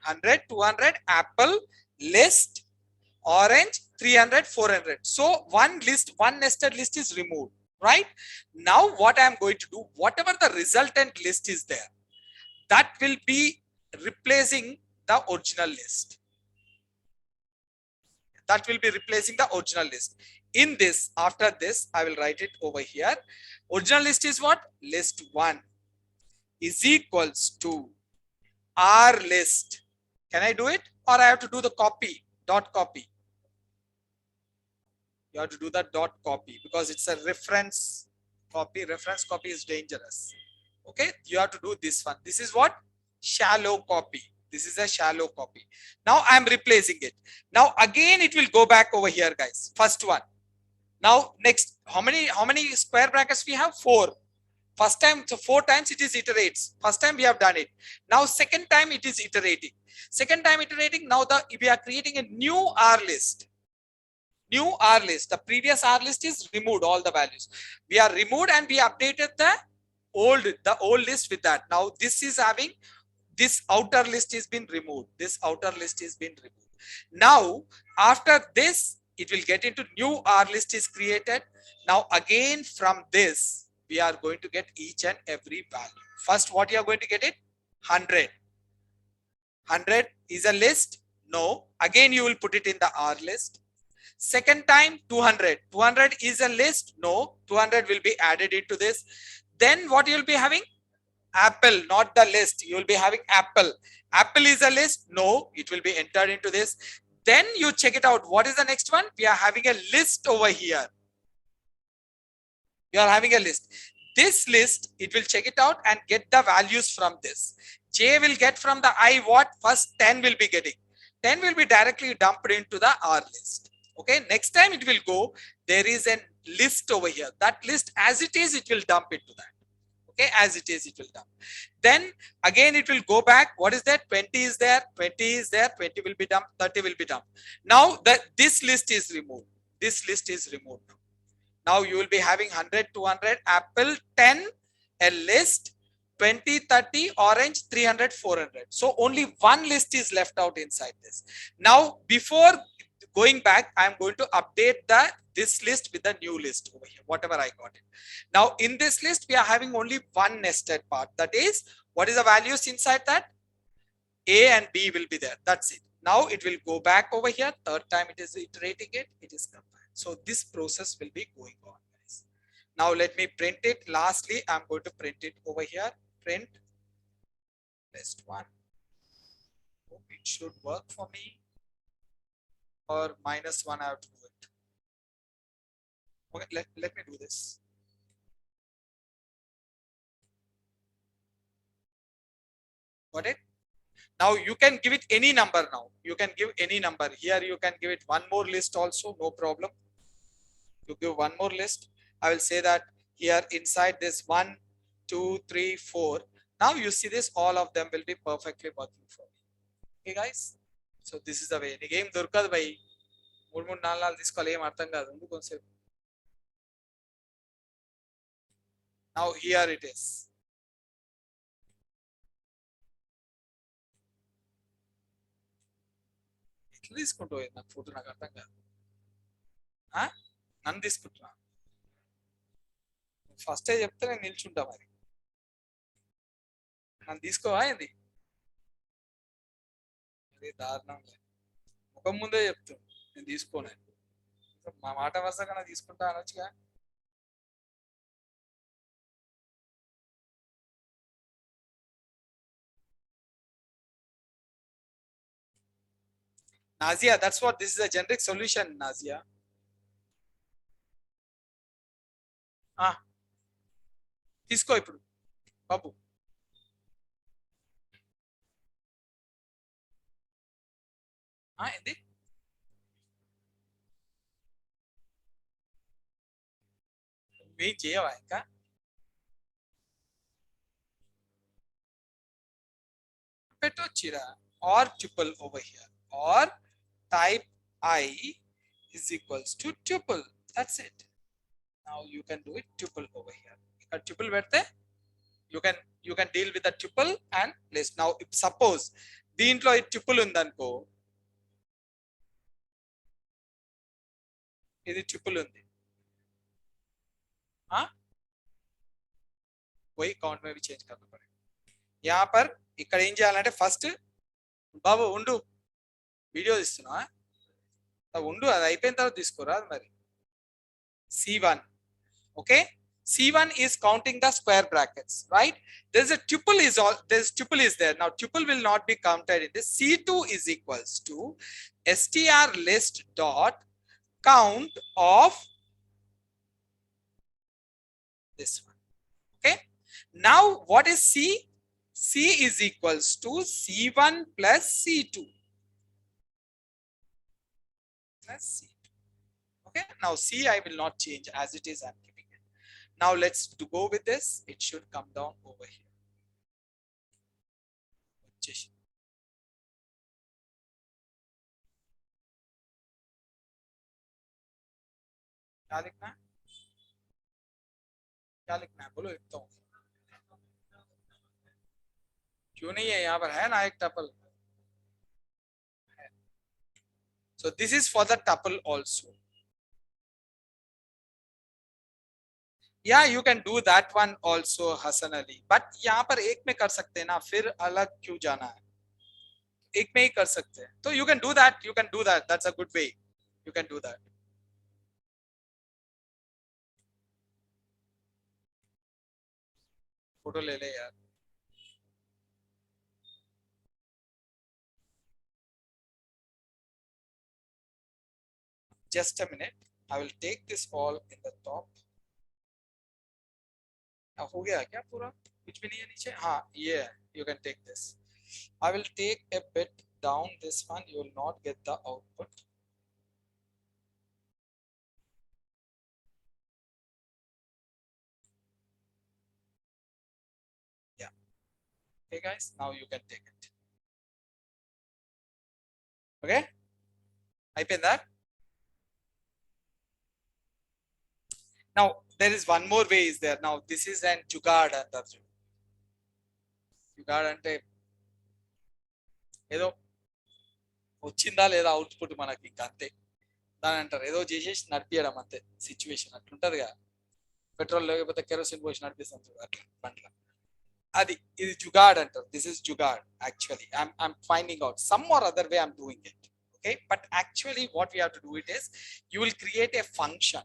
100, 200, Apple, list, orange, 300, 400. So one list, one nested list is removed. Right now, what I am going to do, whatever the resultant list is there, that will be replacing the original list. That will be replacing the original list. In this, after this, I will write it over here. Original list is what? List 1 is equals to R list. Can I do it? Or I have to do the copy, dot copy. You have to do that dot copy because it's a reference copy. Reference copy is dangerous. Okay, you have to do this one. This is what? Shallow copy. This is a shallow copy. Now I'm replacing it. Now again it will go back over here, guys. First one. Now next, how many square brackets we have? 4. First time, so 4 times it is iterates. First time we have done it. Now second time it is iterating. Second time iterating. Now we are creating a new R list. New R list. The previous R list is removed, all the values. We are removed and we updated the old list with that. Now this is having this outer list is been removed. This outer list is been removed. Now after this, it will get into new R list is created. Now again from this, we are going to get each and every value. First, what you are going to get it? 100. 100 is a list. No. Again, you will put it in the R list. Second time 200. 200 is a list. No. 200 will be added into this. Then what you will be having? Apple, not the list. You will be having Apple. Apple is a list. No. It will be entered into this. Then you check it out. What is the next one? We are having a list over here. You are having a list. This list, it will check it out and get the values from this. J will get from the I what? First 10 will be getting. 10 will be directly dumped into the R list. Okay, next time it will go, there is a list over here. That list as it is, it will dump into that. Okay, as it is, it will dump. Then again it will go back. What is that? 20 is there, 20 is there, 20 will be dumped, 30 will be dumped. Now this list is removed. This list is removed. Now you will be having 100, 200, Apple 10, a list 20, 30, orange 300, 400. So only one list is left out inside this. Now before going back, I am going to update this list with the new list over here, whatever I got it. Now in this list, we are having only one nested part. That is, what is the values inside that? A and B will be there. That's it. Now it will go back over here. Third time it is iterating it. It is combined. So this process will be going on, guys. Now let me print it. Lastly, I'm going to print it over here. Print list one. Hope it should work for me. Or -1, I have to do it. Okay, let me do this. Got it? Now you can give it any number now. You can give any number. Here you can give it one more list also, no problem. You give one more list. I will say that here inside this 1, 2, 3, 4. Now you see this, all of them will be perfectly working for me. Okay, guys? So this is the way. Game Durkad bhai. Now here it is. తీసుకుంటావు నాకు photo నాకు అర్థం కాదు నన్ను తీసుకుంటున్నా ఫస్టే చెప్తే నేను నిల్చుంటా మరి నన్ను తీసుకోవా ఏంది అది దారుణం ముఖం ముందే చెప్తాను నేను తీసుకోను మా మాట వరుసగా తీసుకుంటా అనొచ్చుగా Nazia, that's what this is, a generic solution, Nazia. తీసుకో ఇప్పుడు బాబు ఏంది నువ్వేం చేయవా ఇంకా పెట్టొచ్చిరా or tuple over here, or type I is equals to tuple. That's it. Now you can do it tuple over here. Tuple పెడితే you can deal with the tuple and list. Now if suppose దీంట్లో ఈ tuple ఉందనుకో, ఇది tuple ఉంది, वही count में भी change करना पड़ेगा. यहाँ पर ఇక్కడ ఏం చేయాలంటే ఫస్ట్ బాబు ఉండు వీడియో తీస్తున్నా ఉండు అది అయిపోయిన తర్వాత తీసుకోరా మరి C1. Okay, C1 is counting the square brackets, right? There's a tuple is all, there's tuple is there. Now tuple will not be counted in this. C2 is equals to str list dot count of this one. Okay, now what is C? C is equals to C1 plus C2 plus C2. Okay, now C I will not change, as it is I'm keeping it. Now let's go with this. It should come down over here. क्या लिखना है, क्या लिखना है बोलो लिखता हूँ. क्यों नहीं है, यहाँ पर है ना एक tuple. So this is for the tuple also. Yeah, you can do that one also, Hasan Ali. But यहाँ पर एक में कर सकते हैं ना, फिर अलग क्यों जाना है, एक में ही कर सकते हैं. तो you can do that, you can do that. That's a good way. You can do that. Photo ले ले यार. Just a minute. I will take this all in the top. हो गया क्या पूरा, कुछ भी नहीं है नीचे. हाँ ये है, you can take this. I will take a bit down this one. You will not get the output. Okay, guys, now you can take it. Okay, that. Now there is one more way is there. Now this is an jugaad antaru. Jugaad ante ఏదో వచ్చిందా లేదా output మనకి ఇంకా అంతే. దాని అంటారు ఏదో చేసేసి నడిపియడం అంతే, సిచ్యువేషన్ అట్లుంటది కదా, పెట్రోల్ లేకపోతే కెరోసిన్ పోసి నడిపిస్తాం చూడు అట్లా బండ్ల. అది ఇది జుగాడ్ అంటారు. This is jugaad actually. I'm finding out some or other way I'm doing it. Okay, but actually what we have to do it is you will create a function,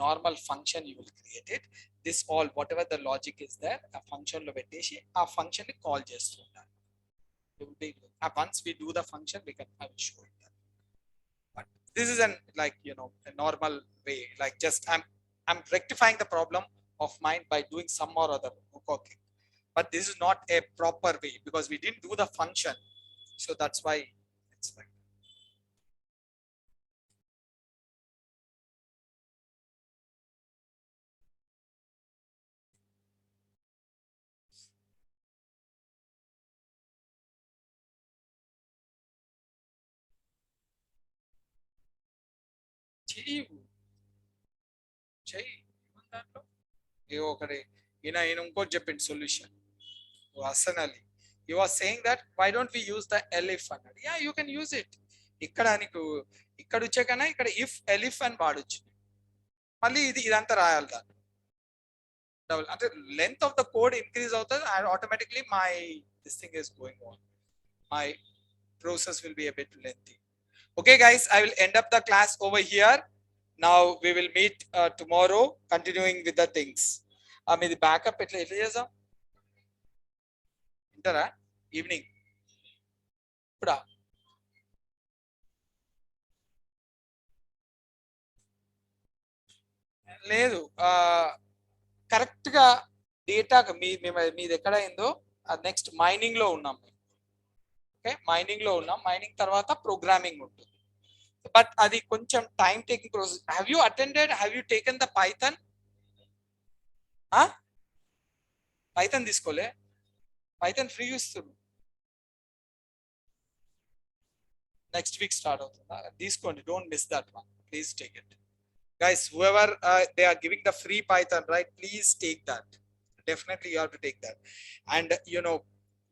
normal function you will create it. This all whatever the logic is there, a function lo pettesi a function ni call chestunnaru. Once we do the function we can, I will show it that. But this is an like a normal way, like just I'm rectifying the problem of mine by doing some or other cooking. But this is not a proper way because we didn't do the function, so that's why it's like చెయ్యి దాంట్లో ఏవో ఒకటి. ఈయన ఇంకోటి చెప్పింది solution. Hassan Ali, he was saying that why don't we use the elif అన్నాడు. Yeah, you can use it. ఇక్కడ నీకు ఇక్కడ వచ్చే కన్నా ఇక్కడ ఇఫ్ ఎలిఫ్ అని వాడొచ్చు. మళ్ళీ ఇదంతా రాయాలి దాన్ని డబుల్ అంటే length of the code increase అవుతుంది and automatically my this thing is going on. My process will be a bit lengthy. Okay guys, I will end up the class over here. Now we will meet tomorrow continuing with the things. మీది backup ఎట్లా చేద్దాం వింటారా evening ఇప్పుడా? లేదు, correct గా data మీది ఎక్కడ అయిందో నెక్స్ట్ మైనింగ్ లో ఉన్నాం. ఓకే, మైనింగ్ లో ఉన్నాం. మైనింగ్ తర్వాత ప్రోగ్రామింగ్ ఉంటుంది. బట్ అది కొంచెం time taking process. Have you attended, have you taken the Python? Python తీసుకోలే, పైథన్ ఫ్రీ ఇస్తుంది. నెక్స్ట్ వీక్ స్టార్ట్ అవుతుందా? తీసుకోండి, don't miss that one, please take it. Guys, whoever they are giving the free Python, right? Please take that. Definitely you have to take that. And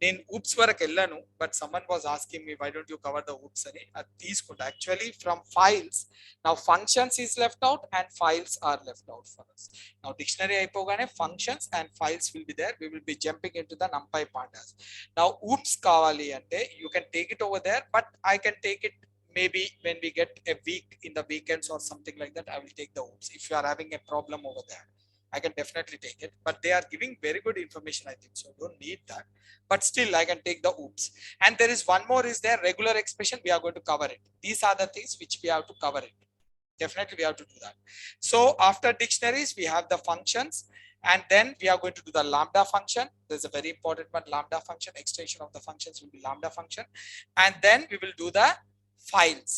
నేను oops వరకు వెళ్ళాను, but someone was asking me why don't you cover the oops అని. అది తీసుకుంటా. Actually from files now functions is left out and files are left out for us. Now dictionary అయిపోగానే functions and files will be there. We will be jumping into the numpy pandas. Now oops కావాలి అంటే you can take it over there, but I can take it maybe when we get a week in the weekends or something like that. I will take the oops. If you are having a problem over there, I can definitely take it. But they are giving very good information, I think, so don't need that. But still I can take the oops. And there is one more is there, regular expression. We are going to cover it. These are the things which we have to cover it. Definitely we have to do that. So after dictionaries we have the functions, and then we are going to do the lambda function. There's a very important one, lambda function. Extension of the functions will be lambda function. And then we will do the files.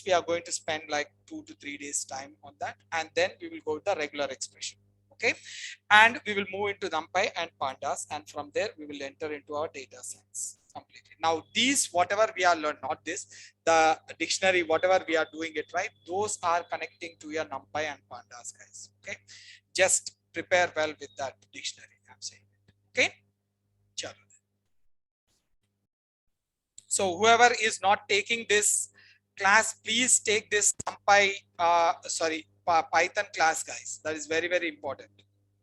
We are going to spend like 2 to 3 days time on that, and then we will go to the regular expression. Okay, and we will move into numpy and pandas, and from there we will enter into our data science completely. Now these whatever we are learned, not this, the dictionary whatever we are doing it, right, those are connecting to your numpy and pandas, guys. Okay, just prepare well with that dictionary, I'm saying it. Okay, chalo. So whoever is not taking this class, please take this numpy Python class, guys. That is very, very important.